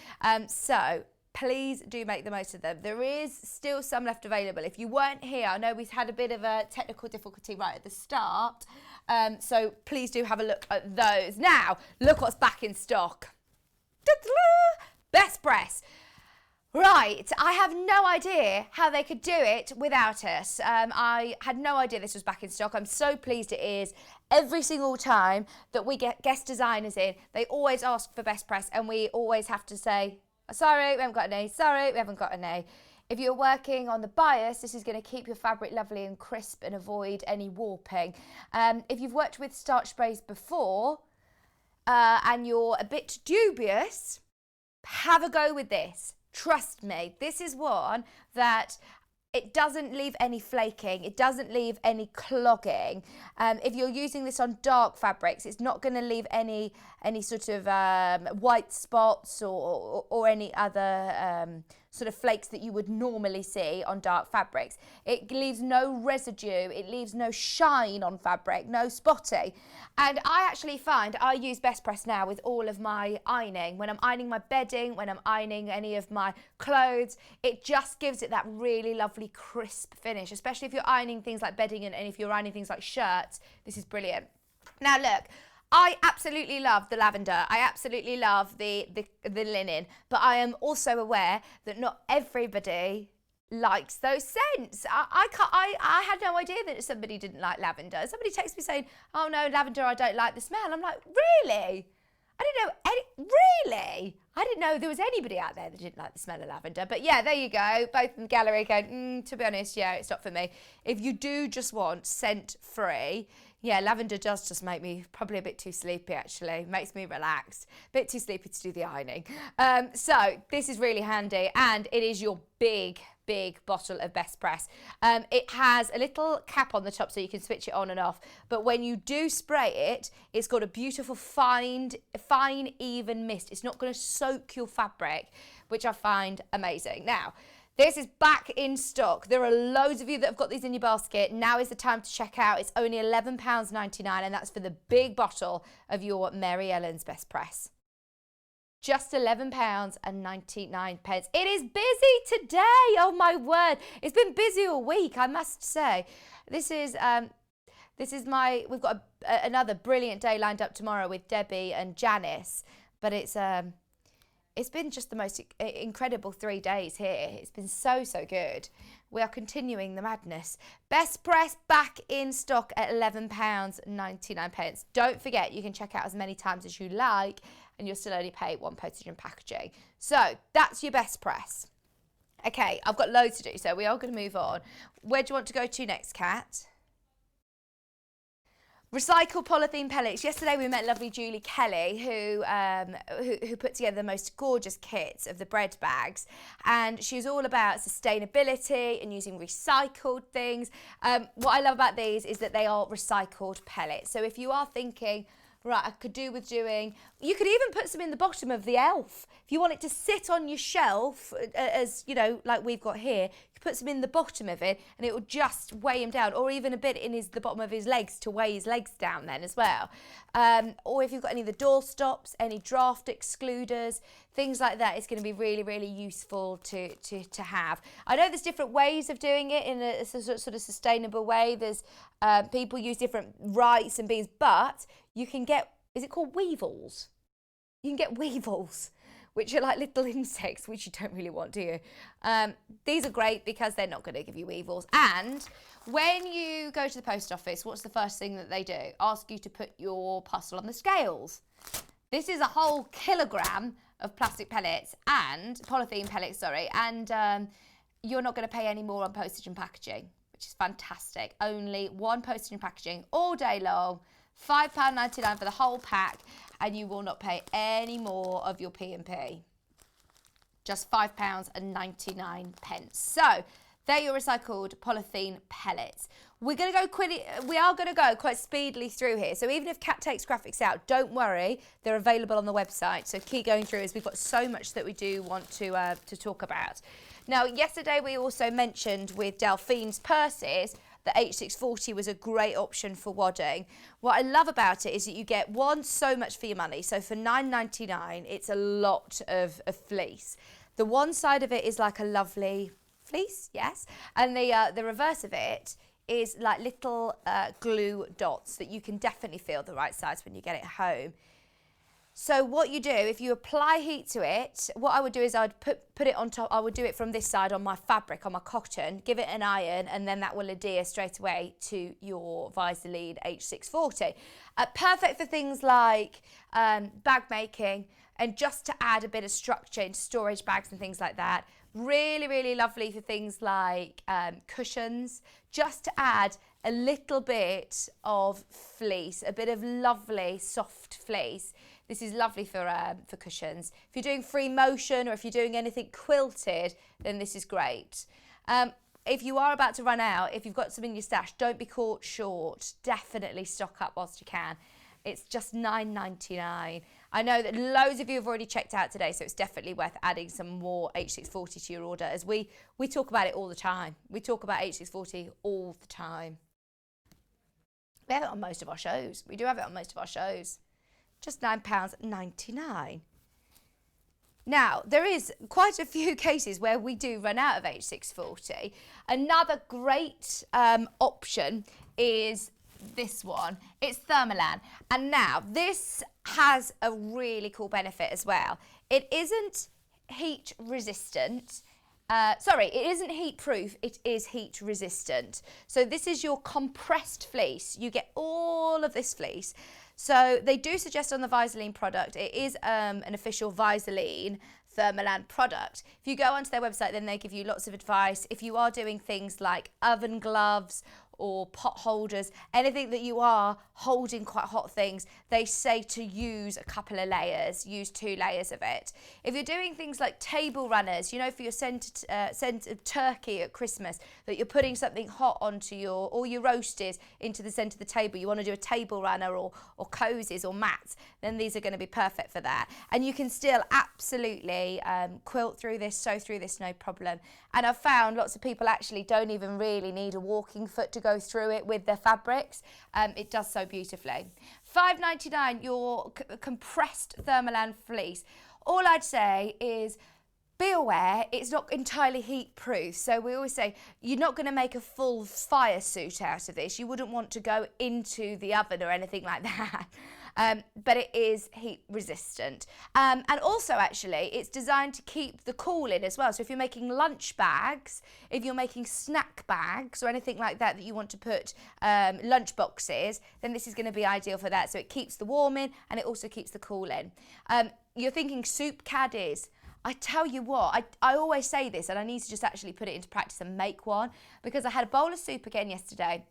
So please do make the most of them. There is still some left available. If you weren't here, I know we've had a bit of a technical difficulty right at the start. So please do have a look at those. Now, look what's back in stock. Best Press. Right, I have no idea how they could do it without us. I had no idea this was back in stock. I'm so pleased it is. Every single time that we get guest designers in, they always ask for Best Press, and we always have to say, sorry, we haven't got any, sorry, we haven't got any. If you're working on the bias, this is going to keep your fabric lovely and crisp and avoid any warping. If you've worked with starch sprays before and you're a bit dubious, have a go with this. Trust me, this is one that it doesn't leave any flaking, it doesn't leave any clogging. If you're using this on dark fabrics, it's not going to leave any sort of white spots or any other sort of flakes that you would normally see on dark fabrics. It leaves no residue, it leaves no shine on fabric, no spotty. And I actually find I use Best Press now with all of my ironing. When I'm ironing my bedding, when I'm ironing any of my clothes, it just gives it that really lovely crisp finish, especially if you're ironing things like bedding and if you're ironing things like shirts. This is brilliant. Now look, I absolutely love the lavender. I absolutely love the linen, but I am also aware that not everybody likes those scents. I had no idea that somebody didn't like lavender. Somebody texted me saying, "Oh no, lavender, I don't like the smell." I'm like, really? I didn't know really? I didn't know there was anybody out there that didn't like the smell of lavender. But yeah, there you go. Both in the gallery going, to be honest, yeah, it's not for me. If you do just want scent free, yeah, lavender does just make me probably a bit too sleepy, actually. Makes me relaxed. A bit too sleepy to do the ironing. So this is really handy, and it is your big bottle of Best Press. It has a little cap on the top so you can switch it on and off, but when you do spray it, it's got a beautiful fine even mist. It's not going to soak your fabric, which I find amazing. Now, this is back in stock. There are loads of you that have got these in your basket. Now is the time to check out. It's only £11.99, and that's for the big bottle of your Mary Ellen's Best Press. Just £11.99. It is busy today. Oh my word. It's been busy all week, I must say. This is we've got another brilliant day lined up tomorrow with Debbie and Janice, but it's been just the most incredible 3 days here. It's been so good. We are continuing the madness. Best Press back in stock at £11.99. Don't forget, you can check out as many times as you like, and you'll still only pay £1 postage and packaging. So that's your Best Press. Okay, I've got loads to do, so we are going to move on. Where do you want to go to next, Kat? Recycled polythene pellets. Yesterday we met lovely Julie Kelly, who put together the most gorgeous kits of the bread bags, and she was all about sustainability and using recycled things. What I love about these is that they are recycled pellets. So if you are thinking, right, I could do with doing, you could even put some in the bottom of the elf. If you want it to sit on your shelf, as you know, like we've got here, you could put some in the bottom of it and it will just weigh him down, or even a bit in the bottom of his legs to weigh his legs down then as well. Or if you've got any of the door stops, any draft excluders, things like that, it's going to be really useful to have. I know there's different ways of doing it in a sort of sustainable way. There's people use different rice and beans, but you can get, is it called weevils? You can get weevils, which are like little insects, which you don't really want, do you? These are great because they're not going to give you weevils. And when you go to the post office, what's the first thing that they do? Ask you to put your parcel on the scales. This is a whole kilogram of plastic pellets and polythene pellets, and you're not going to pay any more on postage and packaging, which is fantastic. Only one postage and packaging all day long. £5.99 for the whole pack, and you will not pay any more of your P&P. Just £5.99. So they're your recycled polythene pellets. We are going to go quite speedily through here. So even if Kat takes graphics out, don't worry, they're available on the website. So keep going through, as we've got so much that we do want to talk about. Now, yesterday we also mentioned with Delphine's purses, the H640 was a great option for wadding. What I love about it is that you get, one, so much for your money. So for £9.99, it's a lot of fleece. The one side of it is like a lovely fleece, yes, and the reverse of it is like little glue dots that you can definitely feel the right size when you get it home. So what you do, if you apply heat to it, what I would do is I'd put it on top. I would do it from this side on my fabric, on my cotton, give it an iron, and then that will adhere straight away to your Visaline H640. Perfect for things like bag making, and just to add a bit of structure into storage bags and things like that. Really lovely for things like cushions, just to add a little bit of fleece, a bit of lovely soft fleece. This is lovely for cushions. If you're doing free motion or if you're doing anything quilted, then this is great. if you are about to run out, if you've got some in your stash, don't be caught short. Definitely stock up whilst you can. It's just $9.99. I know that loads of you have already checked out today, so it's definitely worth adding some more H640 to your order, as we talk about it all the time. We talk about H640 all the time. We have it on most of our shows. We do have it on most of our shows. Just £9.99. Now, there is quite a few cases where we do run out of H640. Another great option is this one. It's Thermolan. And now, this has a really cool benefit as well. It isn't heat resistant. It isn't heat proof, it is heat resistant. So this is your compressed fleece. You get all of this fleece. So they do suggest on the Visaline product, it is an official Visaline Thermolan product. If you go onto their website, then they give you lots of advice. If you are doing things like oven gloves or pot holders, anything that you are holding quite hot things, they say to use a couple of layers, use 2 layers of it. If you're doing things like table runners, you know, for your scent of turkey at Christmas, that you're putting something hot onto all your roasties into the centre of the table, you want to do a table runner or cozies or mats, then these are going to be perfect for that. And you can still absolutely quilt through this, sew through this, no problem. And I've found lots of people actually don't even really need a walking foot to go through it with their fabrics. It does so beautifully. $5.99, your compressed Thermolan fleece. All I'd say is be aware it's not entirely heat proof. So we always say you're not going to make a full fire suit out of this. You wouldn't want to go into the oven or anything like that. But it is heat resistant. And also actually it's designed to keep the cool in as well. So if you're making lunch bags, if you're making snack bags or anything like that that you want to put lunch boxes, then this is going to be ideal for that. So it keeps the warm in and it also keeps the cool in. You're thinking soup caddies. I tell you what, I always say this and I need to just actually put it into practice and make one, because I had a bowl of soup again yesterday.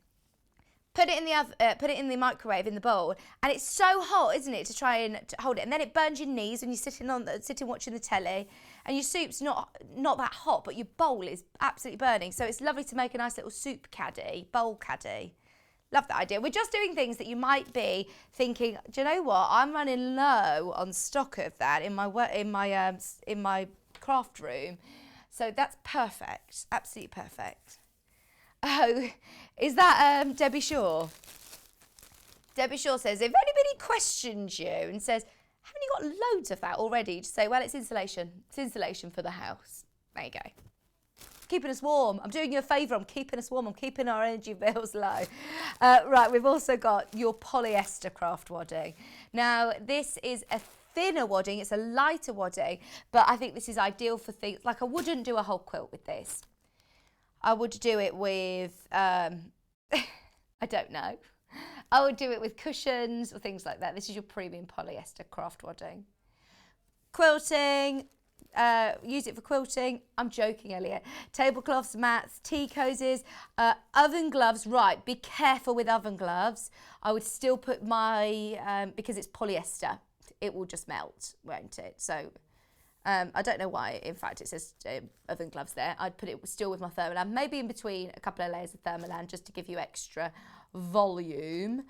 Put it in the microwave in the bowl, and it's so hot, isn't it, to try and hold it, and then it burns your knees when you're sitting watching the telly, and your soup's not that hot, but your bowl is absolutely burning. So it's lovely to make a nice little soup caddy, bowl caddy. Love that idea. We're just doing things that you might be thinking, do you know what? I'm running low on stock of that in my craft room, so that's perfect, absolutely perfect. Oh, is that Debbie Shaw? Debbie Shaw says, if anybody questions you and says, haven't you got loads of that already? Just say, well, it's insulation. It's insulation for the house. There you go. Keeping us warm. I'm doing you a favour. I'm keeping us warm. I'm keeping our energy bills low. Right, we've also got your polyester craft wadding. Now, this is a thinner wadding. It's a lighter wadding, but I think this is ideal for things like I wouldn't do a whole quilt with this. I would do it with, I don't know. I would do it with cushions or things like that. This is your premium polyester craft wadding. Quilting, use it for quilting. I'm joking, Elliot. Tablecloths, mats, tea cozies, oven gloves. Right, be careful with oven gloves. I would still put my, because it's polyester, it will just melt, won't it? So I don't know why, in fact, it says oven gloves there. I'd put it still with my Thermolan, maybe in between a couple of layers of Thermolan just to give you extra volume.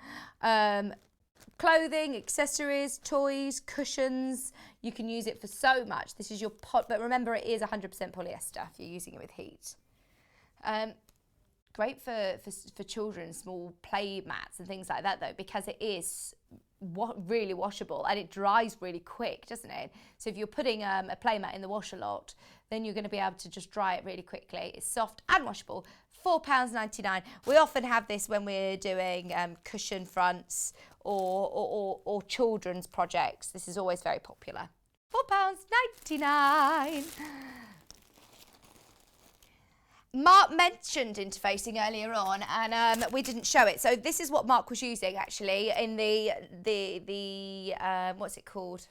Clothing, accessories, toys, cushions, you can use it for so much. This is your pot, but remember it is 100% polyester if you're using it with heat. Great for children, small play mats and things like that though, because it is really washable and it dries really quick, doesn't it? So if you're putting a play mat in the wash a lot, then you're going to be able to just dry it really quickly. It's soft and washable. £4.99. We often have this when we're doing cushion fronts or children's projects. This is always very popular. £4.99. Mark mentioned interfacing earlier on, and we didn't show it. So this is what Mark was using actually in the what's it called?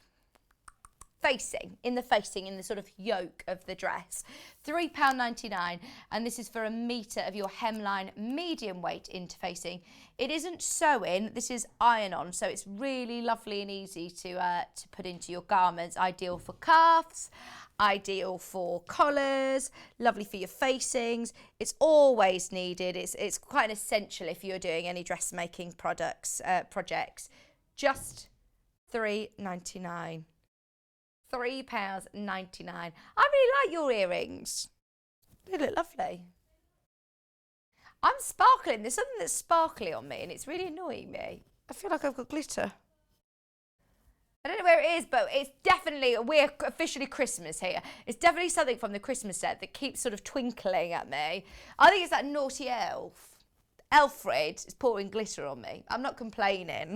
facing, in the sort of yoke of the dress. £3.99, and this is for 1 metre of your hemline medium weight interfacing. It isn't sewing, this is iron-on, so it's really lovely and easy to put into your garments. Ideal for cuffs, ideal for collars, lovely for your facings. It's always needed. It's quite an essential if you're doing any dressmaking projects. Just £3.99. £3.99. I really like your earrings. They look lovely. I'm sparkling. There's something that's sparkly on me and it's really annoying me. I feel like I've got glitter. I don't know where it is, but it's definitely, we're officially Christmas here. It's definitely something from the Christmas set that keeps sort of twinkling at me. I think it's that naughty elf. Alfred is pouring glitter on me. I'm not complaining.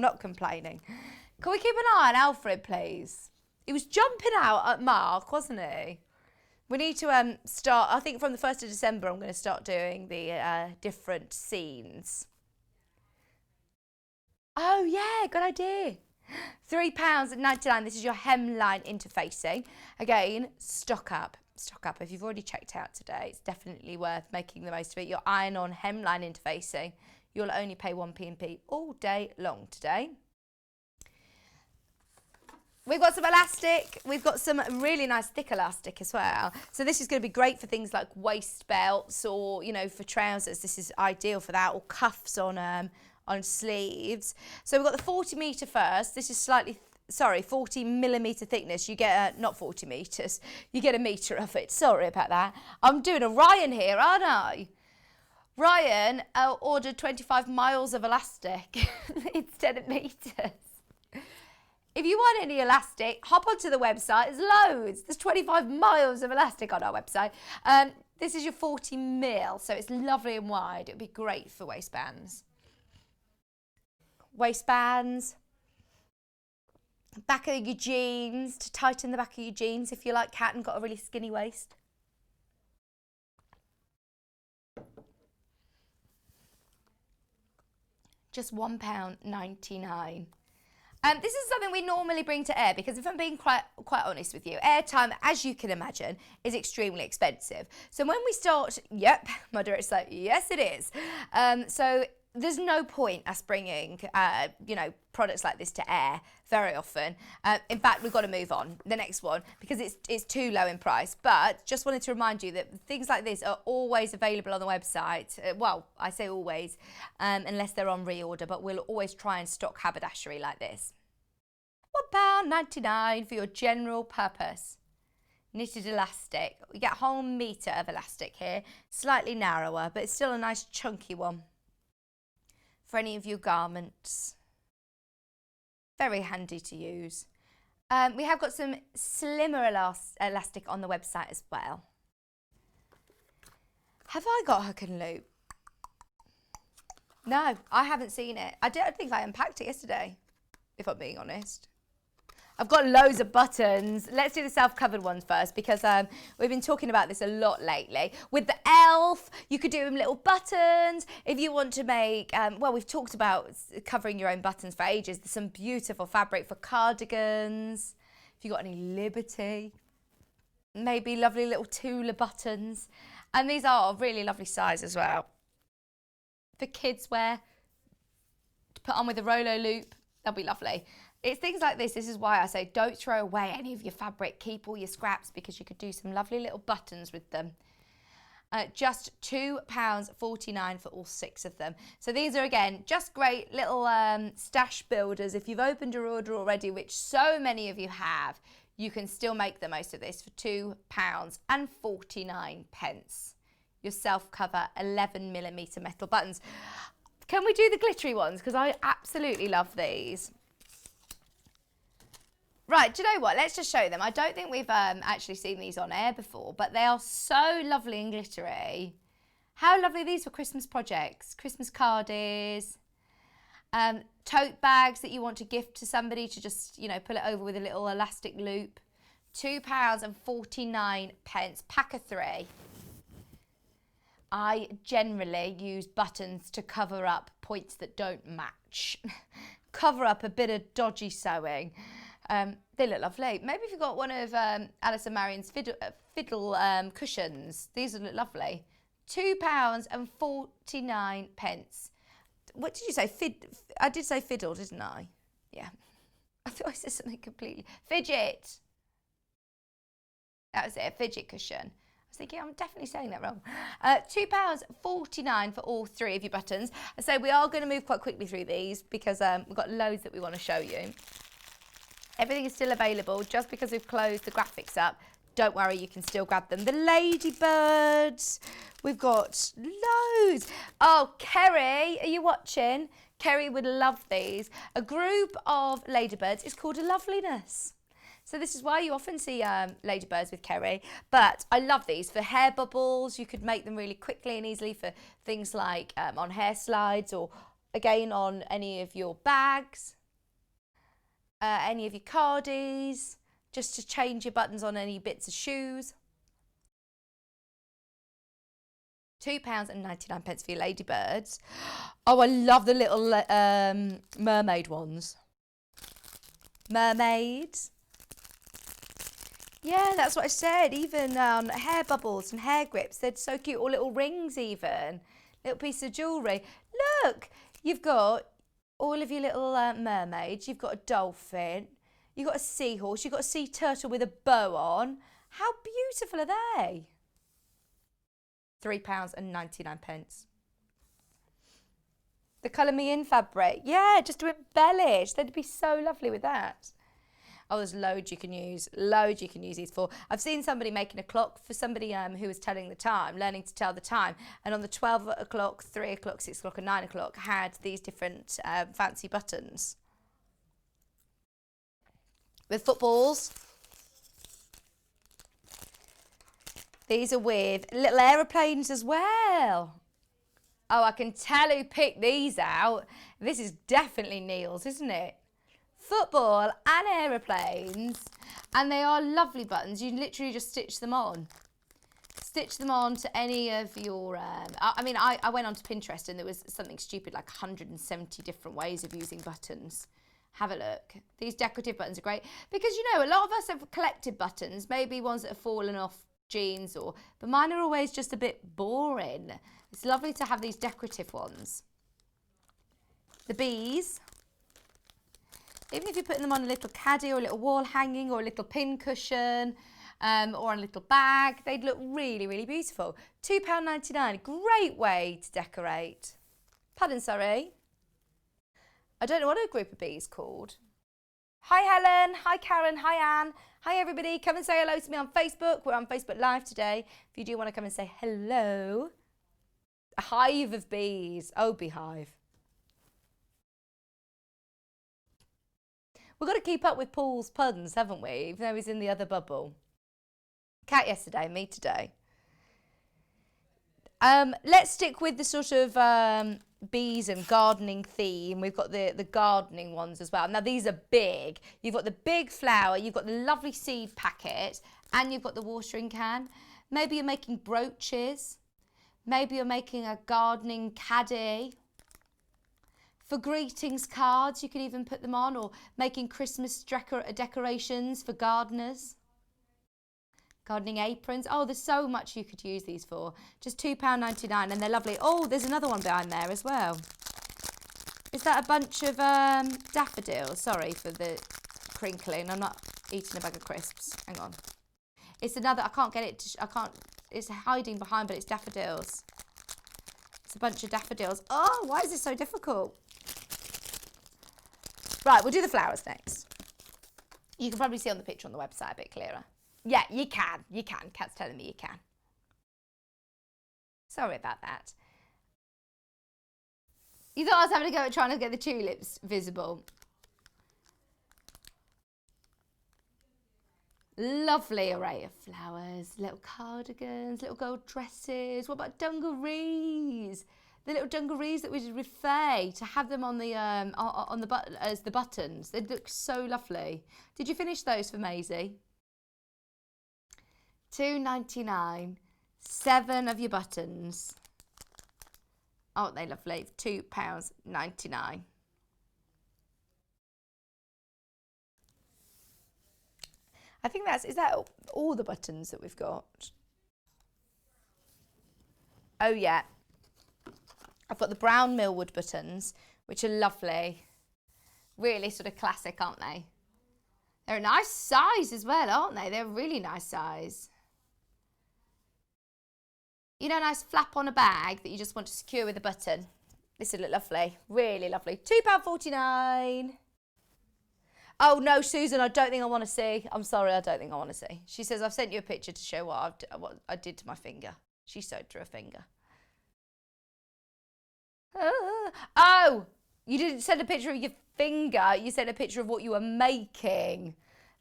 Can we keep an eye on Alfred, please? He was jumping out at Mark, wasn't he? We need to start, I think from the 1st of December, I'm going to start doing the different scenes. Oh, yeah, good idea. £3.99. This is your hemline interfacing. Again, stock up. If you've already checked out today, it's definitely worth making the most of it. Your iron-on hemline interfacing. You'll only pay 1p&p all day long today. We've got some elastic. We've got some really nice thick elastic as well. So this is going to be great for things like waist belts or, you know, for trousers. This is ideal for that, or cuffs on sleeves. So we've got the 40 metre first. This is 40 millimetre thickness. You get, not 40 metres, you get 1 metre of it. Sorry about that. I'm doing a Ryan here, aren't I? Ryan ordered 25 miles of elastic instead of metres. If you want any elastic, hop onto the website. There's loads. There's 25 miles of elastic on our website. This is your 40 mil, so it's lovely and wide. It would be great for waistbands. Back of your jeans, to tighten the back of your jeans if you like cat and got a really skinny waist. Just £1.99. This is something we normally bring to air because if I'm being quite honest with you, airtime, as you can imagine, is extremely expensive. So when we start, yep, my director's like, yes it is. So there's no point us bringing, products like this to air very often. In fact, we've got to move on, the next one, because it's too low in price. But just wanted to remind you that things like this are always available on the website. Well, I say always, unless they're on reorder, but we'll always try and stock haberdashery like this. £1.99 for your general purpose knitted elastic. You get a whole metre of elastic here, slightly narrower, but it's still a nice chunky one for any of your garments. Very handy to use. We have got some slimmer elastic on the website as well. Have I got hook and loop? No, I haven't seen it. I don't think I unpacked it yesterday, if I'm being honest. I've got loads of buttons. Let's do the self-covered ones first because we've been talking about this a lot lately. With the elf, you could do them little buttons. If you want to make, we've talked about covering your own buttons for ages. There's some beautiful fabric for cardigans. If you've got any Liberty, maybe lovely little Tula buttons. And these are a really lovely size as well. For kids wear, to put on with a Rolo loop, they'll be lovely. It's things like this. This is why I say don't throw away any of your fabric. Keep all your scraps because you could do some lovely little buttons with them. Just £2.49 for all 6 of them. So these are, again, just great little stash builders. If you've opened your order already, which so many of you have, you can still make the most of this for £2.49. Your self-cover 11mm metal buttons. Can we do the glittery ones? Because I absolutely love these. Right, do you know what? Let's just show them. I don't think we've actually seen these on air before, but they are so lovely and glittery. How lovely are these for Christmas projects, Christmas cardies, tote bags that you want to gift to somebody to just, pull it over with a little elastic loop. £2.49, pack of 3. I generally use buttons to cover up points that don't match. Cover up a bit of dodgy sewing. They look lovely. Maybe if you've got one of Alice and Marion's fiddle cushions, these would look lovely. £2.49. What did you say? I did say fiddle, didn't I? Yeah. I thought I said something completely. Fidget. That was it, a fidget cushion. I was thinking, I'm definitely saying that wrong. £2.49 for all three of your buttons. So we are going to move quite quickly through these because we've got loads that we want to show you. Everything is still available. Just because we've closed the graphics up, don't worry, you can still grab them. The ladybirds, we've got loads. Oh, Kerry, are you watching? Kerry would love these. A group of ladybirds is called a loveliness. So this is why you often see ladybirds with Kerry. But I love these for hair bubbles. You could make them really quickly and easily for things like on hair slides or again on any of your bags, any of your cardies, just to change your buttons on any bits of shoes. £2.99 for your ladybirds. Oh, I love the little mermaid ones. Mermaids. Yeah, that's what I said. Even hair bubbles and hair grips, they're so cute. Or little rings even. Little piece of jewellery. Look, you've got all of your little mermaids. You've got a dolphin. You've got a seahorse. You've got a sea turtle with a bow on. How beautiful are they? £3.99. The Colour Me In fabric. Yeah, just to embellish. They'd be so lovely with that. Oh, there's loads you can use. Loads you can use these for. I've seen somebody making a clock for somebody who was telling the time, learning to tell the time. And on the 12 o'clock, 3 o'clock, 6 o'clock and 9 o'clock had these different fancy buttons. With footballs. These are with little aeroplanes as well. Oh, I can tell who picked these out. This is definitely Neil's, isn't it? Football and aeroplanes, and they are lovely buttons. You literally just stitch them on. Stitch them on to any of your, I went onto Pinterest and there was something stupid like 170 different ways of using buttons. Have a look. These decorative buttons are great because, you know, a lot of us have collected buttons, maybe ones that have fallen off jeans but mine are always just a bit boring. It's lovely to have these decorative ones. The bees. Even if you're putting them on a little caddy or a little wall hanging or a little pin cushion or on a little bag, they'd look really, really beautiful. £2.99, great way to decorate. Pardon, sorry. I don't know what a group of bees called. Hi Helen, hi Karen, hi Anne, hi everybody. Come and say hello to me on Facebook. We're on Facebook Live today. If you do want to come and say hello. A hive of bees. Oh, beehive. We've got to keep up with Paul's puns, haven't we? Even though he's in the other bubble. Cat yesterday, me today. Let's stick with the sort of bees and gardening theme. We've got the gardening ones as well. Now, these are big. You've got the big flower, you've got the lovely seed packet, and you've got the watering can. Maybe you're making brooches. Maybe you're making a gardening caddy. For greetings cards, you can even put them on, or making Christmas decorations for gardeners. Gardening aprons. Oh, there's so much you could use these for. Just £2.99 and they're lovely. Oh, there's another one behind there as well. Is that a bunch of daffodils? Sorry for the crinkling. I'm not eating a bag of crisps. Hang on. It's another, I can't get it, it's hiding behind, but it's daffodils. It's a bunch of daffodils. Oh, why is this so difficult? Right, we'll do the flowers next. You can probably see on the picture on the website a bit clearer. Yeah, you can. You can. Kat's telling me you can. Sorry about that. You thought I was having a go at trying to get the tulips visible. Lovely array of flowers. Little cardigans, little gold dresses. What about dungarees? The little dungarees that we did with Faye, to have them on the as the buttons. They look so lovely. Did you finish those for Maisie? £2.99, 7 of your buttons. Aren't they lovely? £2.99. I think is that all the buttons that we've got? Oh yeah. I've got the brown millwood buttons, which are lovely. Really sort of classic, aren't they? They're a nice size as well, aren't they? They're a really nice size. You know, a nice flap on a bag that you just want to secure with a button. This would look lovely. Really lovely. £2.49. Oh no, Susan, I don't think I want to see. I'm sorry, I don't think I want to see. She says, I've sent you a picture to show what I did to my finger. She sewed through her finger. Oh, you didn't send a picture of your finger. You sent a picture of what you were making.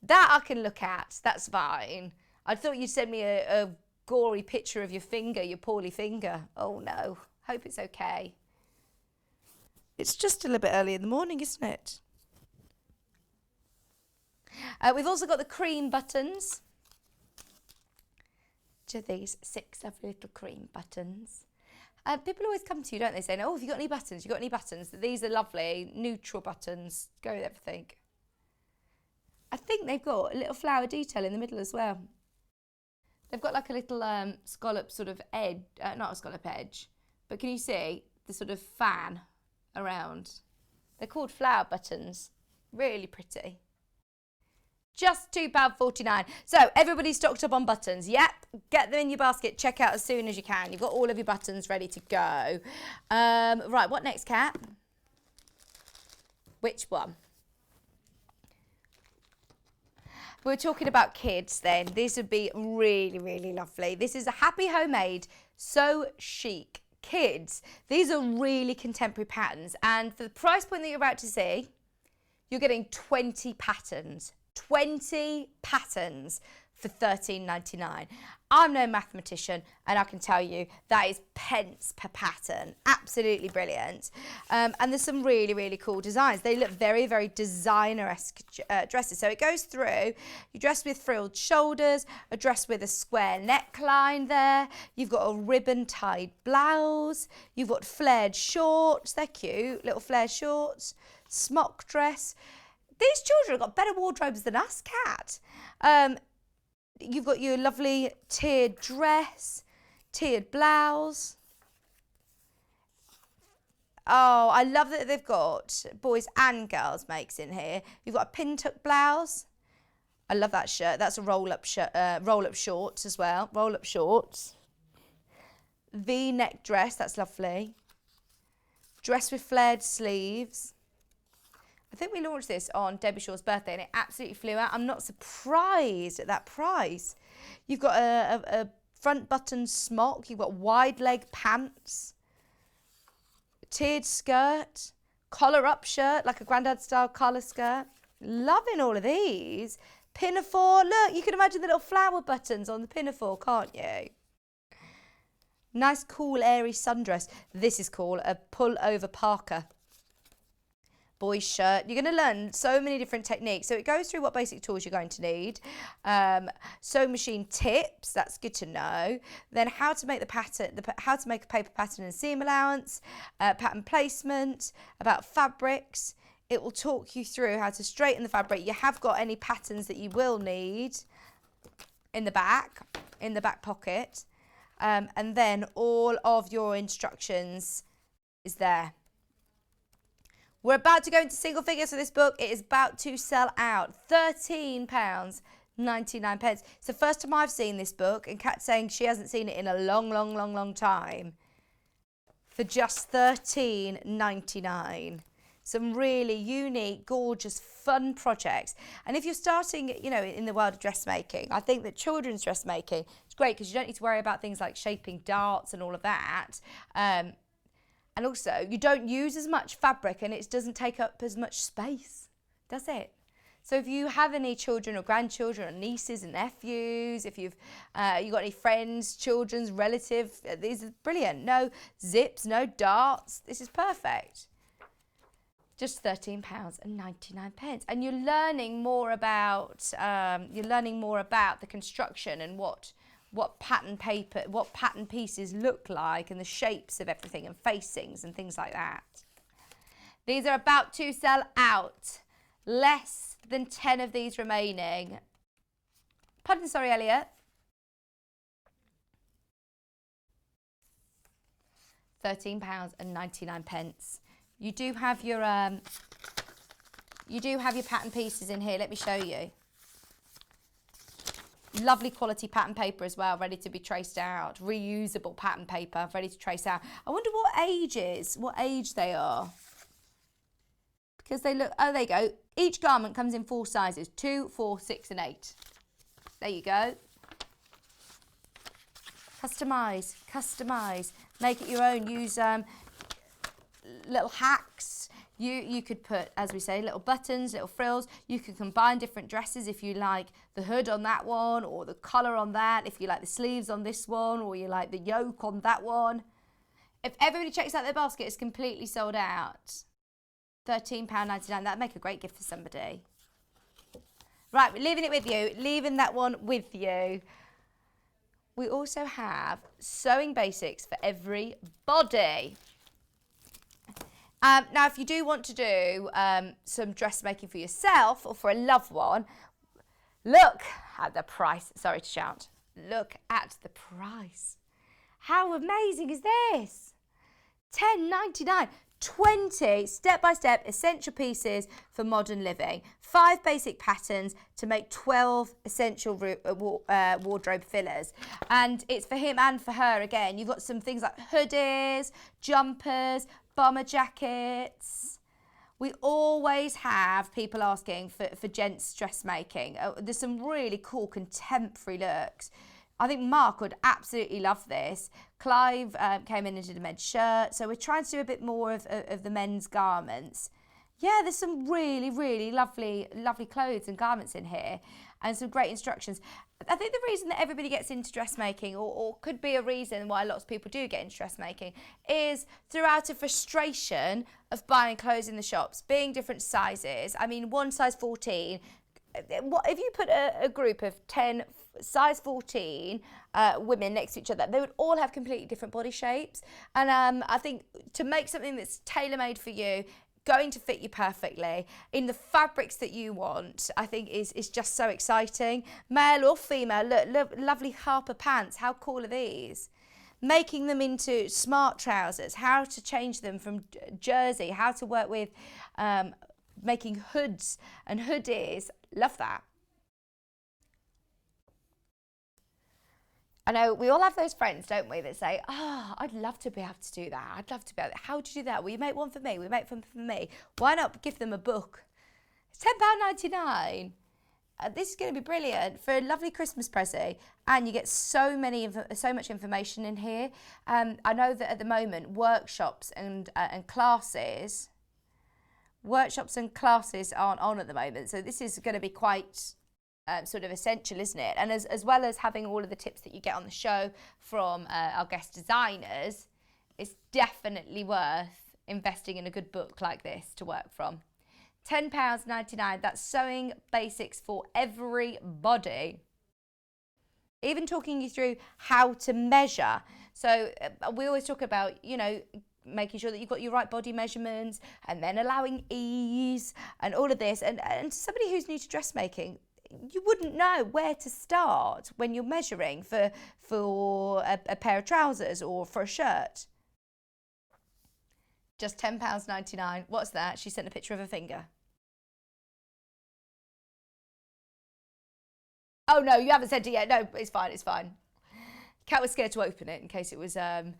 That I can look at. That's fine. I thought you'd send me a gory picture of your finger, your poorly finger. Oh no, hope it's okay. It's just a little bit early in the morning, isn't it? We've also got the cream buttons. To these 6 lovely little cream buttons. People always come to you, don't they, saying, oh, have you got any buttons? You got any buttons? These are lovely, neutral buttons. Go with everything. I think they've got a little flower detail in the middle as well. They've got like a little scallop sort of edge, not a scallop edge, but can you see the sort of fan around? They're called flower buttons. Really pretty. Just £2.49. So everybody's stocked up on buttons. Yep, get them in your basket. Check out as soon as you can. You've got all of your buttons ready to go. Right, what next, Kat? Which one? We're talking about kids then. This would be really, really lovely. This is a Happy Homemade So Chic Kids. These are really contemporary patterns. And for the price point that you're about to see, you're getting 20 patterns. 20 patterns for £13.99. I'm no mathematician, and I can tell you that is pence per pattern. Absolutely brilliant. And there's some really, really cool designs. They look very, very designer-esque dresses. So it goes through, you dress with frilled shoulders, a dress with a square neckline there. You've got a ribbon-tied blouse. You've got flared shorts. They're cute, little flared shorts. Smock dress. These children have got better wardrobes than us, Kat. You've got your lovely tiered dress, tiered blouse. Oh, I love that they've got boys and girls makes in here. You've got a pin-tuck blouse. I love that shirt. That's a roll-up shirt, roll-up shorts as well. Roll-up shorts. V-neck dress. That's lovely. Dress with flared sleeves. I think we launched this on Debbie Shaw's birthday and it absolutely flew out. I'm not surprised at that price. You've got a front button smock. You've got wide leg pants, tiered skirt, collar up shirt, like a granddad style collar skirt. Loving all of these. Pinafore. Look, you can imagine the little flower buttons on the pinafore, can't you? Nice, cool, airy sundress. This is called a pull over parka. Boys shirt. You're going to learn so many different techniques. So it goes through what basic tools you're going to need. Sewing machine tips. That's good to know. Then how to make the pattern, how to make a paper pattern and seam allowance, pattern placement, about fabrics. It will talk you through how to straighten the fabric. You have got any patterns that you will need in the back pocket. And then all of your instructions is there. We're about to go into single figures for this book. It is about to sell out. £13.99. It's the first time I've seen this book, and Kat's saying she hasn't seen it in a long, long, long, long time. For just £13.99. Some really unique, gorgeous, fun projects. And if you're starting, you know, in the world of dressmaking, I think that children's dressmaking is great because you don't need to worry about things like shaping darts and all of that. And also, you don't use as much fabric and it doesn't take up as much space, does it? So if you have any children or grandchildren or nieces and nephews, if you've you got any friends, children's, relatives, these are brilliant. No zips, no darts. This is perfect. Just £13.99. And you're learning more about the construction and what pattern paper, what pattern pieces look like and the shapes of everything and facings and things like that. These are about to sell out. Less than 10 of these remaining. Pardon, sorry, Elliot. £13.99. You do have your pattern pieces in here. Let me show you. Lovely quality pattern paper as well, ready to be traced out. Reusable pattern paper, ready to trace out. I wonder what age they are. Because they look, oh, there you go. Each garment comes in 4 sizes, 2, 4, 6 and 8. There you go. Customise, customise. Make it your own. Use little hacks. You could put, as we say, little buttons, little frills. You can combine different dresses if you like the hood on that one or the collar on that, if you like the sleeves on this one or you like the yoke on that one. If everybody checks out their basket, it's completely sold out. £13.99, that'd make a great gift for somebody. Right, we're leaving it with you, leaving that one with you. We also have sewing basics for everybody. Now, if you do want to do some dressmaking for yourself or for a loved one, look at the price. Sorry to shout. Look at the price. How amazing is this? £10.99. 20 step-by-step essential pieces for modern living. 5 basic patterns to make 12 essential wardrobe fillers. And it's for him and for her again. You've got some things like hoodies, jumpers, bomber jackets. We always have people asking for gents dressmaking. There's some really cool contemporary looks. I think Mark would absolutely love this. Clive came in and did a men's shirt. So we're trying to do a bit more of the men's garments. Yeah, there's some really, really lovely clothes and garments in here and some great instructions. I think the reason that everybody gets into dressmaking, or could be a reason why lots of people do get into dressmaking, is throughout a frustration of buying clothes in the shops, being different sizes. I mean, one size 14, if you put a group of 10 size 14 women next to each other, they would all have completely different body shapes. And I think to make something that's tailor-made for you, going to fit you perfectly in the fabrics that you want, I think is just so exciting. Male or female, look, lovely Harper pants. How cool are these? Making them into smart trousers, how to change them from jersey, how to work with making hoods and hoodies. Love that. I know we all have those friends, don't we, that say, oh, I'd love to be able to do that. I'd love to be able to. How do you do that? Will you make one for me? Will you make one for me? Why not give them a book? It's £10.99. This is going to be brilliant for a lovely Christmas present, and you get so much information in here. I know that at the moment workshops and classes aren't on at the moment, so this is going to be quite sort of essential, isn't it? And as well as having all of the tips that you get on the show from our guest designers, it's definitely worth investing in a good book like this to work from. £10.99, that's sewing basics for everybody. Even talking you through how to measure. So we always talk about, you know, making sure that you've got your right body measurements and then allowing ease and all of this. And somebody who's new to dressmaking, you wouldn't know where to start when you're measuring for a pair of trousers or for a shirt. Just £10.99. What's that? She sent a picture of her finger. Oh, no, you haven't sent it yet. No, it's fine, it's fine. Kat was scared to open it in case it was a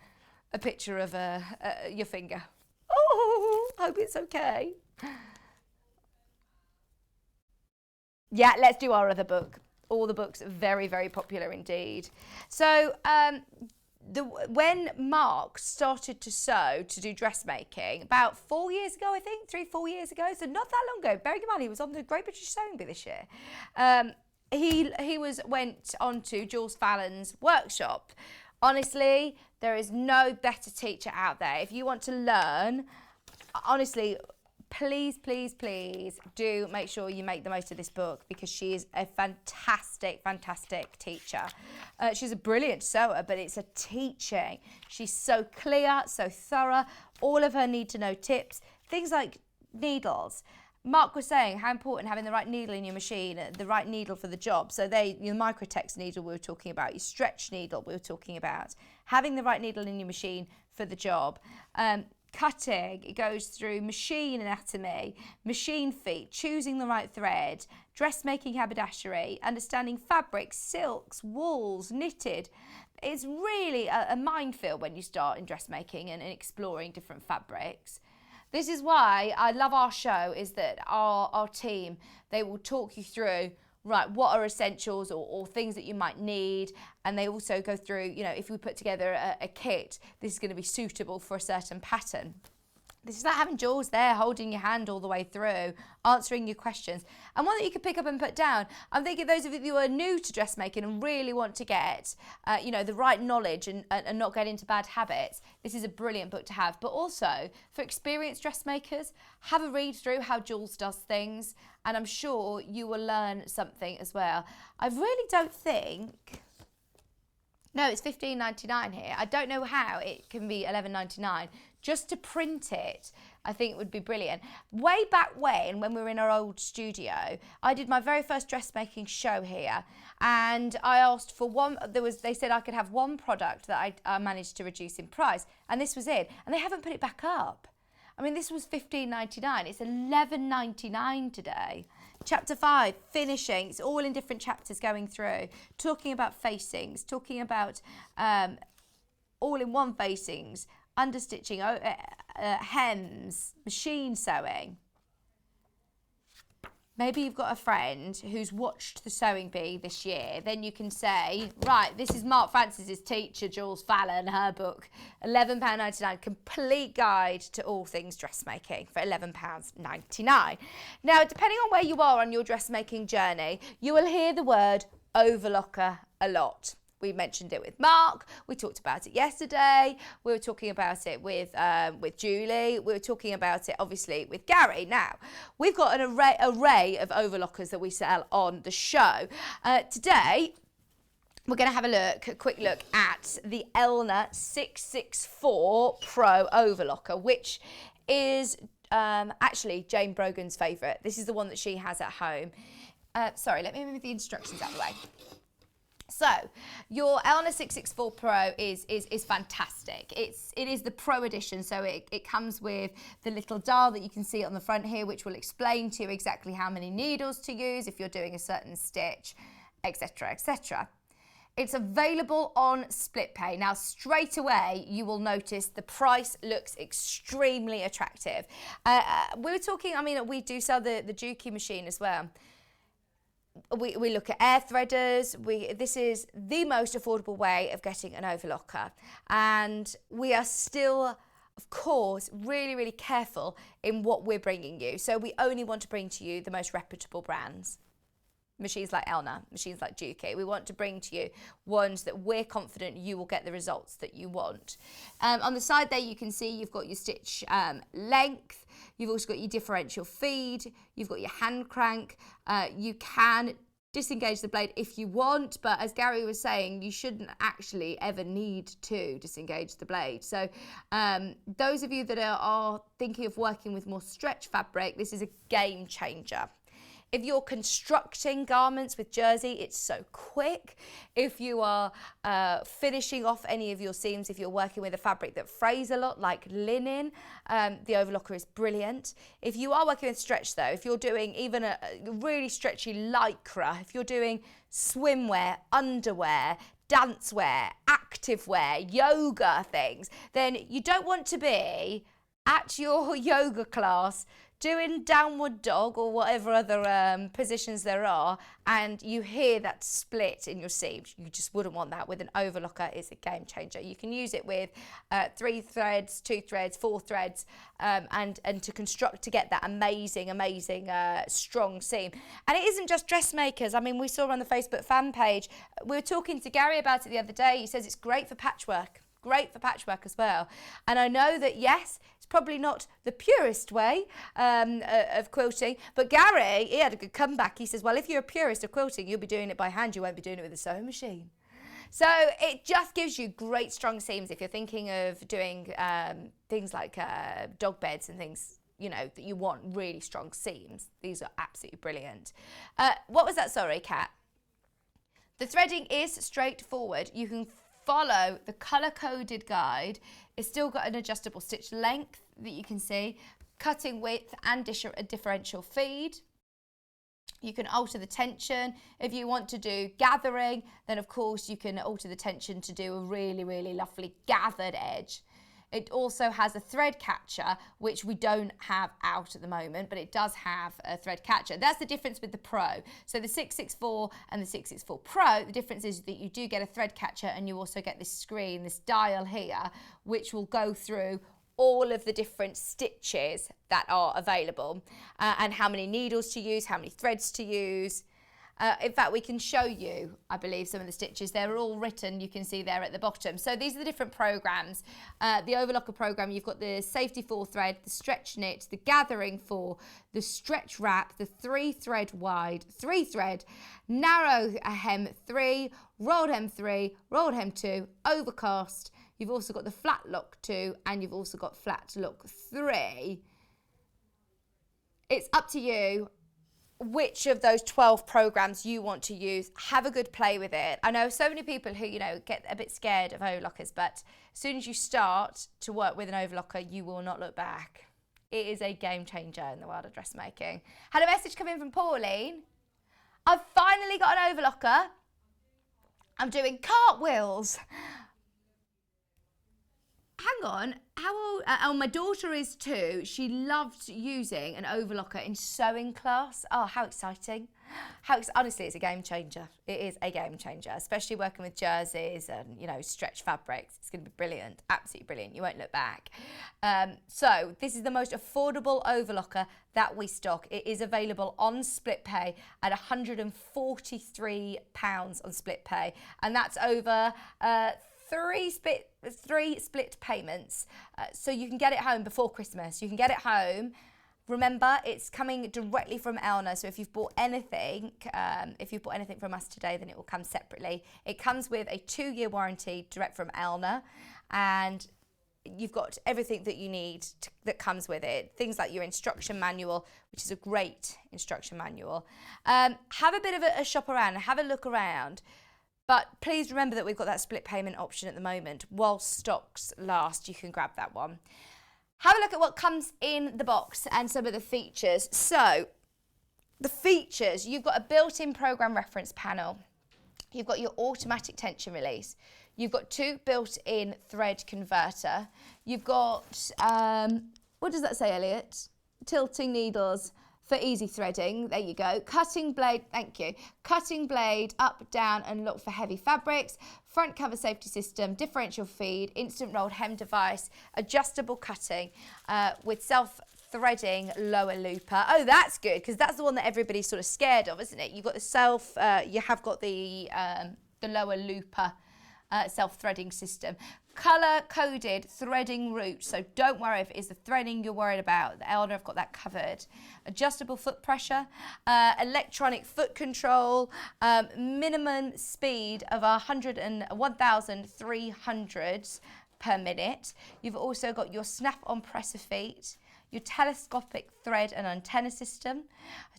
picture of your finger. Oh, hope it's okay. Yeah, let's do our other book. All the books are very, very popular indeed. So when Mark started to sew, to do dressmaking, about 4 years ago, I think, 3-4 years ago, so not that long ago, bearing in mind he was on the Great British Sewing Bee this year, he went on to Jules Fallon's workshop. Honestly, there is no better teacher out there. If you want to learn, honestly, please, please, please do make sure you make the most of this book, because she is a fantastic, fantastic teacher. She's a brilliant sewer, but it's a teaching. She's so clear, so thorough. All of her need-to-know tips, things like needles, Mark was saying how important having the right needle in your machine, the right needle for the job. So your microtex needle we were talking about, your stretch needle we were talking about, having the right needle in your machine for the job. Cutting, it goes through machine anatomy, machine feet, choosing the right thread, dressmaking haberdashery, understanding fabrics, silks, wools, knitted. It's really a minefield when you start in dressmaking and exploring different fabrics. This is why I love our show, is that our team, they will talk you through, right, what are essentials or things that you might need. And they also go through, you know, if we put together a kit, this is going to be suitable for a certain pattern. This is like having Jules there holding your hand all the way through, answering your questions. And one that you could pick up and put down. I'm thinking those of you who are new to dressmaking and really want to get, you know, the right knowledge and not get into bad habits, this is a brilliant book to have. But also for experienced dressmakers, have a read through how Jules does things, and I'm sure you will learn something as well. I really don't think... No, it's $15.99 here. I don't know how it can be $11.99. Just to print it, I think it would be brilliant. Way back when we were in our old studio, I did my very first dressmaking show here, and I asked for one. They said I could have one product that I managed to reduce in price, and this was it. And they haven't put it back up. I mean, this was $15.99. It's $11.99 today. Chapter 5, finishing. It's all in different chapters going through, talking about facings, talking about all-in-one facings, understitching, hems, machine sewing. Maybe you've got a friend who's watched the Sewing Bee this year. Then you can say, right, this is Mark Francis's teacher, Jules Fallon, her book, £11.99, complete guide to all things dressmaking for £11.99. Now, depending on where you are on your dressmaking journey, you will hear the word overlocker a lot. We mentioned it with Mark. We talked about it yesterday. We were talking about it with Julie. We were talking about it, obviously, with Gary. Now, we've got an array of overlockers that we sell on the show. Today, we're going to have a quick look at the Elna 664 Pro Overlocker, which is actually Jane Brogan's favourite. This is the one that she has at home. Sorry, let me move the instructions out of the way. So, your Elna 664 Pro is fantastic. It is the Pro edition, so it comes with the little dial that you can see on the front here, which will explain to you exactly how many needles to use if you're doing a certain stitch, etc., etc. It's available on split pay. Now, straight away, you will notice the price looks extremely attractive. We were talking, I mean, we do sell the Juki machine as well. We look at air threaders. This is the most affordable way of getting an overlocker. And we are still, of course, really, really careful in what we're bringing you. So we only want to bring to you the most reputable brands. Machines like Elna, machines like Juki. We want to bring to you ones that we're confident you will get the results that you want. On the side there, you can see you've got your stitch length. You've also got your differential feed. You've got your hand crank. You can disengage the blade if you want, but as Gary was saying, you shouldn't actually ever need to disengage the blade. So those of you that are thinking of working with more stretch fabric, this is a game changer. If you're constructing garments with jersey, it's so quick. If you are finishing off any of your seams, if you're working with a fabric that frays a lot, like linen, the overlocker is brilliant. If you are working with stretch though, if you're doing even a really stretchy lycra, if you're doing swimwear, underwear, dancewear, activewear, yoga things, then you don't want to be at your yoga class doing downward dog or whatever other positions there are, and you hear that split in your seams. You just wouldn't want that. With an overlocker, it's a game changer. You can use it with 3 threads, 2 threads, 4 threads, and to construct to get that amazing strong seam. And it isn't just dressmakers. I mean, we saw on the Facebook fan page, we were talking to Gary about it the other day. He says it's great for patchwork. Great for patchwork as well. And I know that, yes, it's probably not the purest way of quilting, but Gary, he had a good comeback. He says, well, if you're a purist of quilting, you'll be doing it by hand. You won't be doing it with a sewing machine. So it just gives you great strong seams if you're thinking of doing things like dog beds and things you know, that you want really strong seams. These are absolutely brilliant. What was that? Sorry, Kat. The threading is straightforward. You can follow the colour-coded guide. It's still got an adjustable stitch length that you can see, cutting width and differential feed. You can alter the tension. If you want to do gathering, then of course you can alter the tension to do a really, really lovely gathered edge. It also has a thread catcher, which we don't have out at the moment, but it does have a thread catcher. That's the difference with the Pro. So the 664 and the 664 Pro, the difference is that you do get a thread catcher and you also get this screen, this dial here, which will go through all of the different stitches that are available and how many needles to use, how many threads to use. In fact, we can show you, I believe, some of the stitches. They're all written, you can see there at the bottom. So these are the different programs. The overlocker program, you've got the safety 4 thread, the stretch knit, the gathering 4, the stretch wrap, the 3 thread wide, 3 thread, narrow hem 3, rolled hem 3, rolled hem 2, overcast. You've also got the flat lock 2 and you've also got flat lock 3. It's up to you which of those 12 programs you want to use. Have a good play with it. I know so many people who, you know, get a bit scared of overlockers, but as soon as you start to work with an overlocker, you will not look back. It is a game changer in the world of dressmaking. Had a message come in from Pauline. I've finally got an overlocker. I'm doing cartwheels. Hang on, how old? Oh, my daughter is 2. She loved using an overlocker in sewing class. Oh, how exciting. Honestly, it's a game changer. It is a game changer, especially working with jerseys and, you know, stretch fabrics. It's going to be brilliant, absolutely brilliant. You won't look back. So this is the most affordable overlocker that we stock. It is available on split pay at £143 on split pay. And that's over 3 split payments, so you can get it home before Christmas. You can get it home. Remember, it's coming directly from Elna, so if you've bought anything from us today, then it will come separately. It comes with a 2-year warranty direct from Elna, and you've got everything that you need that comes with it. Things like your instruction manual, which is a great instruction manual. Have a bit of a shop around, have a look around. But please remember that we've got that split payment option at the moment. While stocks last, you can grab that one. Have a look at what comes in the box and some of the features. So, the features, you've got a built-in program reference panel. You've got your automatic tension release. You've got 2 built-in thread converter. You've got, what does that say, Elliot? Tilting needles for easy threading. There you go. Cutting blade, thank you. Cutting blade up, down and look for heavy fabrics. Front cover safety system, differential feed, instant rolled hem device, adjustable cutting with self-threading lower looper. Oh, that's good, because that's the one that everybody's sort of scared of, isn't it? You've got the you have got the lower looper self-threading system. Colour-coded threading route, so don't worry if it's the threading you're worried about. The Elna have got that covered. Adjustable foot pressure, electronic foot control, minimum speed of 1,300 per minute. You've also got your snap-on presser feet, your telescopic thread and antenna system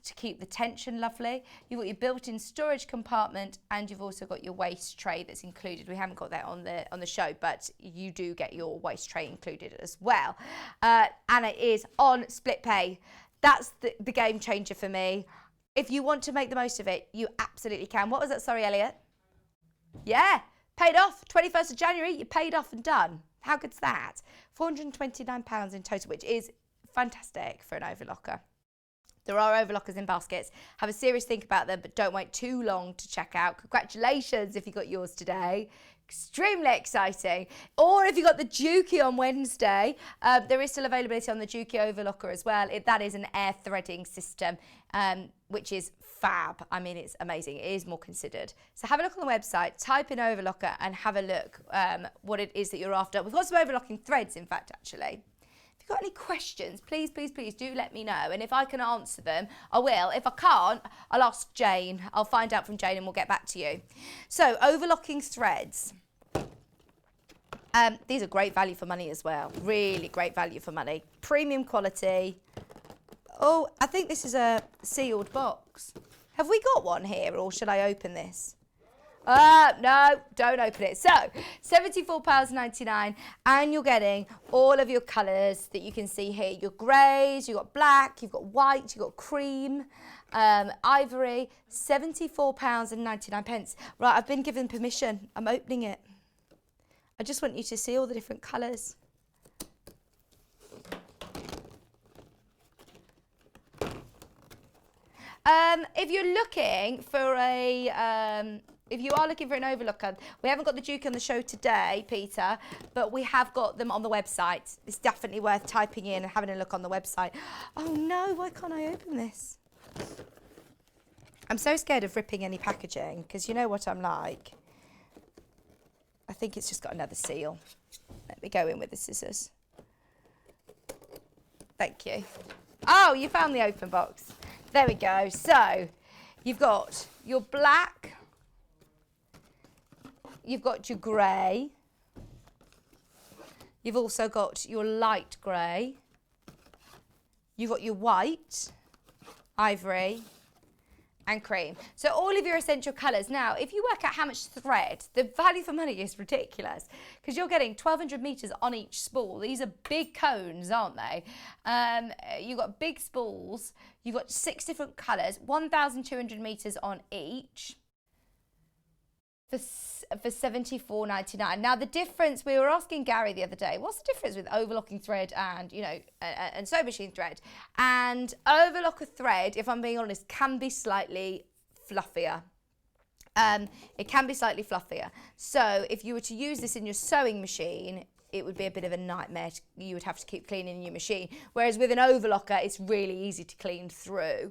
to keep the tension lovely. You've got your built-in storage compartment, and you've also got your waist tray that's included. We haven't got that on the show, but you do get your waist tray included as well. And it is on split pay. That's the game changer for me. If you want to make the most of it, you absolutely can. What was that? Sorry, Elliot. Yeah, paid off. 21st of January, you paid off and done. How good's that? £429 in total, which is fantastic for an overlocker. There are overlockers in baskets. Have a serious think about them, but don't wait too long to check out. Congratulations if you got yours today. Extremely exciting. Or if you got the Dukey on Wednesday, there is still availability on the Dukey overlocker as well. That is an air threading system, which is fab. I mean, it's amazing. It is more considered. So have a look on the website, type in overlocker and have a look what it is that you're after. We've got some overlocking threads, in fact, actually. If you've got any questions, please, please, please do let me know. And if I can answer them, I will. If I can't, I'll ask Jane. I'll find out from Jane and we'll get back to you. So, overlocking threads. These are great value for money as well. Really great value for money. Premium quality. Oh, I think this is a sealed box. Have we got one here, or should I open this? No, don't open it. So, £74.99, and you're getting all of your colours that you can see here. Your greys, you've got black, you've got white, you've got cream, ivory, £74.99. Right, I've been given permission. I'm opening it. I just want you to see all the different colours. If you're looking for if you are looking for an overlocker, we haven't got the Duke on the show today, Peter, but we have got them on the website. It's definitely worth typing in and having a look on the website. Oh no, why can't I open this? I'm so scared of ripping any packaging, because you know what I'm like. I think it's just got another seal. Let me go in with the scissors. Thank you. Oh, you found the open box. There we go. So, you've got your black, you've got your grey, you've also got your light grey, you've got your white, ivory, and cream. So all of your essential colours. Now, if you work out how much thread, the value for money is ridiculous, because you're getting 1,200 metres on each spool. These are big cones, aren't they? You've got big spools. You've got 6 different colours, 1,200 metres on each for £74.99. Now, the difference, we were asking Gary the other day, what's the difference with overlocking thread and, you know, and sewing machine thread? And overlocker thread, if I'm being honest, can be slightly fluffier. It can be slightly fluffier. So if you were to use this in your sewing machine, it would be a bit of a nightmare. You would have to keep cleaning your machine. Whereas with an overlocker, it's really easy to clean through.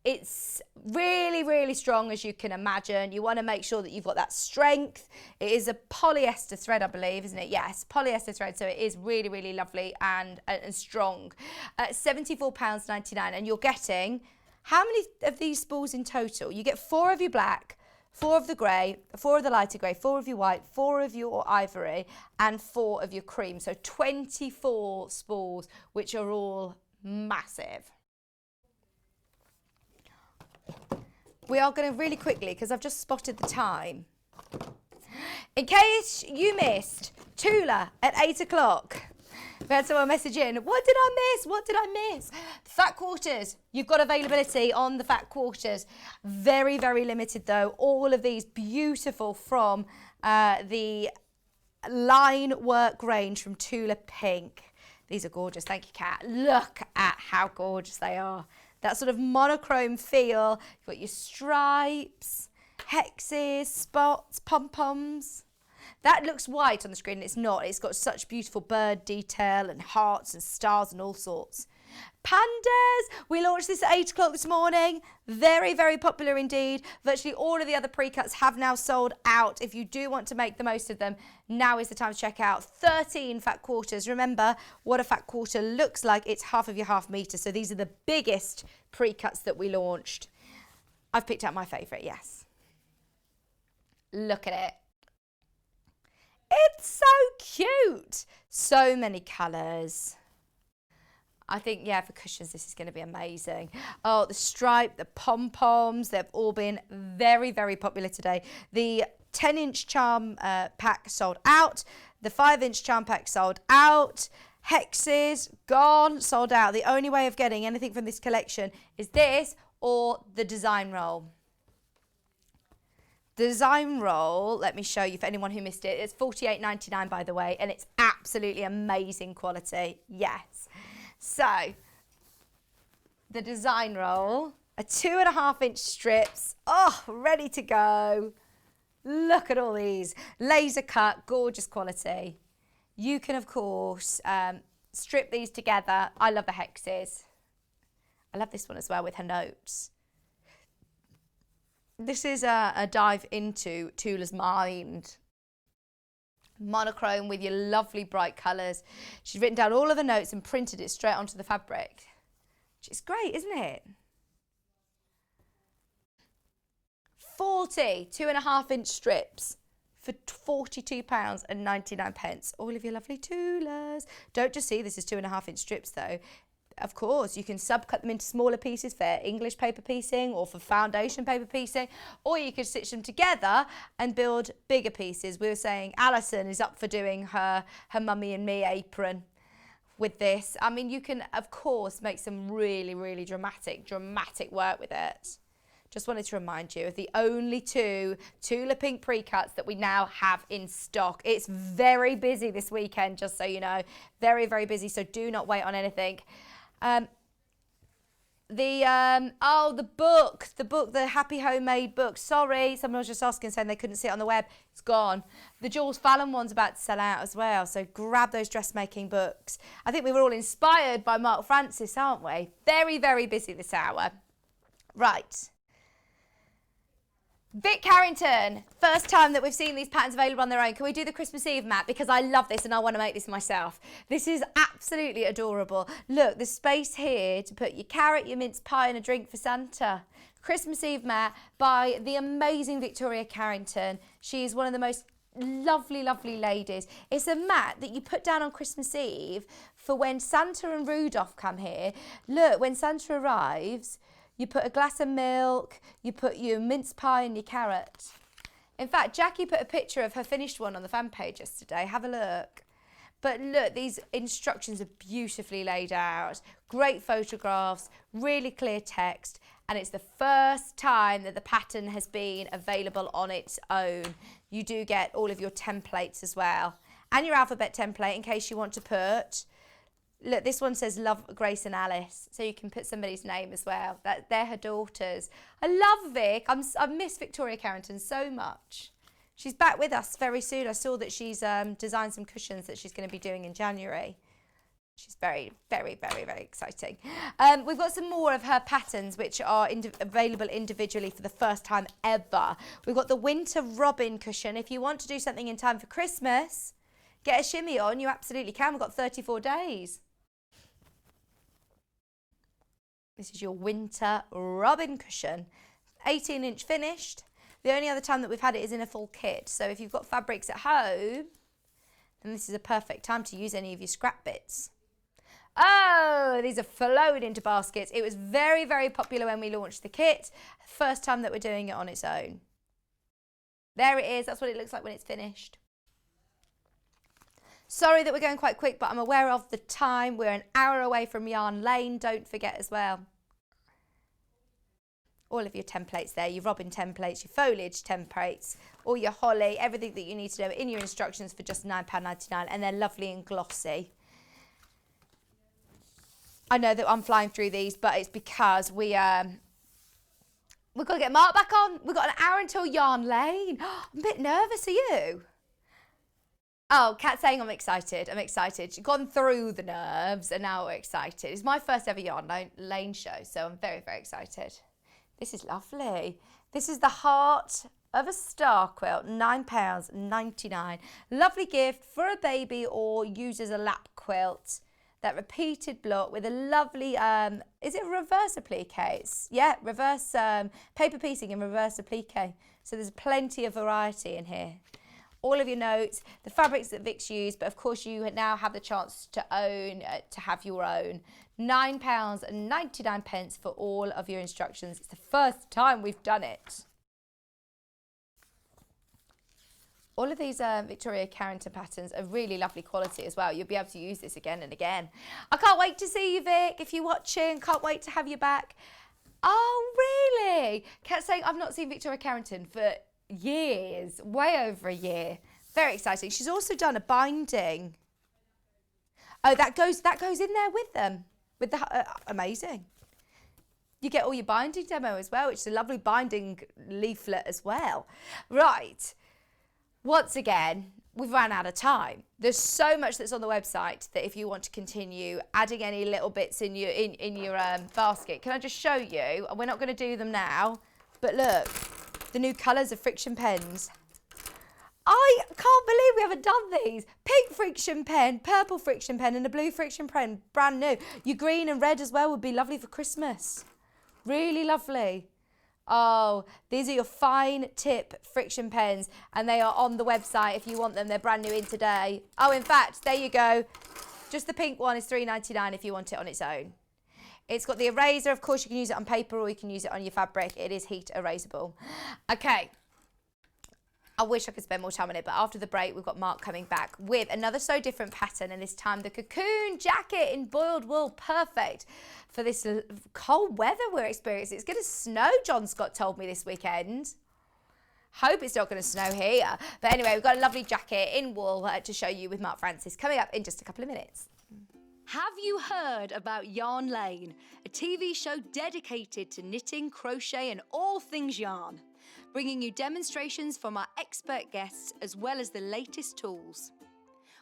It's really, really strong, as you can imagine. You want to make sure that you've got that strength. It is a polyester thread, I believe, isn't it? Yes, polyester thread. So it is really, really lovely and strong. £74.99, and you're getting how many of these spools in total? You get 4 of your black, 4 of the grey, 4 of the lighter grey, 4 of your white, 4 of your ivory, and 4 of your cream. So 24 spools, which are all massive. We are going to really quickly, because I've just spotted the time. In case you missed Tula at 8 o'clock, we had someone message in, what did I miss? What did I miss? Fat quarters. You've got availability on the fat quarters. Very, very limited though. All of these beautiful from the line work range from Tula Pink. These are gorgeous. Thank you, Kat. Look at how gorgeous they are. That sort of monochrome feel. You've got your stripes, hexes, spots, pom-poms. That looks white on the screen. It's not. It's got such beautiful bird detail and hearts and stars and all sorts. Pandas. We launched this at 8 o'clock this morning. Very, very popular indeed. Virtually all of the other pre-cuts have now sold out. If you do want to make the most of them, now is the time to check out. 13 fat quarters. Remember what a fat quarter looks like. It's half of your half metre. So these are the biggest pre-cuts that we launched. I've picked out my favourite, yes. Look at it. It's so cute. So many colours. I think, yeah, for cushions, this is going to be amazing. Oh, the stripe, the pom-poms, they've all been very, very popular today. The 10-inch charm pack sold out. The 5-inch charm pack sold out. Hexes, gone, sold out. The only way of getting anything from this collection is this or the design roll. The design roll, let me show you for anyone who missed it. It's $48.99, by the way, and it's absolutely amazing quality. Yes. So, the design roll, a 2.5-inch strips, oh, ready to go. Look at all these. Laser cut, gorgeous quality. You can, of course, strip these together. I love the hexes. I love this one as well with her notes. This is a dive into Tula's mind. Monochrome with your lovely bright colours. She's written down all of the notes and printed it straight onto the fabric. Which is great, isn't it? 40 2.5-inch strips for £42.99. All of your lovely Tulas. Don't just see this is 2.5-inch strips though. Of course, you can subcut them into smaller pieces for English paper piecing or for foundation paper piecing, or you could stitch them together and build bigger pieces. We were saying Alison is up for doing her Mummy and Me apron with this. I mean, you can, of course, make some really, really dramatic work with it. Just wanted to remind you of the only 2 Tula pink pre-cuts that we now have in stock. It's very busy this weekend, just so you know. Very, very busy, so do not wait on anything. The book, the Happy Homemade book. Sorry, someone was just asking, saying they couldn't see it on the web. It's gone. The Jules Fallon one's about to sell out as well, so grab those dressmaking books. I think we were all inspired by Mark Francis, aren't we? Very, very busy this hour. Right. Vic Carrington, first time that we've seen these patterns available on their own. Can we do the Christmas Eve mat? Because I love this and I want to make this myself. This is absolutely adorable. Look, there's space here to put your carrot, your mince pie and a drink for Santa. Christmas Eve mat by the amazing Victoria Carrington. She is one of the most lovely, lovely ladies. It's a mat that you put down on Christmas Eve for when Santa and Rudolph come here. Look, when Santa arrives, you put a glass of milk, you put your mince pie and your carrot. In fact, Jackie put a picture of her finished one on the fan page yesterday. Have a look. But look, these instructions are beautifully laid out. Great photographs, really clear text. And it's the first time that the pattern has been available on its own. You do get all of your templates as well. And your alphabet template in case you want to put... Look, this one says Love, Grace and Alice, so you can put somebody's name as well. They're her daughters. I love Vic. I miss Victoria Carrington so much. She's back with us very soon. I saw that she's designed some cushions that she's going to be doing in January. She's very, very, very, very exciting. We've got some more of her patterns which are available individually for the first time ever. We've got the Winter Robin cushion. If you want to do something in time for Christmas, get a shimmy on, you absolutely can. We've got 34 days. This is your Winter Robin cushion. 18-inch finished. The only other time that we've had it is in a full kit. So if you've got fabrics at home, then this is a perfect time to use any of your scrap bits. Oh, these are flowed into baskets. It was very, very popular when we launched the kit. First time that we're doing it on its own. There it is. That's what it looks like when it's finished. Sorry that we're going quite quick, but I'm aware of the time. We're an hour away from Yarn Lane, don't forget as well. All of your templates there, your robin templates, your foliage templates, all your holly, everything that you need to know in your instructions for just £9.99, and they're lovely and glossy. I know that I'm flying through these, but it's because we've got to get Mark back on. We've got an hour until Yarn Lane. I'm a bit nervous, are you? Oh, Kat's saying I'm excited. I'm excited. She's gone through the nerves and now we're excited. It's my first ever Yarn Lane show, so I'm very, very excited. This is lovely. This is the heart of a star quilt, £9.99. Lovely gift for a baby or use as a lap quilt. That repeated block with a lovely, is it reverse applique? Yeah, reverse paper piecing and reverse applique. So there's plenty of variety in here. All of your notes, the fabrics that Vic's used, but of course you now have the chance to own, to have your own. £9.99 for all of your instructions. It's the first time we've done it. All of these Victoria Carrington patterns are really lovely quality as well. You'll be able to use this again and again. I can't wait to see you, Vic. If you're watching, can't wait to have you back. Oh, really? Kat's saying I've not seen Victoria Carrington for years, way over a year. Very exciting. She's also done a binding. Oh, that goes in there with them. With the amazing. You get all your binding demo as well, which is a lovely binding leaflet as well. Right. Once again, we've run out of time. There's so much that's on the website that if you want to continue adding any little bits in your basket, can I just show you? And we're not going to do them now, but look, the new colours of friction pens. I can't believe we haven't done these. Pink friction pen, purple friction pen, and a blue friction pen, brand new. Your green and red as well would be lovely for Christmas. Really lovely. Oh, these are your fine tip friction pens, and they are on the website if you want them. They're brand new in today. Oh, in fact, there you go. Just the pink one is £3.99 if you want it on its own. It's got the eraser. Of course, you can use it on paper or you can use it on your fabric. It is heat erasable. Okay. I wish I could spend more time on it, but after the break, we've got Mark coming back with another so different pattern, and this time the Cocoon jacket in boiled wool. Perfect for this cold weather we're experiencing. It's going to snow, John Scott told me this weekend. Hope it's not going to snow here. But anyway, we've got a lovely jacket in wool to show you with Mark Francis coming up in just a couple of minutes. Have you heard about Yarn Lane, a TV show dedicated to knitting, crochet and all things yarn, bringing you demonstrations from our expert guests as well as the latest tools.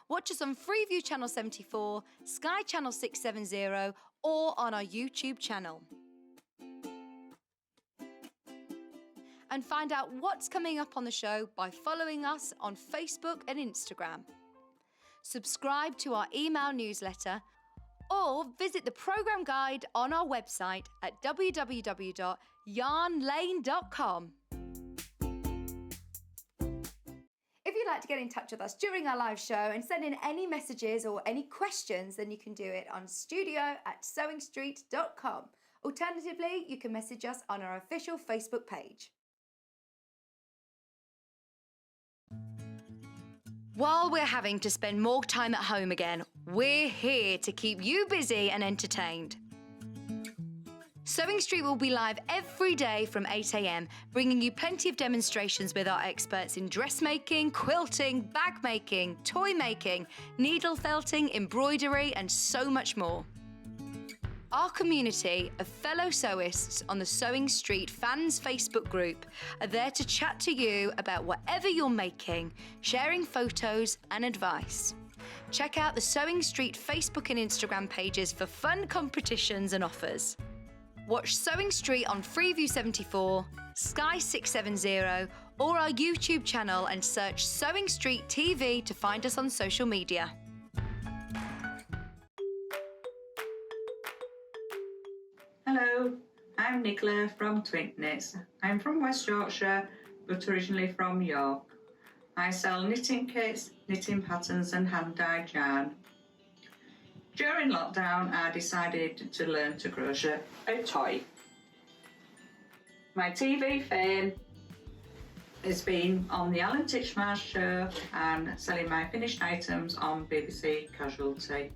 Watch us on Freeview Channel 74, Sky Channel 670 or on our YouTube channel. And find out what's coming up on the show by following us on Facebook and Instagram. Subscribe to our email newsletter or visit the programme guide on our website at www.yarnlane.com. If you'd like to get in touch with us during our live show and send in any messages or any questions, then you can do it on studio@sewingstreet.com. Alternatively, you can message us on our official Facebook page. While we're having to spend more time at home again, we're here to keep you busy and entertained. Sewing Street will be live every day from 8 a.m, bringing you plenty of demonstrations with our experts in dressmaking, quilting, bag making, toy making, needle felting, embroidery, and so much more. Our community of fellow sewists on the Sewing Street fans Facebook group are there to chat to you about whatever you're making, sharing photos and advice. Check out the Sewing Street Facebook and Instagram pages for fun competitions and offers. Watch Sewing Street on Freeview 74, Sky 670 or our YouTube channel and search Sewing Street TV to find us on social media. Hello, I'm Nicola from Twink Knits. I'm from West Yorkshire, but originally from York. I sell knitting kits, knitting patterns and hand-dyed yarn. During lockdown, I decided to learn to crochet a toy. My TV fame has been on the Alan Titchmarsh show and selling my finished items on BBC Casualty.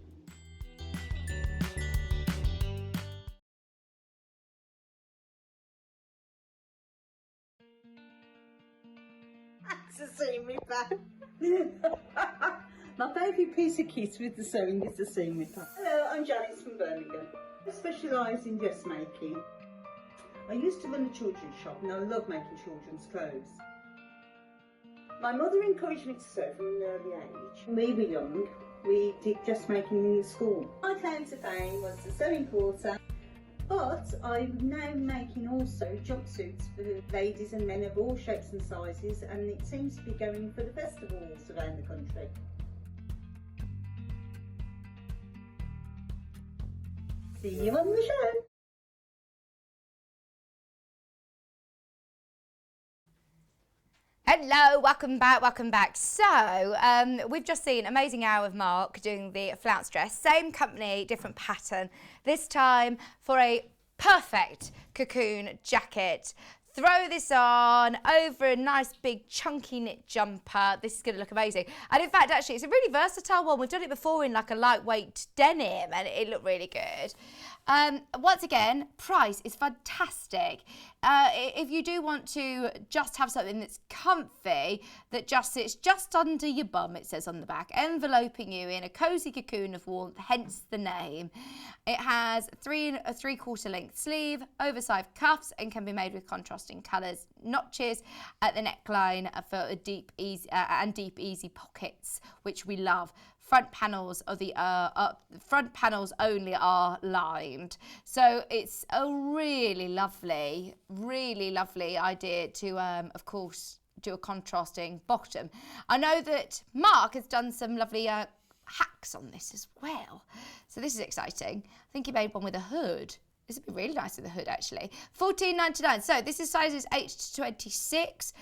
To see me back. My favourite piece of kit with the sewing is the seam ripper. Hello, I'm Janice from Birmingham. I specialise in dressmaking. I used to run a children's shop and I love making children's clothes. My mother encouraged me to sew from an early age. When we were young, we did dressmaking in school. My claim to fame was the sewing quarter. But I'm now making also jumpsuits for ladies and men of all shapes and sizes, and it seems to be going for the festivals around the country. See you on the show. Hello, welcome back. So, we've just seen Amazing Hour of Mark doing the flounce dress. Same company, different pattern. This time for a perfect cocoon jacket. Throw this on over a nice big chunky knit jumper. This is going to look amazing. And in fact, actually, it's a really versatile one. We've done it before in like a lightweight denim and it looked really good. Once again, price is fantastic. If you do want to just have something that's comfy, that just sits just under your bum, it says on the back, enveloping you in a cosy cocoon of warmth, hence the name. It has a 3 3/4 length sleeve, oversized cuffs, and can be made with contrasting colours, notches at the neckline for deep, easy pockets, which we love. Front panels of the front panels only are lined, so it's a really lovely idea to, of course, do a contrasting bottom. I know that Mark has done some lovely hacks on this as well, so this is exciting. I think he made one with a hood. This would be really nice in the hood, actually. $14.99. So this is sizes 8 to 26.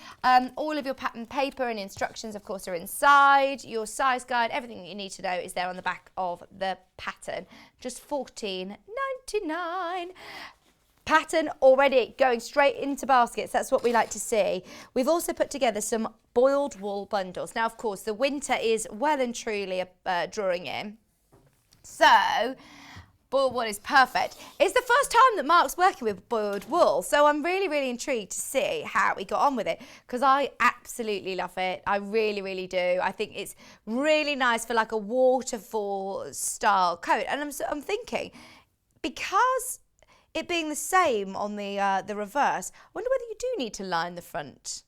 All of your pattern paper and instructions, of course, are inside. Your size guide, everything that you need to know is there on the back of the pattern. Just $14.99. Pattern already going straight into baskets. That's what we like to see. We've also put together some boiled wool bundles. Now, of course, the winter is well and truly drawing in. So boiled wool is perfect. It's the first time that Mark's working with boiled wool, so I'm really, really intrigued to see how he got on with it, because I absolutely love it. I really, really do. I think it's really nice for like a waterfall style coat. And I'm thinking, because it being the same on the reverse, I wonder whether you do need to line the front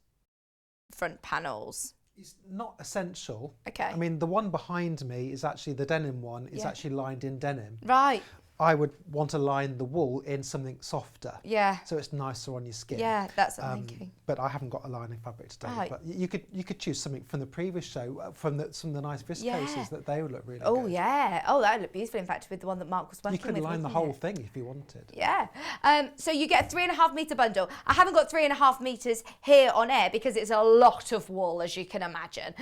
panels. It's not essential. Okay. I mean, the one behind me is actually the denim one. It's actually lined in denim. Right. I would want to line the wool in something softer. Yeah. So it's nicer on your skin. Yeah, that's what I'm thinking. But I haven't got a lining fabric today. Right. But you could choose something from the previous show, from some of the nice viscoses that they would look really good. Oh yeah. Oh, that would look beautiful. In fact, with the one that Mark was working with. You could line the wouldn't whole it? thing if you wanted. Yeah. So you get a 3.5 metre bundle. I haven't got 3.5 metres here on air because it's a lot of wool, as you can imagine.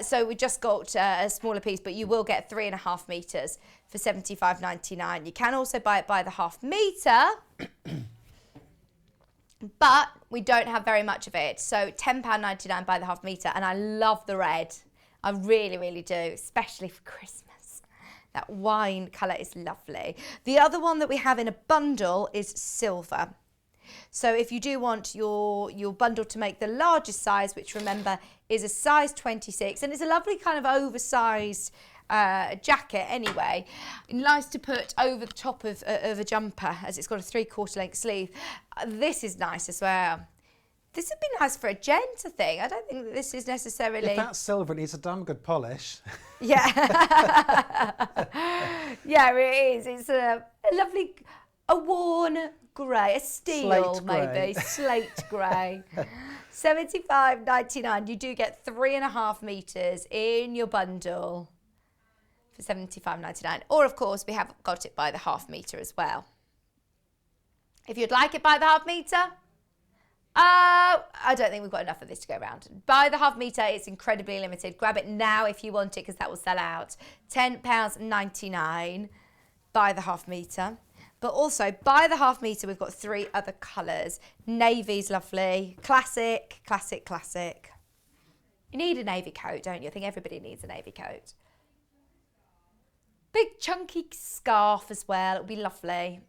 So we just got a smaller piece, but you will get 3.5 metres for $75.99. You can also buy it by the half metre, but we don't have very much of it. So £10.99 by the half metre, and I love the red. I really, really do, especially for Christmas. That wine colour is lovely. The other one that we have in a bundle is silver. So if you do want your bundle to make the largest size, which remember is a size 26, and it's a lovely kind of oversized jacket anyway, nice to put over the top of a jumper, as it's got a 3/4 length sleeve. This is nice as well. This would be nice for a gent, I think. I don't think that this is necessarily... If that's silver, it needs a damn good polish. Yeah. Yeah, it is. It's a lovely, a worn grey, a steel Slate grey. maybe, slate grey. $75.99. You do get 3.5 metres in your bundle for $75.99. Or, of course, we have got it by the half metre as well. If you'd like it by the half metre, I don't think we've got enough of this to go around. By the half metre, it's incredibly limited. Grab it now if you want it, because that will sell out. £10.99 by the half metre. But also, by the half metre, we've got 3 other colours. Navy's lovely. Classic, classic, classic. You need a navy coat, don't you? I think everybody needs a navy coat. Big chunky scarf as well. It'll be lovely.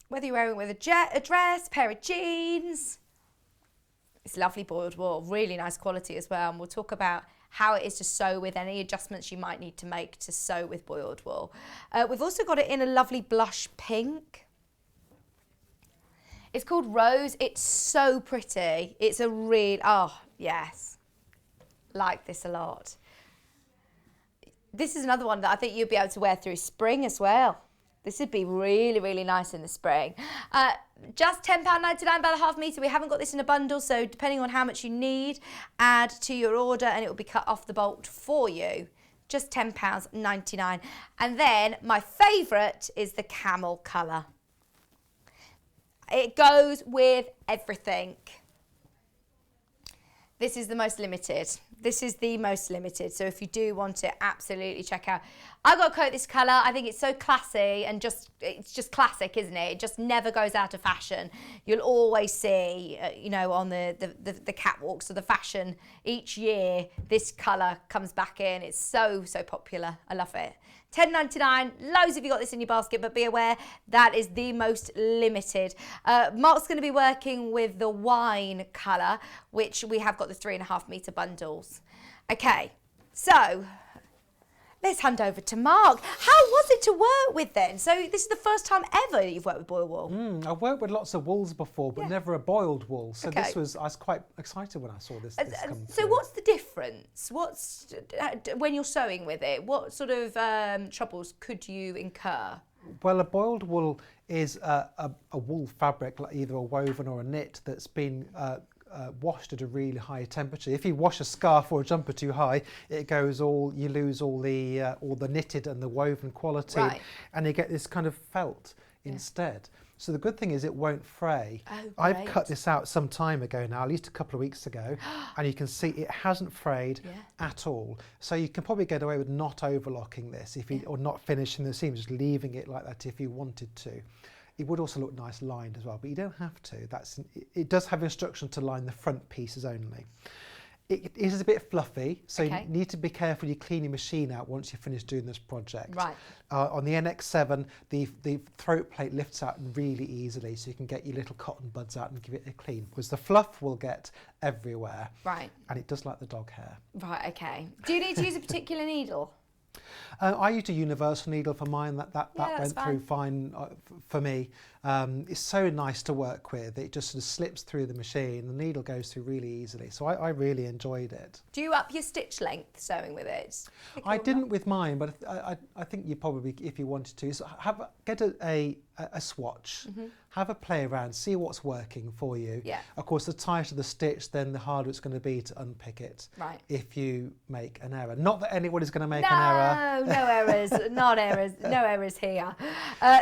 Whether you're wearing it with a dress, pair of jeans. It's lovely boiled wool. Really nice quality as well. And we'll talk about how it is to sew with, any adjustments you might need to make to sew with boiled wool. We've also got it in a lovely blush pink. It's called Rose. It's so pretty. It's a real, oh yes, like this a lot. This is another one that I think you'll be able to wear through spring as well. This would be really, really nice in the spring. Just £10.99 by the half metre. We haven't got this in a bundle, so depending on how much you need, add to your order and it will be cut off the bolt for you. Just £10.99. And then my favourite is the camel colour. It goes with everything. This is the most limited. This is the most limited. So if you do want it, absolutely check out. I got a coat this colour. I think it's so classy and it's just classic, isn't it? It just never goes out of fashion. You'll always see, you know, on the catwalks of the fashion each year, this colour comes back in. It's so, so popular. I love it. $10.99, loads of you got this in your basket, but be aware that is the most limited. Mark's going to be working with the wine colour, which we have got the 3.5 metre bundles. Okay, so let's hand over to Mark. How was it to work with then? So this is the first time ever you've worked with boiled wool. I've worked with lots of wools before, but never a boiled wool. So Okay. I was quite excited when I saw this come So through. what's the difference? What's when you're sewing with it? What sort of troubles could you incur? Well, a boiled wool is a wool fabric, like either a woven or a knit, that's been washed at a really high temperature. If you wash a scarf or a jumper too high, you lose all the knitted and the woven quality, Right. and you get this kind of felt instead. So the good thing is it won't fray. Oh, I've great. cut this out some time ago now, at least a couple of weeks ago, and you can see it hasn't frayed Yeah. at all. So you can probably get away with not overlocking this if you, or not finishing the seam, just leaving it like that if you wanted to. It would also look nice lined as well, but you don't have to. It does have instruction to line the front pieces only. It is a bit fluffy, so Okay. you need to be careful you clean your machine out once you finish doing this project. Right. On the NX7, the throat plate lifts out really easily, so you can get your little cotton buds out and give it a clean, because the fluff will get everywhere. Right. And it does like the dog hair. Right, okay. Do you need to use a particular needle? I used a universal needle for mine. That that's went through fine for me. It's so nice to work with. It just sort of slips through the machine. The needle goes through really easily. So I really enjoyed it. Do you up your stitch length sewing with it? I didn't with mine, but I think you probably, if you wanted to, so get a swatch, have a play around, see what's working for you. Yeah. Of course, the tighter the stitch, then the harder it's going to be to unpick it. Right. If you make an error. Not that anybody's going to make an error. No errors, not errors, no errors here.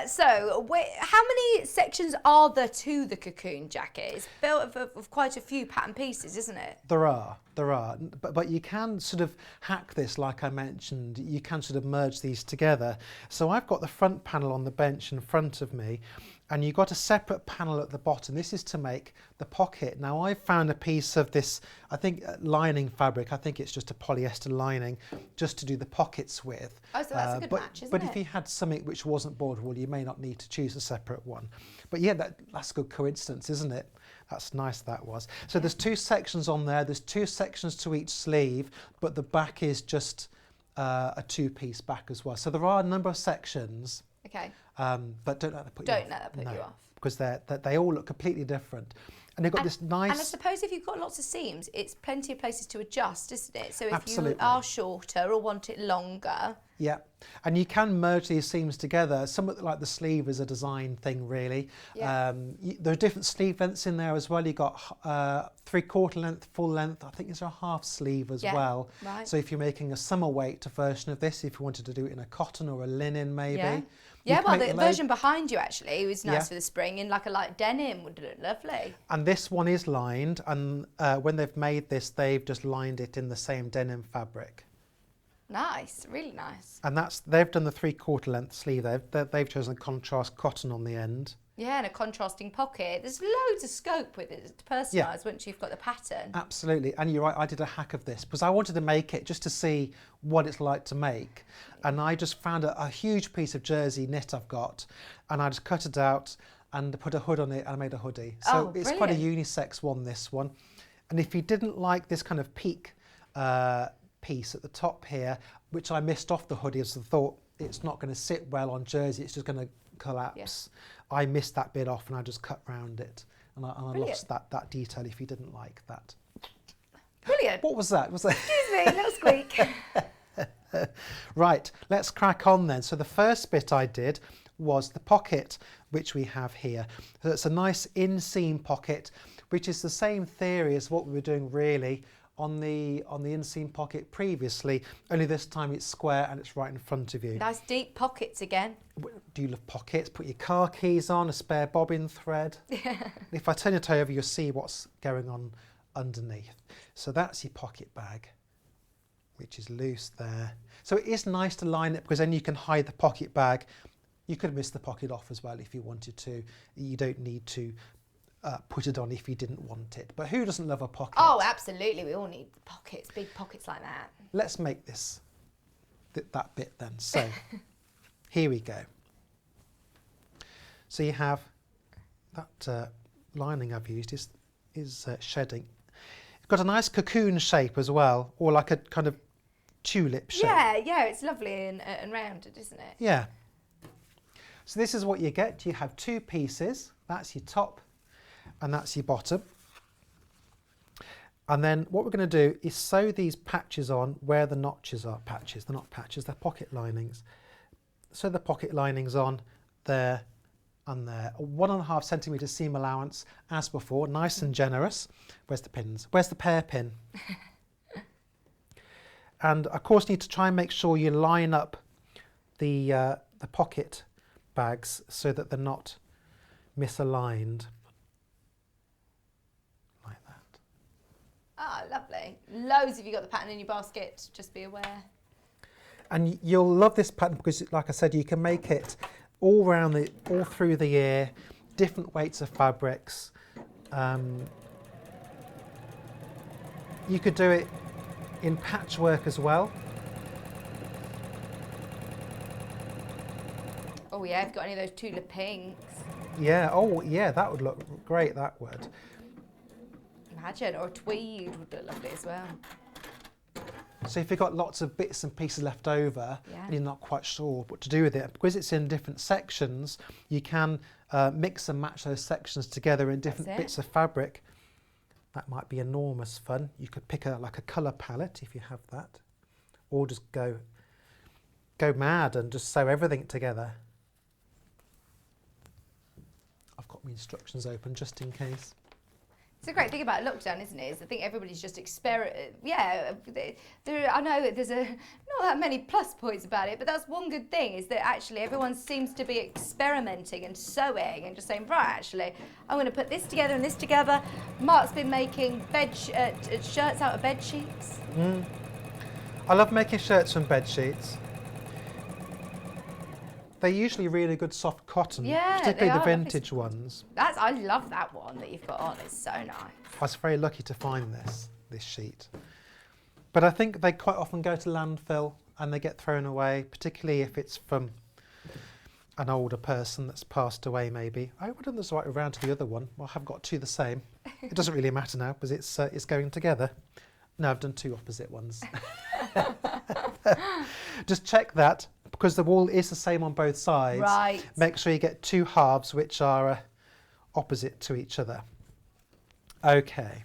So, how many sections are there to the Cocoon jacket? It's built of quite a few pattern pieces, isn't it? There are, but you can sort of hack this, like I mentioned. You can sort of merge these together. So I've got the front panel on the bench in front of me, and you've got a separate panel at the bottom. This is to make the pocket. Now I've found a piece of this, I think lining fabric. I think it's just a polyester lining, just to do the pockets with. Oh, so that's a good match, isn't but it? if you had something which wasn't border wool, you may not need to choose a separate one. But yeah, that's a good coincidence, isn't it? That's nice, that was. So there's two sections on there. There's two sections to each sleeve, but the back is just a two-piece back as well. So there are a number of sections. Okay. But don't let that put you off. Don't let that put you off. Because they all look completely different. And they've got this nice... And I suppose if you've got lots of seams, it's plenty of places to adjust, isn't it? So if Absolutely. you are shorter or want it longer... Yeah, and you can merge these seams together. Some like the sleeve is a design thing, really. Yeah. There are different sleeve lengths in there as well. You've got 3/4 length, full length. I think there's a half sleeve as well. Right. So if you're making a summer weight version of this, if you wanted to do it in a cotton or a linen maybe. Yeah. you Yeah, can well, make the the version behind you actually was nice Yeah. for the spring in like a light denim would look lovely. And this one is lined, and when they've made this, they've just lined it in the same denim fabric. Nice, really nice. And they've done the 3/4 length sleeve. They've chosen contrast cotton on the end. Yeah, and a contrasting pocket. There's loads of scope with it to personalise once you've got the pattern. Absolutely, and you're right, I did a hack of this because I wanted to make it just to see what it's like to make, and I just found a huge piece of jersey knit I've got, and I just cut it out and put a hood on it and I made a hoodie. So Oh, it's quite a brilliant. unisex one, this one. And if you didn't like this kind of peak piece at the top here, which I missed off the hoodie as I thought it's not going to sit well on jersey, it's just going to collapse. I missed that bit off and I just cut round it, and I lost that detail if you didn't like that. Brilliant. What was that? Excuse me, a little squeak. Right, let's crack on then. So the first bit I did was the pocket, which we have here. So it's a nice inseam pocket, which is the same theory as what we were doing really on the inseam pocket previously, only this time it's square and it's right in front of you. Nice deep pockets again. Do you love pockets? Put your car keys on, a spare bobbin thread. If I turn it over, you'll see what's going on underneath. So that's your pocket bag, which is loose there. So it is nice to line it because then you can hide the pocket bag. You could miss the pocket off as well if you wanted to. You don't need to put it on if you didn't want it. But who doesn't love a pocket? Oh, absolutely. We all need pockets, big pockets like that. Let's make this that bit then. So here we go. So you have that lining I've used is shedding. It's got a nice cocoon shape as well, or like a kind of tulip shape. Yeah, it's lovely and rounded, isn't it? Yeah. So this is what you get. You have two pieces. That's your top and that's your bottom. And then what we're going to do is sew these patches on where the notches are. Patches, they're not patches, they're pocket linings. Sew the pocket linings on there and there. A 1.5 centimetre seam allowance as before, nice and generous. Where's the pins? Where's the pear pin? And of course you need to try and make sure you line up the pocket bags so that they're not misaligned. Like that. Oh, lovely. Loads of you got the pattern in your basket, just be aware. And you'll love this pattern because, like I said, you can make it all through the year, different weights of fabrics. You could do it in patchwork as well. Oh yeah, if you've got any of those Tula pinks. Yeah, oh yeah, that would look great, that would. Imagine, or a tweed would look lovely as well. So if you've got lots of bits and pieces left over and you're not quite sure what to do with it, because it's in different sections, you can mix and match those sections together in different bits of fabric. That might be enormous fun. You could pick like a colour palette if you have that, or just go mad and just sew everything together. I've got my instructions open just in case. It's a great thing about lockdown, isn't it? Is I think everybody's just I know there's not that many plus points about it, but that's one good thing, is that actually everyone seems to be experimenting and sewing and just saying, right, actually, I'm going to put this together and this together. Mark's been making shirts out of bed sheets. I love making shirts from bed sheets. They're usually really good soft cotton, particularly the vintage ones. I love that one that you've got on. It's so nice. I was very lucky to find this sheet. But I think they quite often go to landfill and they get thrown away, particularly if it's from an older person that's passed away maybe. I wonder if there's right around to the other one. Well, I have got two the same. It doesn't really matter now because it's going together. No, I've done two opposite ones. Just check that, because the wool is the same on both sides. Right. Make sure you get two halves which are opposite to each other. Okay.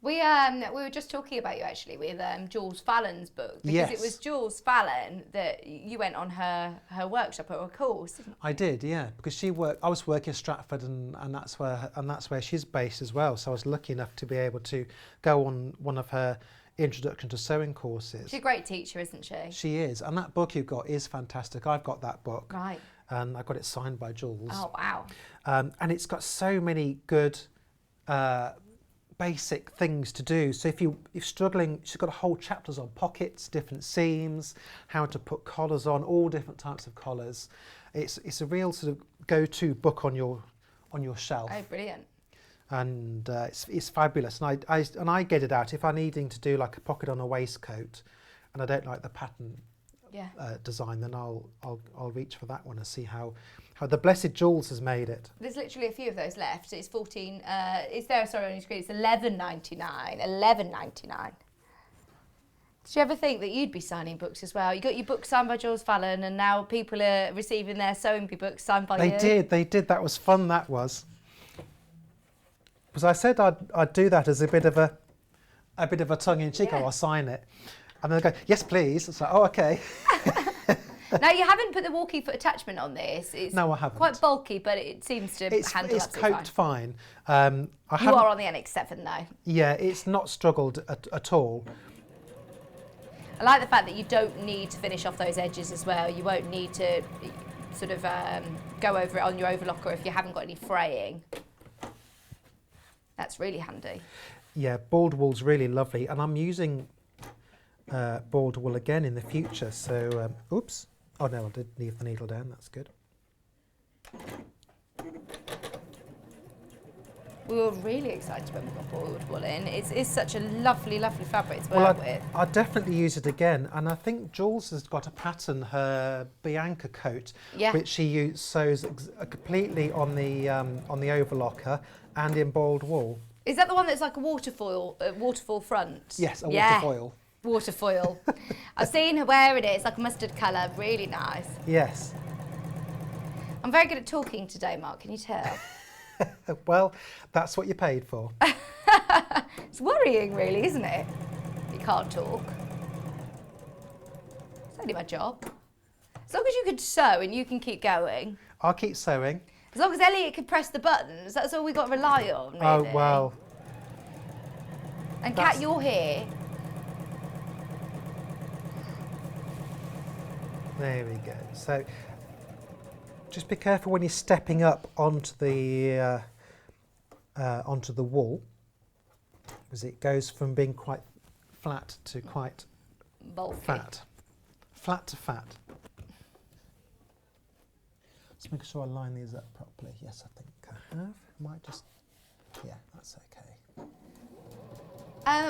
We were just talking about you actually with Jules Fallon's book, because Yes. it was Jules Fallon that you went on her workshop or her course. I did, yeah, because I was working at Stratford, and that's where she's based as well. So I was lucky enough to be able to go on one of her Introduction to Sewing courses. She's a great teacher, isn't she? She is, and that book you've got is fantastic. I've got that book, Right. and I got it signed by Jules. Oh wow. And it's got so many good basic things to do. So if you're struggling, she's got whole chapters on pockets, different seams, how to put collars on, all different types of collars. It's a real sort of go-to book on your shelf. Oh, brilliant. And it's fabulous. And I get it out if I'm needing to do like a pocket on a waistcoat, and I don't like the pattern design, then I'll reach for that one and see how the blessed Jules has made it. There's literally a few of those left. It's 14. It's there. Sorry, on your screen. It's 11.99. 11.99. Did you ever think that you'd be signing books as well? You got your book signed by Jules Fallon, and now people are receiving their sewing bee books signed by you. They did. That was fun. That was. Because I said I'd do that as a bit of a tongue-in-cheek. I'll sign it, and then they go, yes, please. It's like, oh, okay. Now, you haven't put the walkie foot attachment on this. No, I haven't. Quite bulky, but it seems to handle absolutely coped fine. You are on the NX7 though. Yeah, it's not struggled at all. I like the fact that you don't need to finish off those edges as well. You won't need to sort of go over it on your overlocker if you haven't got any fraying. That's really handy. Yeah, board wool's really lovely, and I'm using board wool again in the future. So, oops. Oh no, I did leave the needle down. That's good. We were really excited when we got board wool in. It's such a lovely, lovely fabric to work with. I'd definitely use it again, and I think Jules has got a pattern, her Bianca coat, which she sews completely on the overlocker and in boiled wool. Is that the one that's like a waterfoil front? Yes, a waterfoil. Waterfoil. I've seen her wearing it. It's like a mustard colour, really nice. Yes. I'm very good at talking today, Mark, can you tell? Well, that's what you paid for. It's worrying, really, isn't it? You can't talk. It's only my job. As long as you can sew and you can keep going. I'll keep sewing. As long as Elliot can press the buttons, that's all we've got to rely on, really. Oh, well. And Kat, you're here. There we go. So Just be careful when you're stepping up onto the wool, because it goes from being quite flat to quite Bulky. fat. Flat to fat. Let's make sure I line these up properly. Yes, I think I have. Might just, yeah, that's okay.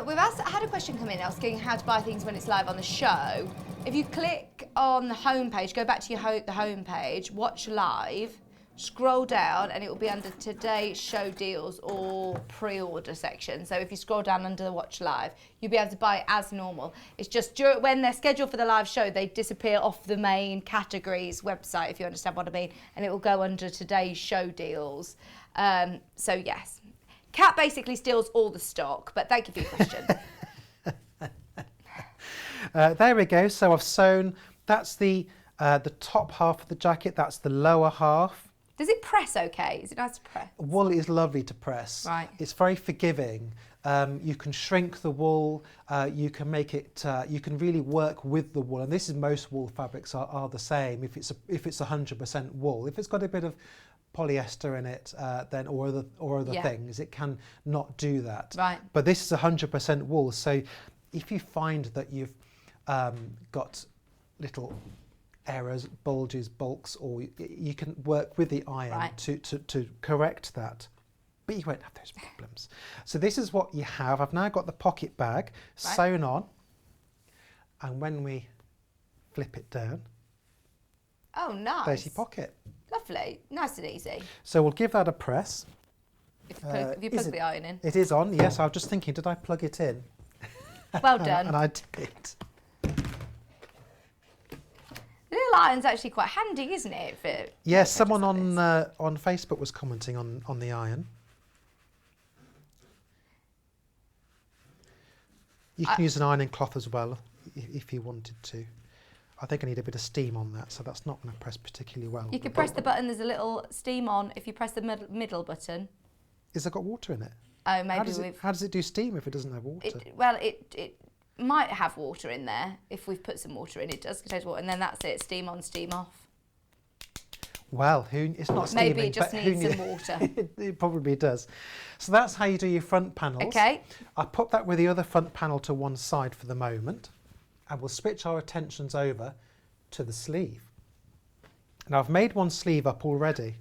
We've had a question come in asking how to buy things when it's live on the show. If you click on the home page, go back to the home page, watch live, scroll down, and it will be under today's show deals or pre-order section. So if you scroll down under the watch live, you'll be able to buy it as normal. It's just when they're scheduled for the live show, they disappear off the main categories website, if you understand what I mean, and it will go under today's show deals. So yes. Cat basically steals all the stock, but thank you for your question. There we go. So I've sewn. That's the top half of the jacket. That's the lower half. Does it press okay? Is it nice to press? Wool is lovely to press. Right. It's very forgiving. You can shrink the wool. You can make it. You can really work with the wool. And this is most wool fabrics are the same. If it's 100% wool, if it's got a bit of polyester in it, then or other things, it can not do that. Right. But this is 100% wool. So if you find that you've got little errors, bulges, bulks, or you can work with the iron to correct that. But you won't have those problems. So this is what you have. I've now got the pocket bag sewn on, and when we flip it down, oh, nice. there's your pocket. Lovely, nice and easy. So we'll give that a press. If you plug the iron in. It is on, yes. I was just thinking, did I plug it in? Well done. And I did. The little iron's actually quite handy, isn't it? Yes, someone on Facebook was commenting on the iron. You can use an ironing cloth as well if you wanted to. I think I need a bit of steam on that, so that's not going to press particularly well. You can press the button, there's a little steam on if you press the middle button. Is it got water in it? Oh, maybe how does it do steam if it doesn't have water? It might have water in there. If we've put some water in, it does contain water, and then that's it, steam on, steam off. Well, it's not steaming. Maybe it just needs some water. It probably does. So that's how you do your front panels. Okay. I'll put that with the other front panel to one side for the moment, and we'll switch our attentions over to the sleeve. Now I've made one sleeve up already.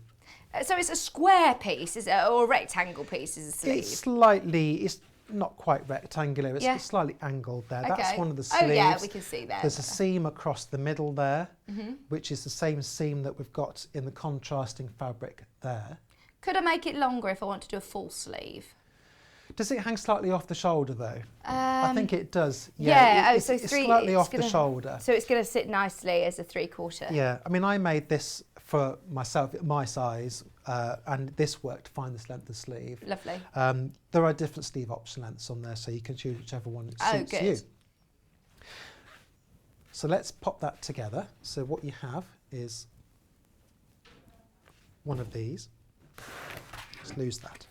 So it's a square piece, is it, or a rectangle piece is a sleeve? It's not quite rectangular, it's slightly angled there. Okay. That's one of the sleeves. Oh yeah, we can see there. There's a seam across the middle there, which is the same seam that we've got in the contrasting fabric there. Could I make it longer if I want to do a full sleeve? Does it hang slightly off the shoulder though? I think it does. So it's slightly off the shoulder. So it's going to sit nicely as a 3/4. Yeah, I mean I made this for myself at my size, and this worked fine, this length of sleeve. Lovely. There are different sleeve option lengths on there, so you can choose whichever one suits you. So let's pop that together. So what you have is one of these. Let's lose that.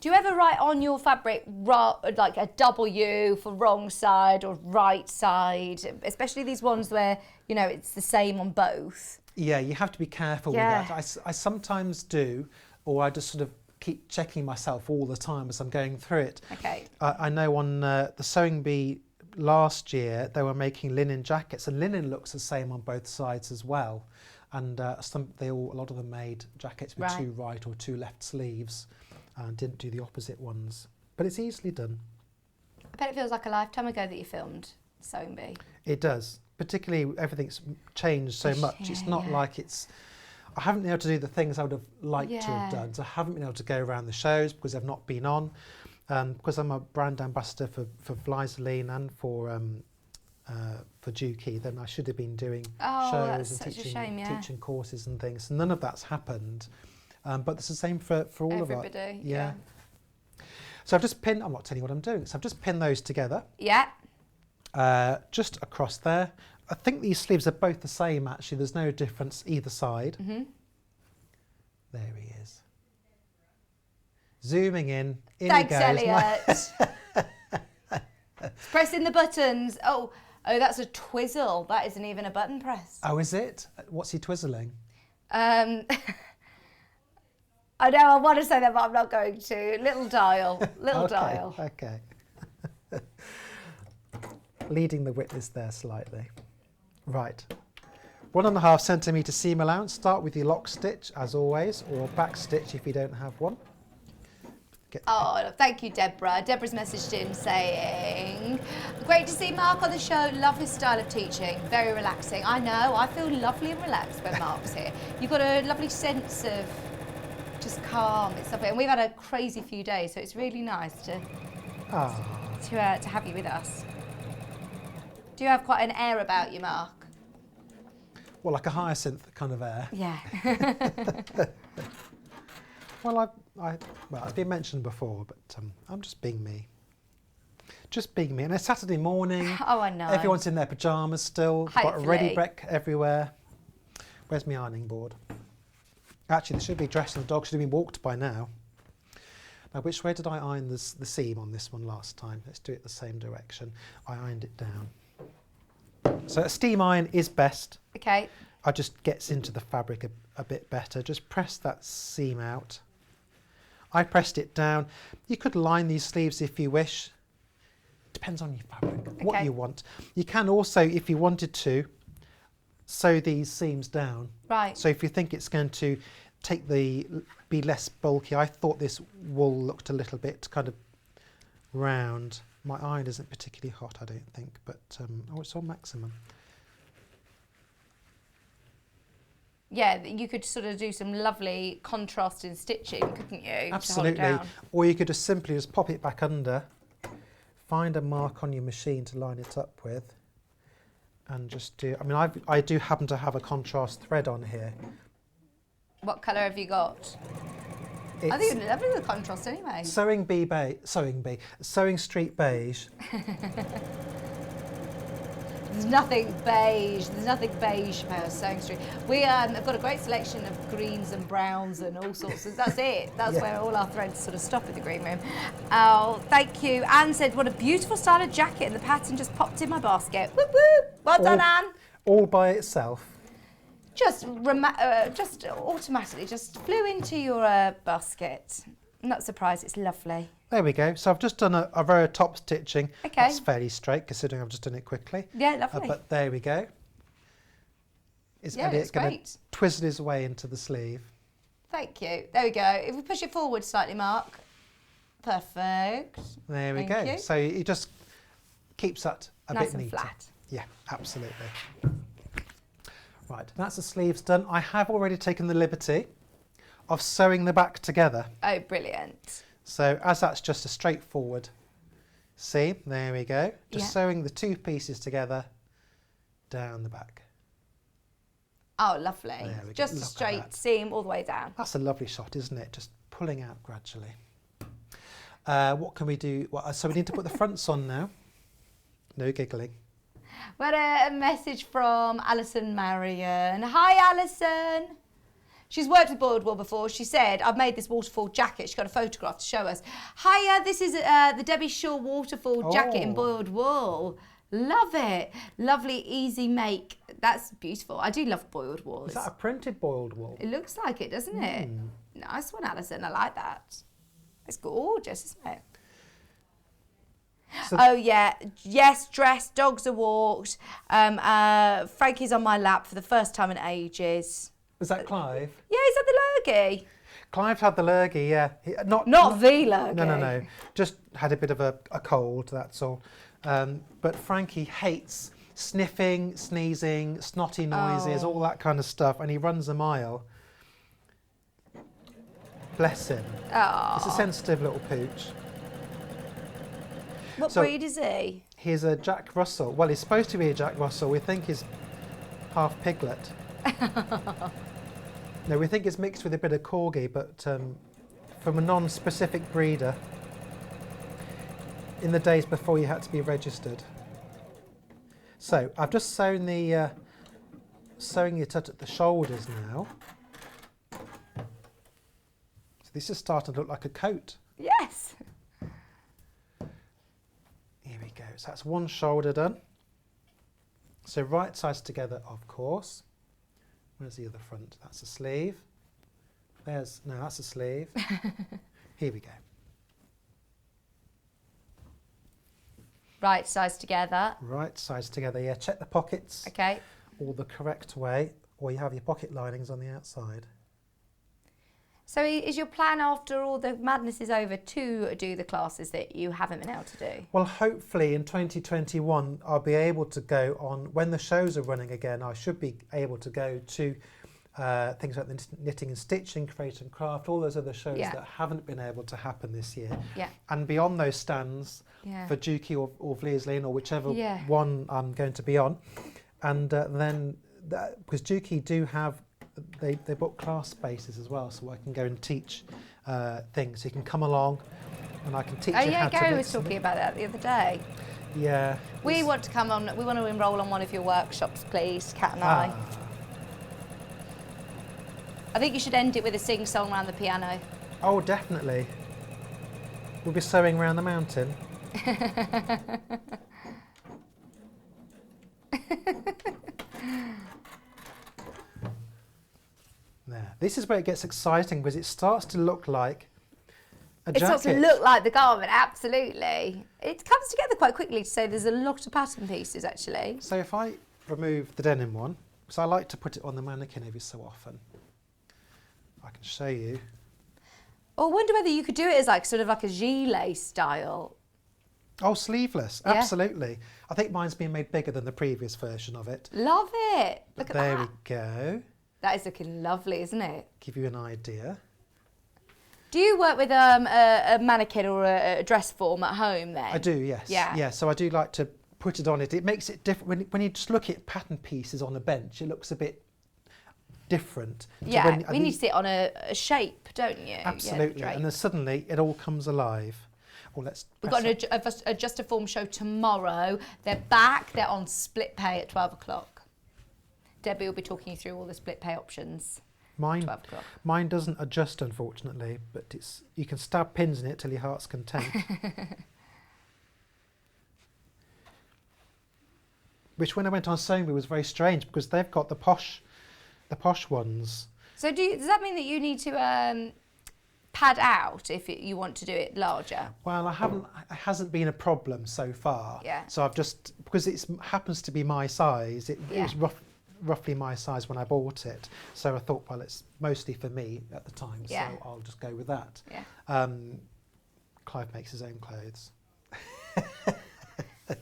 Do you ever write on your fabric like a W for wrong side or right side, especially these ones where, you know, it's the same on both? Yeah, you have to be careful with that. I sometimes do, or I just sort of keep checking myself all the time as I'm going through it. Okay. I know on the Sewing Bee last year, they were making linen jackets, and linen looks the same on both sides as well. And a lot of them made jackets with two right or two left sleeves. Didn't do the opposite ones, but it's easily done. I bet it feels like a lifetime ago that you filmed Sewing Bee. It does, particularly everything's changed so much. Yeah, it's not like I haven't been able to do the things I would have liked to have done. So I haven't been able to go around the shows because I've not been on. Because I'm a brand ambassador for Flyzoline and for Dukey, then I should have been doing shows and teaching courses and things. None of that's happened. But it's the same for all Everybody, of us. Yeah. So I've just pinned, I'm not telling you what I'm doing, so I've just pinned those together. Yeah. Just across there. I think these sleeves are both the same actually, there's no difference either side. There he is. Zooming in Thanks, he goes. Elliot. Pressing the buttons. Oh, that's a twizzle. That isn't even a button press. Oh, is it? What's he twizzling? I know I want to say that, but I'm not going to. Little dial, little dial. Okay. Leading the witness there slightly. Right. 1.5 centimetre seam allowance. Start with your lock stitch as always, or back stitch if you don't have one. Oh, thank you, Deborah. Deborah's messaged in saying, great to see Mark on the show. Love his style of teaching. Very relaxing. I know. I feel lovely and relaxed when Mark's here. You've got a lovely sense of just calm. It's lovely. And we've had a crazy few days, so it's really nice to have you with us. Do you have quite an air about you, Mark? Well, like a hyacinth kind of air. Yeah. Well, it's been mentioned before, but I'm just being me. Just being me. And it's Saturday morning. Oh, I know. Everyone's in their pyjamas still. Hopefully. Got a ready brec everywhere. Where's my ironing board? Actually, they should be dressed and the dog should have been walked by now. Now, which way did I iron the seam on this one last time? Let's do it the same direction. I ironed it down. So a steam iron is best. Okay. It just gets into the fabric a bit better. Just press that seam out. I pressed it down. You could line these sleeves if you wish. Depends on your fabric, what you want. You can also, if you wanted to, sew these seams down. Right. So if you think it's going to be less bulky, I thought this wool looked a little bit kind of round. My iron isn't particularly hot, I don't think, but it's on maximum. Yeah, you could sort of do some lovely contrasting stitching, couldn't you? Absolutely. To hold it down. Or you could just simply just pop it back under, find a mark on your machine to line it up with, and just do. I mean, I do happen to have a contrast thread on here. What colour have you got? I think it's lovely with the contrast anyway. Sewing Street Beige. There's nothing beige. There's nothing beige about Sewing Street. We have got a great selection of greens and browns and all sorts. That's it. That's where all our threads sort of stop in the green room. Oh, thank you. Anne said, "What a beautiful style of jacket," and the pattern just popped in my basket. Whoop whoop! Well done, Anne. All by itself. Just automatically just flew into your basket. I'm not surprised. It's lovely. There we go. So I've just done a row of top stitching. Okay. That's fairly straight considering I've just done it quickly. Yeah, lovely. But there we go. It's going great. to twizzle his way into the sleeve. Thank you. There we go. If we push it forward slightly, Mark. Perfect. There we go. Thank you. So it just keeps that a Nice bit and neater. flat. Yeah, absolutely. Right, that's the sleeves done. I have already taken the liberty of sewing the back together. Oh, brilliant. So as that's just a straightforward seam, there we go. Just sewing the two pieces together down the back. Oh, lovely. There we go. Just a Look at straight that. seam all the way down. That's a lovely shot, isn't it? Just pulling out gradually. What can we do? Well, so we need to put the fronts on now. No giggling. We had a message from Alison Marion. Hi, Alison. She's worked with boiled wool before. She said, I've made this waterfall jacket. She's got a photograph to show us. Hiya, this is the Debbie Shaw waterfall jacket in boiled wool. Love it. Lovely, easy make. That's beautiful. I do love boiled wool. Is that a printed boiled wool? It looks like it, doesn't it? Nice one, Alison. I like that. It's gorgeous, isn't it? So oh yeah, yes, dressed, dogs are walked. Frankie's on my lap for the first time in ages. Was that Clive? Yeah, he's had the lurgy. Clive had the lurgy, yeah. Not the lurgy. No. Just had a bit of a cold, that's all. But Frankie hates sniffing, sneezing, snotty noises, all that kind of stuff, and he runs a mile. Bless him. Oh. It's a sensitive little pooch. What So- breed is he? He's a Jack Russell. Well, he's supposed to be a Jack Russell. We think he's half piglet. No, we think it's mixed with a bit of corgi, but from a non-specific breeder in the days before you had to be registered. So I've just sewn the sewing it at the shoulders now. So this is starting to look like a coat. Yes. Here we go. So that's one shoulder done. So right sides together, of course. Where's the other front? That's a sleeve. There's, no, that's a sleeve. Here we go. Right sides together. Right sides together, yeah. Check the pockets Okay. all the correct way, or you have your pocket linings on the outside. So is your plan after all the madness is over to do the classes that you haven't been able to do? Well, hopefully in 2021 I'll be able to go on, when the shows are running again, I should be able to go to things like the knitting and stitching, create and craft, all those other shows that haven't been able to happen this year. Yeah. And beyond those stands for Dukey or Vleeslin or whichever one I'm going to be on. And then, because Dukey do have, they book class spaces as well, so I can go and teach things. So you can come along and I can teach you how to Gary knit was talking about that the other day. Yeah. We want to come on, we want to enrol on one of your workshops, please, Kat and I. I think you should end it with a sing-song around the piano. Oh, definitely. We'll be sewing around the mountain. There. This is where it gets exciting because it starts to look like a jacket. It starts to look like the garment, absolutely. It comes together quite quickly to say there's a lot of pattern pieces, actually. So if I remove the denim one, because I like to put it on the mannequin every so often, I can show you. I wonder whether you could do it as like sort of like a gilet style. Oh, sleeveless, Yeah. absolutely. I think mine's been made bigger than the previous version of it. Love it. Look at There that. we go. That is looking lovely, isn't it? Give you an idea. Do you work with a mannequin or a dress form at home then? I do, yes. Yeah. Yeah, so I do like to put it on it. It makes it different. When you just look at pattern pieces on a bench, it looks a bit different. to Yeah, when- I we need think- to sit on a shape, don't you? Absolutely, Yeah, and then suddenly it all comes alive. Well, let's. We've press got up. a Just a Form show tomorrow. They're back. They're on split pay at 12 o'clock. Debbie will be talking you through all the split pay options. Mine, 12 o'clock. mine doesn't adjust, unfortunately, but it's you can stab pins in it till your heart's content. Which, when I went on sewing bee, was very strange because they've got the posh ones. So does that mean that you need to pad out if you want to do it larger? Well, I haven't. It hasn't been a problem so far. Yeah. So I've just because it happens to be my size. It was roughly my size when I bought it. So I thought, well, it's mostly for me at the time. Yeah. So I'll just go with that. Yeah. Clive makes his own clothes.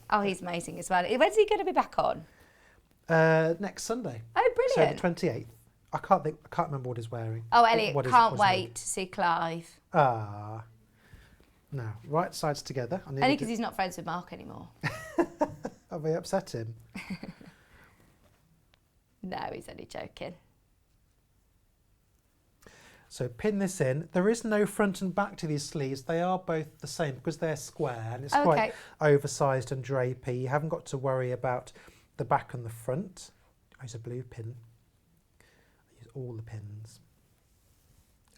Oh, he's amazing as well. When's he going to be back on? Next Sunday. Oh, So brilliant. the 28th. I can't remember what he's wearing. Oh, Elliot, What is- can't what's he wait to see Clive. Ah. Now, right sides together. I Only nearly because he's not friends with Mark anymore. Have I upset him? No, he's only joking. So pin this in. There is no front and back to these sleeves. They are both the same because they're square and it's quite oversized and drapey. You haven't got to worry about the back and the front. I use a blue pin. I use all the pins.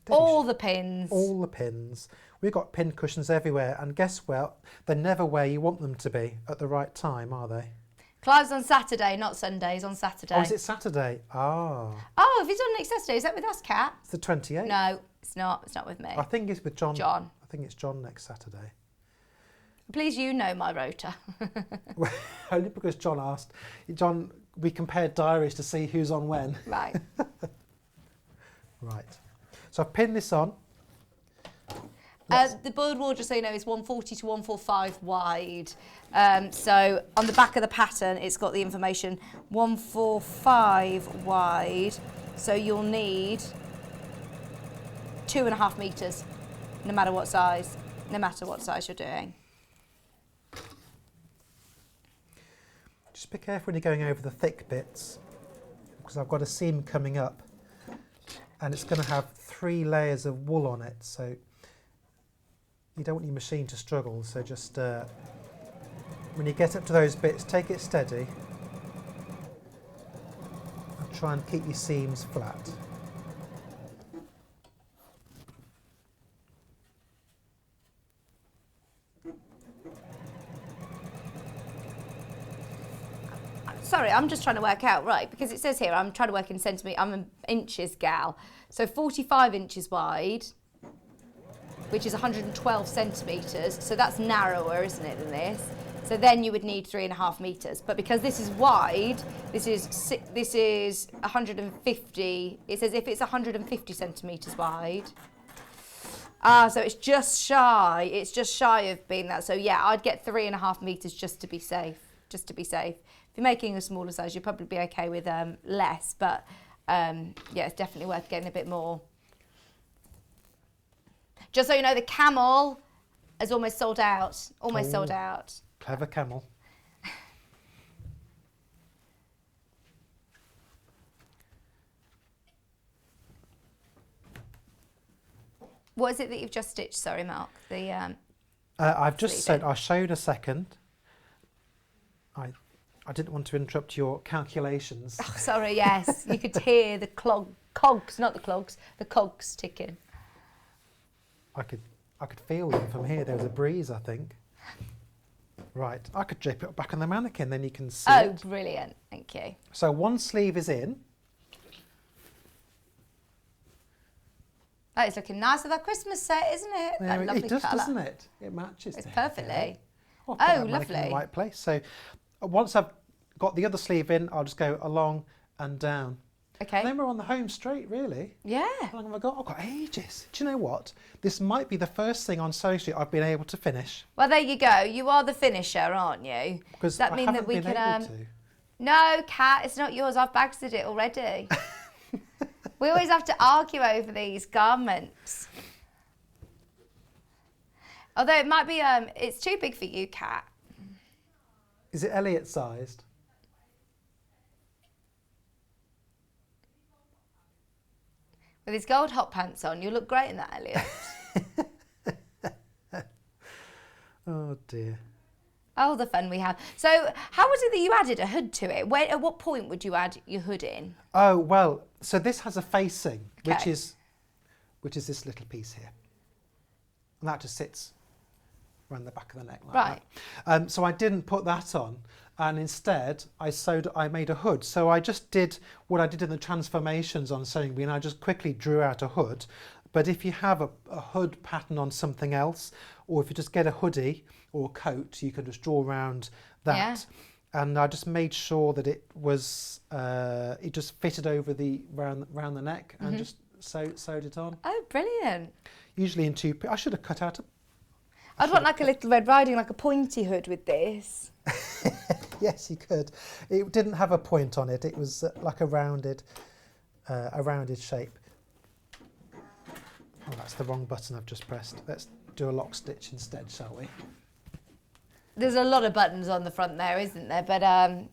All the pins. All the pins. We've got pin cushions everywhere and guess what? They're never where you want them to be at the right time, are they? Clive's on Saturday, not Sunday. He's on Saturday. Oh, is it Saturday? Ah. Oh, if he's on next Saturday, is that with us, Kat? It's the 28th. No, it's not. It's not with me. I think it's with John. John. I think it's John next Saturday. Please, you know my rota. Only because John asked. John, we compared diaries to see who's on when. Right. Right. So I've pinned this on. The board wall, just so you know, is 140 to 145 wide. So on the back of the pattern, it's got the information 145 wide. So you'll need 2.5 meters, no matter what size you're doing. Just be careful when you're going over the thick bits, because I've got a seam coming up, and it's going to have 3 layers of wool on it. So you don't want your machine to struggle. So just when you get up to those bits, take it steady and try and keep your seams flat. sorry, I'm just trying to work out, right, because it says here, I'm trying to work in centimetres, I'm an inches gal. So 45 inches wide, which is 112 centimetres, so that's narrower, isn't it, than this? So then you would need 3.5 metres. But because this is wide, this is 150, it says if it's 150 centimetres wide. So it's just shy of being that. So yeah, I'd get 3.5 metres just to be safe, If you're making a smaller size, you'll probably be okay with less, but yeah, it's definitely worth getting a bit more. Just so you know, the camel is almost sold out, sold out. Clever camel. What is it that you've just stitched? Sorry, Mark. I've just said, I showed a second. I didn't want to interrupt your calculations. Oh, sorry, yes. You could hear the cogs, not the clogs, the cogs ticking. I could feel them from here. There was a breeze, I think. Right, I could drape it back on the mannequin, then you can see it. Oh, brilliant. Thank you. So one sleeve is in. Oh, it's looking nice with that Christmas set, isn't it? That lovely it does, colour. doesn't it? It matches. It's the perfectly. hair. I'll put Oh, that mannequin in lovely. the right place. So once I've got the other sleeve in, I'll just go along and down. Okay. And then we're on the home straight, really. Yeah. How long have I got? I've got ages. Do you know what? This might be the first thing on Sewing Street I've been able to finish. Well, there you go. You are the finisher, aren't you? Because Does that I mean haven't that we been can? able to. No, Kat, it's not yours. I've bagsted it already. We always have to argue over these garments. Although it might be, it's too big for you, Kat. Is it Elliot sized? With his gold hot pants on, you look great in that, Elliot. Oh dear. Oh, the fun we have. So, how was it that you added a hood to it? At what point would you add your hood in? Oh well, so this has a facing, which Okay. is this little piece here, and that just sits around the back of the neck like Right. that. So I didn't put that on, and instead I made a hood. So I just did what I did in the transformations on Sewing Bee, and I just quickly drew out a hood. But if you have a hood pattern on something else, or if you just get a hoodie or a coat, you can just draw around that. Yeah. And I just made sure that it was it just fitted over round the neck, and just sewed it on. Oh, brilliant. Usually in two. I should have cut out a. I'd want like a little Red Riding, like a pointy hood with this. Yes, you could. It didn't have a point on it. It was like a rounded shape. Oh, that's the wrong button I've just pressed. Let's do a lock stitch instead, shall we? There's a lot of buttons on the front there, isn't there? But I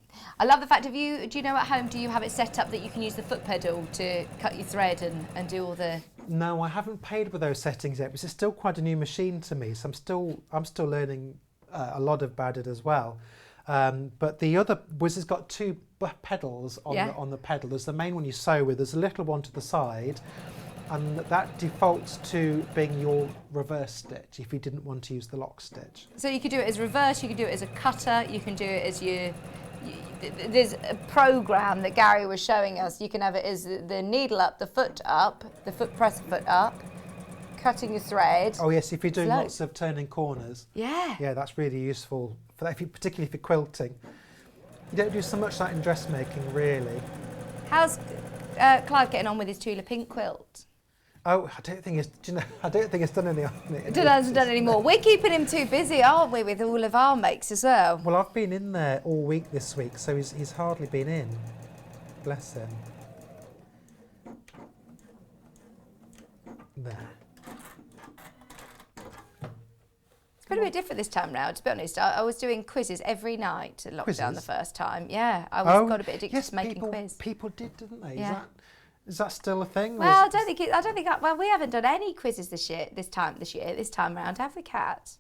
love the fact do you know at home, do you have it set up that you can use the foot pedal to cut your thread and do all the... No, I haven't played with those settings yet, because it's still quite a new machine to me, so I'm still learning a lot about it as well. But the other was it's got two pedals on the pedal. There's the main one you sew with. There's a little one to the side, and that defaults to being your reverse stitch if you didn't want to use the lock stitch. So you could do it as reverse, you could do it as a cutter, you can do it as there's a program that Gary was showing us. You can have it as the needle up, the foot press foot up, cutting your thread. Oh yes, if you're doing Slow. lots of turning corners. Yeah. Yeah, that's really useful for that, particularly if you're quilting. You don't do so much that in dressmaking, really. How's Clive getting on with his Tula pink quilt? Oh, I don't think it's done any on it. It hasn't done any more. We're keeping him too busy, aren't we, with all of our makes as well? Well, I've been in there all week this week, so he's hardly been in. Bless him. There. It's been a bit different this time round, to be honest. I was doing quizzes every night at lockdown Quizzes? the first time. Yeah, I got a bit addicted yes, to making quiz. People did, didn't they? Yeah. Is that still a thing? or Well, is I don't think. Well, we haven't done any quizzes this time round, have we, Kat?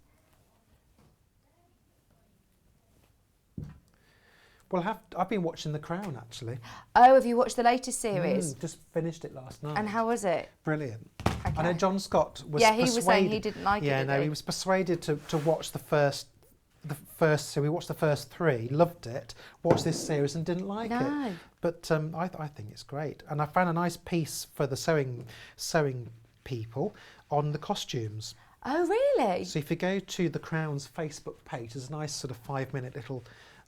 Well, I've been watching The Crown, actually. Oh, have you watched the latest series? Just finished it last night. And how was it? Brilliant. Okay. I know John Scott was Yeah, he persuaded. was saying he didn't like it, Yeah, did no, he? he was persuaded to watch the first the first, so we watched the first 3, loved it, watched this series and didn't like it. But I think it's great. And I found a nice piece for the sewing people on the costumes. Oh, really? So if you go to the Crown's Facebook page, there's a nice sort of 5-minute little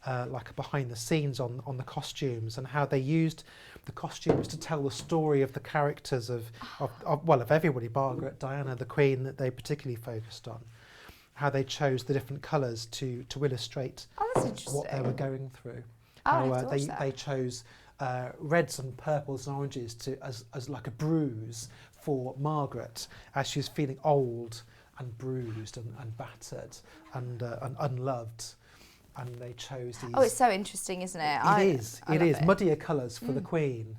like a behind the scenes on the costumes and how they used the costumes to tell the story of the characters of everybody, Margaret, Diana, the Queen, that they particularly focused on. How they chose the different colours to illustrate what they were going through. How they chose reds and purples and oranges as like a bruise for Margaret as she was feeling old and bruised and battered and unloved. And they chose these. Oh, it's so interesting, isn't it? It is. Muddier colours for the Queen,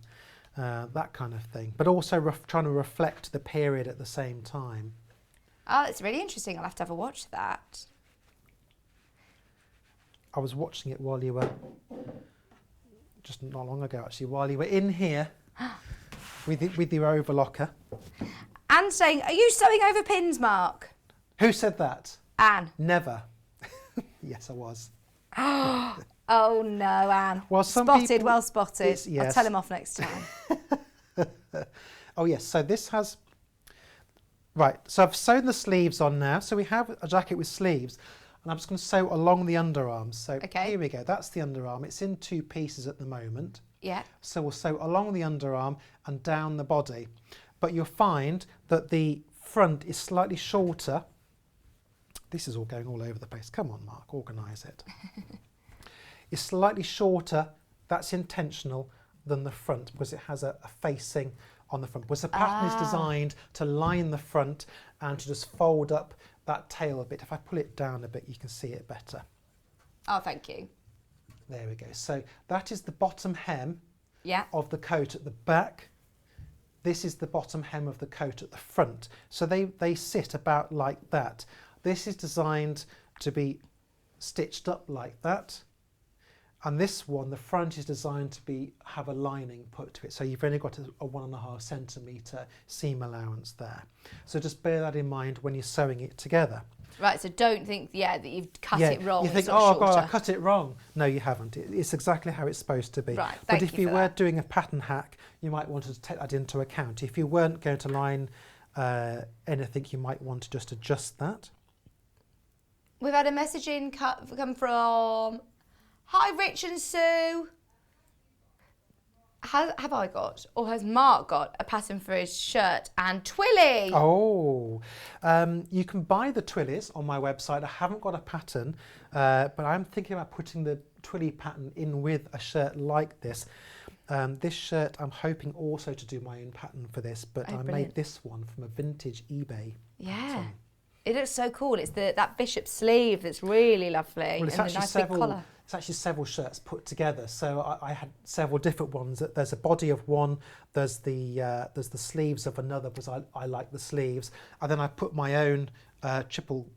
that kind of thing. But also trying to reflect the period at the same time. Oh, it's really interesting. I'll have to have a watch of that. I was watching it while you were, just not long ago actually, while you were in here with your overlocker. Anne saying, are you sewing over pins, Mark? Who said that? Anne. Never. Yes, I was. Oh no, Anne. Well, some spotted, people, well spotted. Yes. I'll tell him off next time. Oh yes, so this has, right, so I've sewn the sleeves on now. So we have a jacket with sleeves and I'm just going to sew along the underarms. So here we go, that's the underarm. It's in 2 pieces at the moment. Yeah. So we'll sew along the underarm and down the body. But you'll find that the front is slightly shorter. This is all going all over the place. Come on, Mark, organise it. It's slightly shorter, that's intentional, than the front because it has a facing on the front. Because the pattern is designed to line the front and to just fold up that tail a bit. If I pull it down a bit, you can see it better. Oh, thank you. There we go. So that is the bottom hem of the coat at the back. This is the bottom hem of the coat at the front. So they sit about like that. This is designed to be stitched up like that. And this one, the front is designed to have a lining put to it. So you've only got a 1.5 centimetre seam allowance there. So just bear that in mind when you're sewing it together. Right, so don't think, that you've cut it wrong. You think, oh God, I cut it wrong. No, you haven't. It's exactly how it's supposed to be. Right, but if you were doing a pattern hack, you might want to take that into account. If you weren't going to line anything, you might want to just adjust that. We've had a message in come from, hi Rich and Sue. Have I got, or has Mark got a pattern for his shirt and Twilly? Oh, you can buy the Twillies on my website. I haven't got a pattern, but I'm thinking about putting the Twilly pattern in with a shirt like this. This shirt, I'm hoping also to do my own pattern for this, but I made this one from a vintage eBay pattern. It looks so cool. It's that bishop sleeve that's really lovely. Well, it's and the nice big collar. It's actually several shirts put together. So I had several different ones. There's a body of one. There's the sleeves of another because I like the sleeves. And then I put my own triple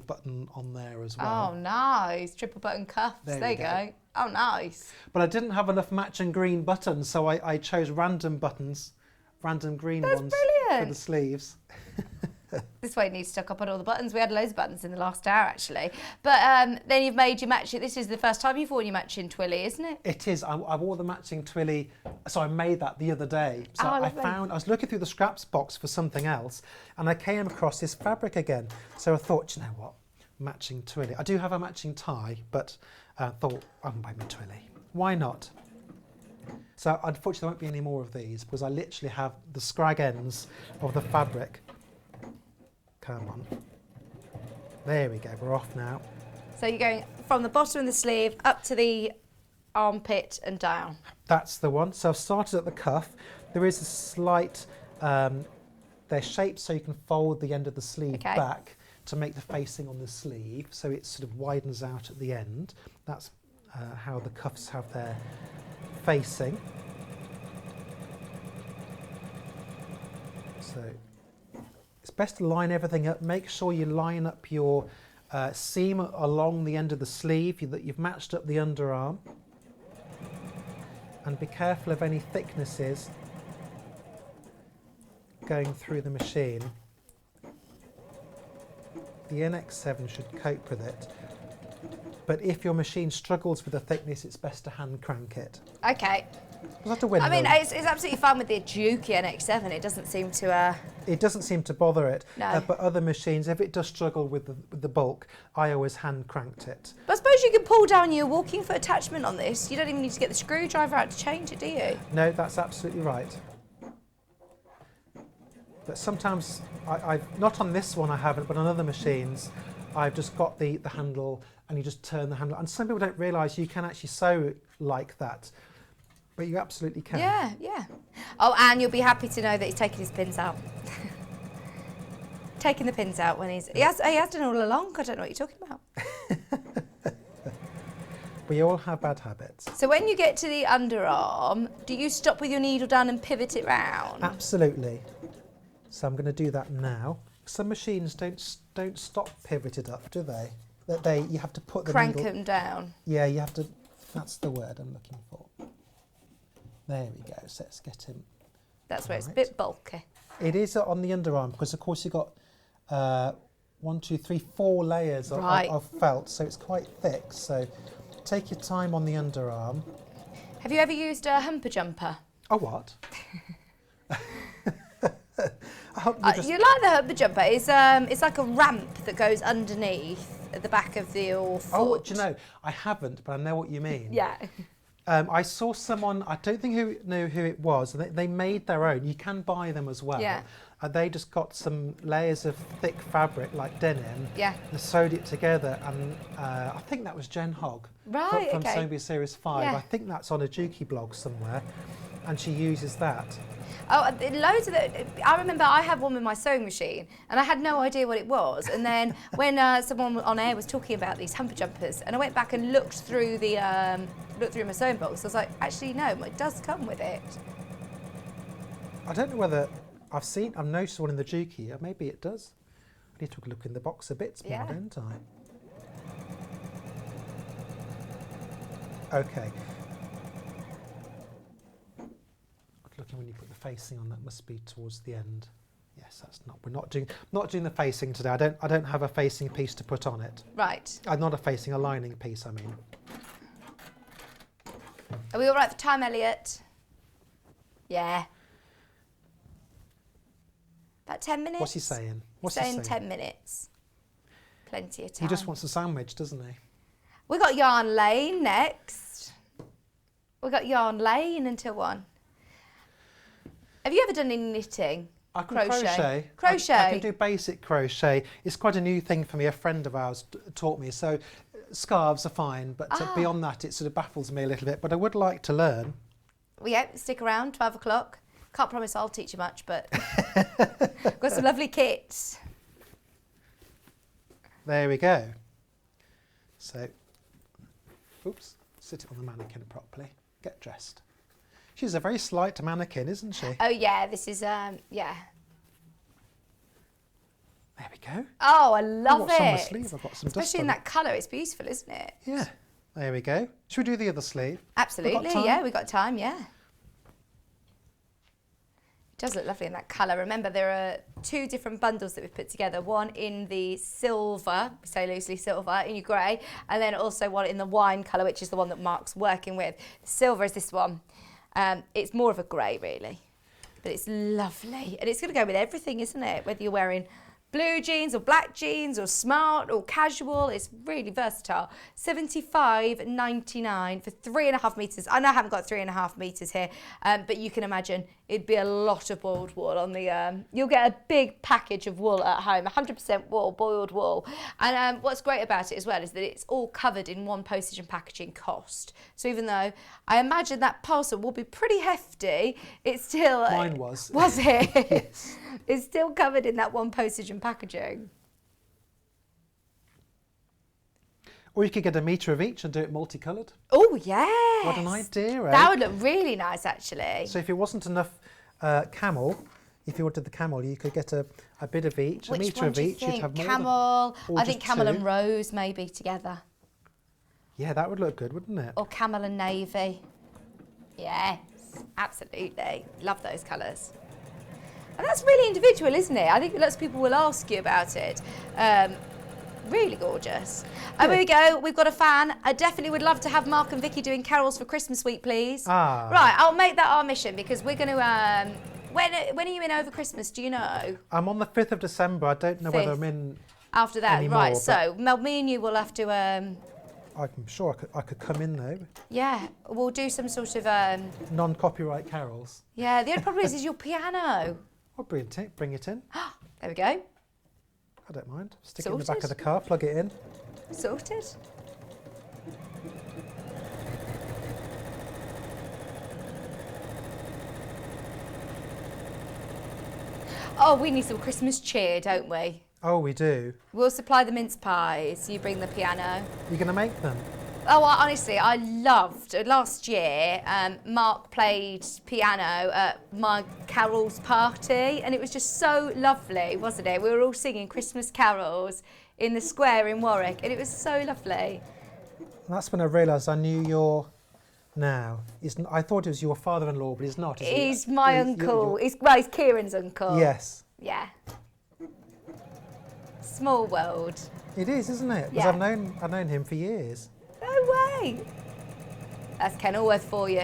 button on there as well. Oh, nice. Triple button cuffs. There you go. Oh, nice. But I didn't have enough matching green buttons, so I chose random buttons, random green ones for the sleeves. This way it needs to stock up on all the buttons. We had loads of buttons in the last hour, actually. But then you've made your matching. This is the first time you've worn your matching Twilly, isn't it? It is. I wore the matching Twilly. So I made that the other day. So I was looking through the scraps box for something else, and I came across this fabric again. So I thought, you know what, matching Twilly. I do have a matching tie, but I thought I can buy my Twilly. Why not? So unfortunately, there won't be any more of these because I literally have the scrag ends of the fabric. Come on. There we go, we're off now. So you're going from the bottom of the sleeve up to the armpit and down. That's the one. So I've started at the cuff. There is a slight, they're shaped so you can fold the end of the sleeve back to make the facing on the sleeve. So it sort of widens out at the end. That's how the cuffs have their facing. So it's best to line everything up. Make sure you line up your seam along the end of the sleeve, that you've matched up the underarm. And be careful of any thicknesses going through the machine. The NX7 should cope with it. But if your machine struggles with the thickness, it's best to hand crank it. Okay. It's like a windmill. I mean, it's absolutely fine with the Juki NX7. It doesn't seem to... It doesn't seem to bother it. No. But other machines, if it does struggle with the bulk, I always hand cranked it. But I suppose you can pull down your walking foot attachment on this. You don't even need to get the screwdriver out to change it, do you? No, that's absolutely right. But sometimes, I've not on this one I haven't, but on other machines, I've just got the handle and you just turn the handle. And some people don't realise you can actually sew like that. But you absolutely can. Yeah, yeah. Oh, and you'll be happy to know that he's taking his pins out. Taking the pins out when he has done all along. I don't know what you're talking about. We all have bad habits. So when you get to the underarm, do you stop with your needle down and pivot it round? Absolutely. So I'm going to do that now. Some machines don't stop pivoted up, do they? You have to put the Crank needle. them down. Yeah, you have to. That's the word I'm looking for. There we go. So let's get him. That's where it's a Right. bit bulky. It is on the underarm because, of course, you've got 1, 2, 3, 4 layers Right. of felt, so it's quite thick. So take your time on the underarm. Have you ever used a humper jumper? Oh, what? You like the humper jumper? It's like a ramp that goes underneath at the back of your foot. Oh, do you know? I haven't, but I know what you mean. Yeah. I saw someone, I don't think who knew who it was, and they made their own. You can buy them as well. Yeah. And they just got some layers of thick fabric, like denim, Yeah. and sewed it together. And I think that was Jen Hogg Right, from okay. Sewing Series 5. Yeah. I think that's on a Juki blog somewhere, and she uses that. Oh, loads of it. I remember I had one with my sewing machine, and I had no idea what it was. And then when someone on air was talking about these humper jumpers, and I went back and looked through my sewing box, I was like, actually no, it does come with it. I don't know whether I've noticed one in the Juki, or maybe it does. I need to look in the box a bit more, Yeah. don't I? Okay. Looking when you put the facing on, that must be towards the end. Yes, that's not. We're not doing the facing today. I don't have a facing piece to put on it. Right. Not a facing, a lining piece. I mean. Are we all right for time, Elliot? Yeah. About 10 minutes? What's he saying? What's he saying saying? 10 minutes. Plenty of time. He just wants a sandwich, doesn't he? We got Yarn Lane next. We got Yarn Lane until 1. Have you ever done any knitting? I can crochet. Crochet. I can do basic crochet. It's quite a new thing for me. A friend of ours taught me. So scarves are fine, but beyond that, it sort of baffles me a little bit. But I would like to learn. Well, yeah, stick around, 12 o'clock. Can't promise I'll teach you much, but got some lovely kits. There we go. So, oops, sit it on the mannequin properly. Get dressed. She's a very slight mannequin, isn't she? Oh yeah, this is yeah. There we go. Oh, I love what's on the it. sleeve? I've got some dust Especially in on it. that colour, it's beautiful, isn't it? Yeah, there we go. Should we do the other sleeve? Absolutely, time? yeah, we got time, yeah. It does look lovely in that colour. Remember, there are 2 different bundles that we've put together. One in the silver, we say loosely silver, in your grey, and then also one in the wine colour, which is the one that Mark's working with. The silver is this one. It's more of a grey, really, but it's lovely. And it's going to go with everything, isn't it? Whether you're wearing blue jeans or black jeans or smart or casual, it's really versatile. $75.99 for 3.5 metres. I know I haven't got 3.5 metres here, but you can imagine it'd be a lot of boiled wool on the, you'll get a big package of wool at home, 100% wool, boiled wool. And what's great about it as well is that it's all covered in one postage and packaging cost. So even though I imagine that parcel will be pretty hefty, it's still... Mine was. Was it? Yes. It's still covered in that one postage and packaging. Or you could get a metre of each and do it multicoloured. Oh, yeah. What an idea, eh? That would look really nice, actually. So if it wasn't enough camel, if you wanted the camel, you could get a bit of each, Which a metre one of do you each. You'd think? have more Camel, or I think just camel 2. and rose maybe together. Yeah, that would look good, wouldn't it? Or camel and navy. Yes, absolutely. Love those colours. And that's really individual, isn't it? I think lots of people will ask you about it. Really gorgeous. Oh, here we go. We've got a fan. I definitely would love to have Mark and Vicky doing carols for Christmas week, please. Ah. Right, I'll make that our mission because we're going to... when are you in over Christmas? Do you know? I'm on the 5th of December. I don't know whether I'm in after that. anymore, Right, so Mel, me and you will have to... I'm sure I could come in though. yeah, we'll do some sort of... Non-copyright carols. yeah, the only problem is your piano. I'll bring it in. There we go. I don't mind. Stick it in the back of Sorted. the car, plug it in. Sorted. Oh, we need some Christmas cheer, don't we? Oh, we do. We'll supply the mince pies, you bring the piano. You're going to make them? Oh, honestly, I loved last year. Mark played piano at my Carol's party, and it was just so lovely, wasn't it? We were all singing Christmas carols in the square in Warwick, and it was so lovely. And that's when I realised I knew your now. I thought it was your father-in-law, but he's not. Is he? He's my uncle. He's Kieran's uncle. Yes. Yeah. Small world. It is, isn't it? Because Yeah. I've known him for years. No way. That's Kenilworth for you.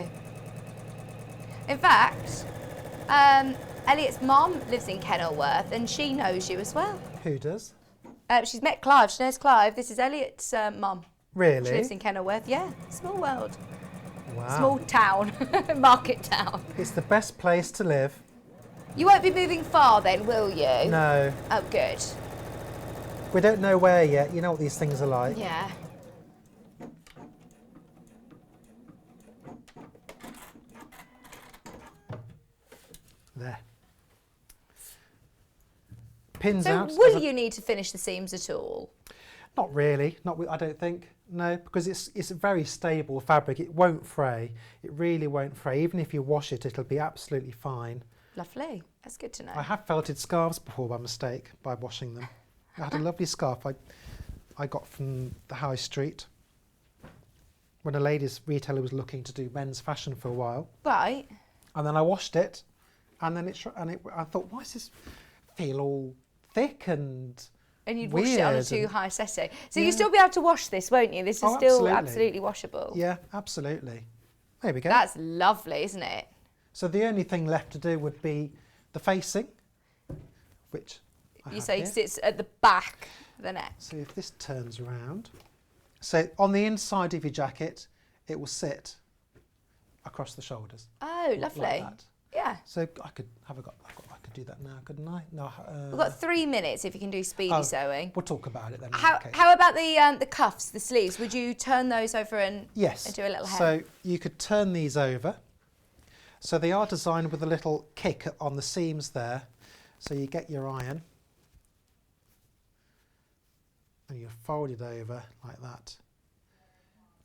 In fact, Elliot's mom lives in Kenilworth and she knows you as well. Who does? She's met Clive. She knows Clive. This is Elliot's mum. Really? She lives in Kenilworth. Yeah, small world. Wow. Small town. Market town. It's the best place to live. You won't be moving far then, will you? No. Oh, good. We don't know where yet. You know what these things are like. Yeah. There. Pins So out. will you need to finish the seams at all? Not really. I don't think. No, because it's a very stable fabric. It won't fray. It really won't fray. Even if you wash it, it'll be absolutely fine. Lovely. That's good to know. I have felted scarves before by mistake by washing them. I had a lovely scarf I got from the high street when a ladies retailer was looking to do men's fashion for a while. Right. And then I washed it, and then I thought, why does this feel all thick and And you'd wash it on a weird too and- high setting. So Yeah. you'll still be able to wash this, won't you? This is Oh, still absolutely. absolutely washable. Yeah, absolutely. There we go. That's lovely, isn't it? So the only thing left to do would be the facing, which I You have say here. sits at the back of the neck. So if this turns around, so on the inside of your jacket, it will sit across the shoulders. Oh, lovely. Like that. Yeah. So I could do that now, couldn't I? No. We've got 3 minutes if you can do speedy Oh, sewing. We'll talk about it then. in How, that case. how about the cuffs, the sleeves? Would you turn those over and Yes. do a little hem? So you could turn these over. So they are designed with a little kick on the seams there. So you get your iron and you fold it over like that.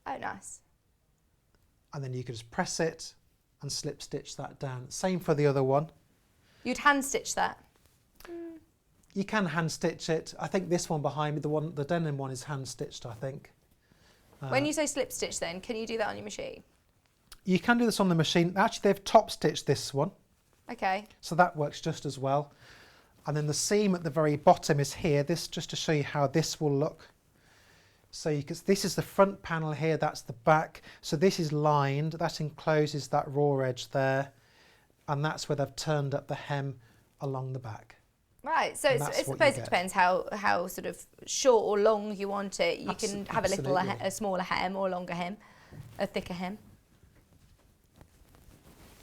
Oh, nice. And then you could just press it and slip stitch that down. Same for the other one. You'd hand stitch that. You can hand stitch it. I think this one behind me, the denim one, is hand stitched, I think. When you say slip stitch then, can you do that on your machine? You can do this on the machine. Actually, they've top stitched this one, Okay. so that works just as well. And then the seam at the very bottom is here. This just to show you how this will look. So you can, this is the front panel here, that's the back. So this is lined, that encloses that raw edge there. And that's where they've turned up the hem along the back. Right, so And I that's what you suppose it get. depends how sort of short or long you want it. You can have a little, Absolutely. a smaller hem or a longer hem, a thicker hem.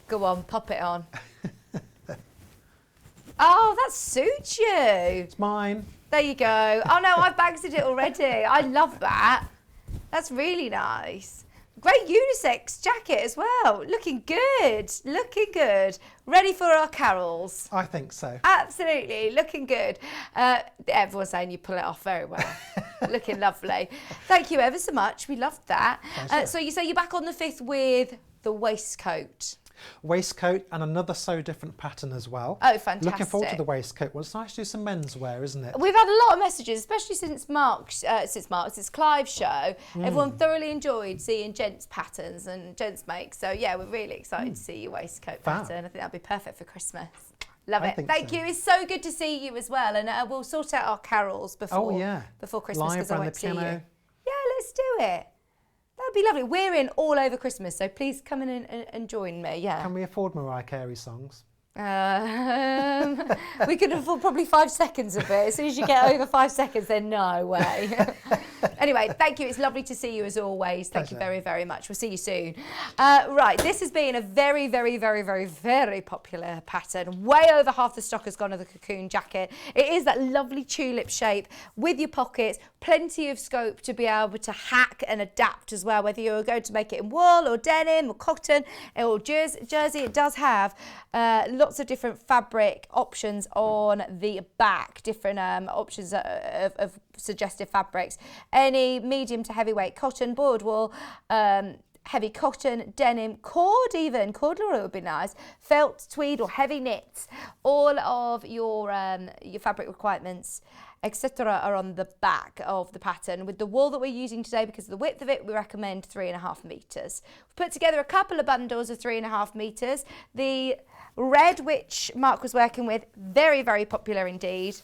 Go on, pop it on. Oh, that suits you. It's mine. There you go. Oh no, I've bagsed it already. I love that. That's really nice. Great unisex jacket as well. Looking good. Looking good. Ready for our carols. I think so. Absolutely, looking good. Everyone's saying you pull it off very well. Looking lovely. Thank you ever so much. We loved that. Pleasure. So you say you're back on the 5th with the waistcoat. Waistcoat and another so different pattern as well. Oh, fantastic. Looking forward to the waistcoat. Well, it's nice to do some menswear, isn't it? We've had a lot of messages, especially since Clive's show. Everyone thoroughly enjoyed seeing gents' patterns and gents' makes. So yeah, we're really excited to see your waistcoat Fab. pattern. I think that'd be perfect for Christmas. Love I it. think Thank so. you. It's so good to see you as well. And we'll sort out our carols before before Christmas, Live because I around won't the see you. piano. Yeah, let's do it. That'd be lovely. We're in all over Christmas, so please come in and join me. Yeah. Can we afford Mariah Carey songs? We could afford probably 5 seconds of it. As soon as you get over 5 seconds, then no way. Anyway, thank you. It's lovely to see you as always. Thank you very, very much. We'll see you soon. Right, this has been a very, very, very, very, very popular pattern. Way over half the stock has gone of the Cocoon jacket. It is that lovely tulip shape with your pockets, plenty of scope to be able to hack and adapt as well, whether you're going to make it in wool or denim or cotton or jersey. It does have lots of different fabric options on the back, different options of suggestive fabrics. Any medium to heavyweight cotton, board wool, heavy cotton, denim, cord even, cord would be nice, felt, tweed or heavy knits. All of your fabric requirements, etc. are on the back of the pattern. With the wool that we're using today, because of the width of it, we recommend 3.5 meters. We've put together a couple of bundles of 3.5 meters. The red, which Mark was working with, very, very popular indeed.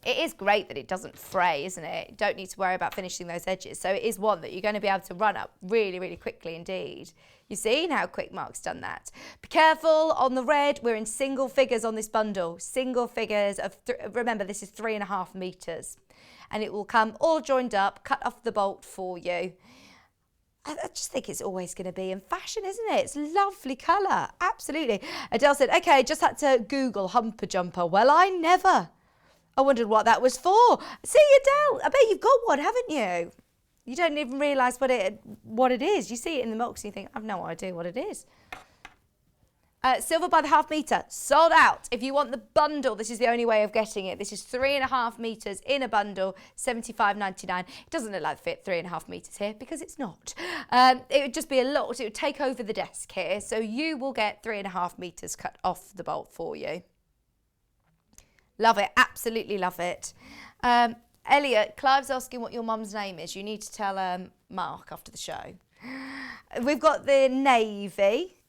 It is great that it doesn't fray, isn't it? You don't need to worry about finishing those edges. So it is one that you're going to be able to run up really, really quickly indeed. You've seen how quick Mark's done that. Be careful on the red. We're in single figures on this bundle. Single figures of, remember, this is 3.5 meters. And it will come all joined up, cut off the bolt for you. I just think it's always going to be in fashion, isn't it? It's a lovely colour. Absolutely. Adele said, okay, just had to Google humper jumper. Well, I never. I wondered what that was for. See, Adele, I bet you've got one, haven't you? You don't even realise what it is. You see it in the box and you think, I've no idea what it is. Silver by the half metre, sold out. If you want the bundle, this is the only way of getting it. This is 3.5 metres in a bundle, $75.99. It doesn't look like fit 3.5 metres here because it's not. It would just be a lot. It would take over the desk here. So you will get 3.5 metres cut off the bolt for you. Love it, absolutely love it. Elliot, Clive's asking what your mum's name is. You need to tell Mark after the show. We've got the navy.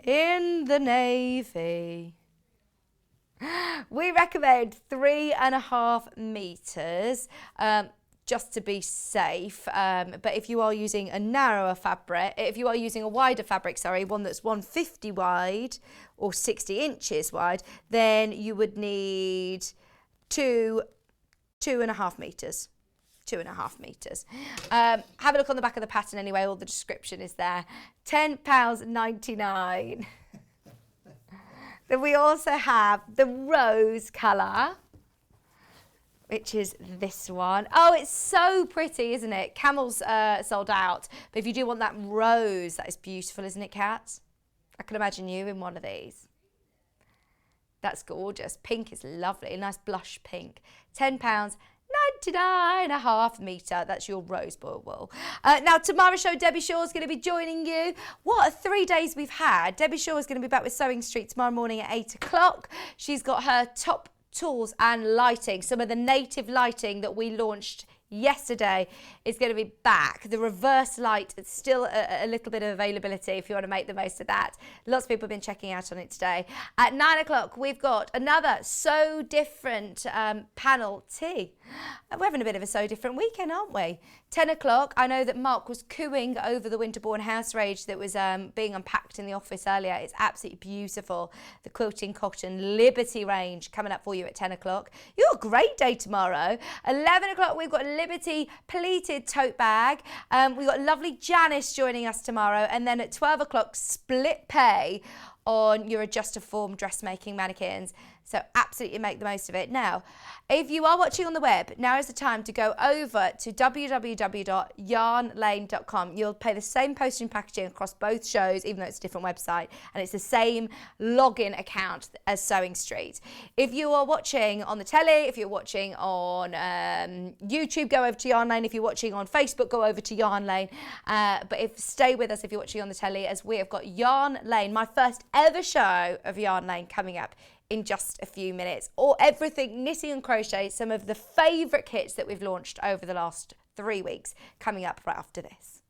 In the navy. We recommend 3.5 metres just to be safe. But if you are using a narrower fabric, if you are using a wider fabric, one that's 150 wide or 60 inches wide, then you would need 2.5 metres. 2.5 metres. Have a look on the back of the pattern anyway, all the description is there. £10.99. Then we also have the rose colour, which is this one. Oh, it's so pretty, isn't it? Camel's sold out, but if you do want that rose, that is beautiful, isn't it, Kat? I can imagine you in one of these. That's gorgeous. Pink is lovely, a nice blush pink. £10.99.5 metre. That's your rose boil wool. Now, tomorrow's show, Debbie Shaw is going to be joining you. What 3 days we've had. Debbie Shaw is going to be back with Sewing Street tomorrow morning at 8 o'clock. She's got her top tools and lighting. Some of the native lighting that we launched yesterday is going to be back. The reverse light, it's still a little bit of availability if you want to make the most of that. Lots of people have been checking out on it today. At 9 o'clock, we've got another So Different panel tea. We're having a bit of a So Different weekend, aren't we? 10 o'clock, I know that Mark was cooing over the Winterbourne house range that was being unpacked in the office earlier. It's absolutely beautiful. The Quilting Cotton Liberty range coming up for you at 10 o'clock. You've got a great day tomorrow. 11 o'clock, we've got a Liberty pleated tote bag. We've got lovely Janice joining us tomorrow. And then at 12 o'clock, split pay on your adjuster form dressmaking mannequins. So absolutely make the most of it. Now, if you are watching on the web, now is the time to go over to www.yarnlane.com. You'll pay the same postage and packaging across both shows, even though it's a different website, and it's the same login account as Sewing Street. If you are watching on the telly, if you're watching on YouTube, go over to Yarn Lane. If you're watching on Facebook, go over to Yarn Lane. But stay with us if you're watching on the telly, as we have got Yarn Lane, my first ever show of Yarn Lane, coming up in just a few minutes. Or everything knitting and crochet, some of the favourite kits that we've launched over the last 3 weeks, coming up right after this.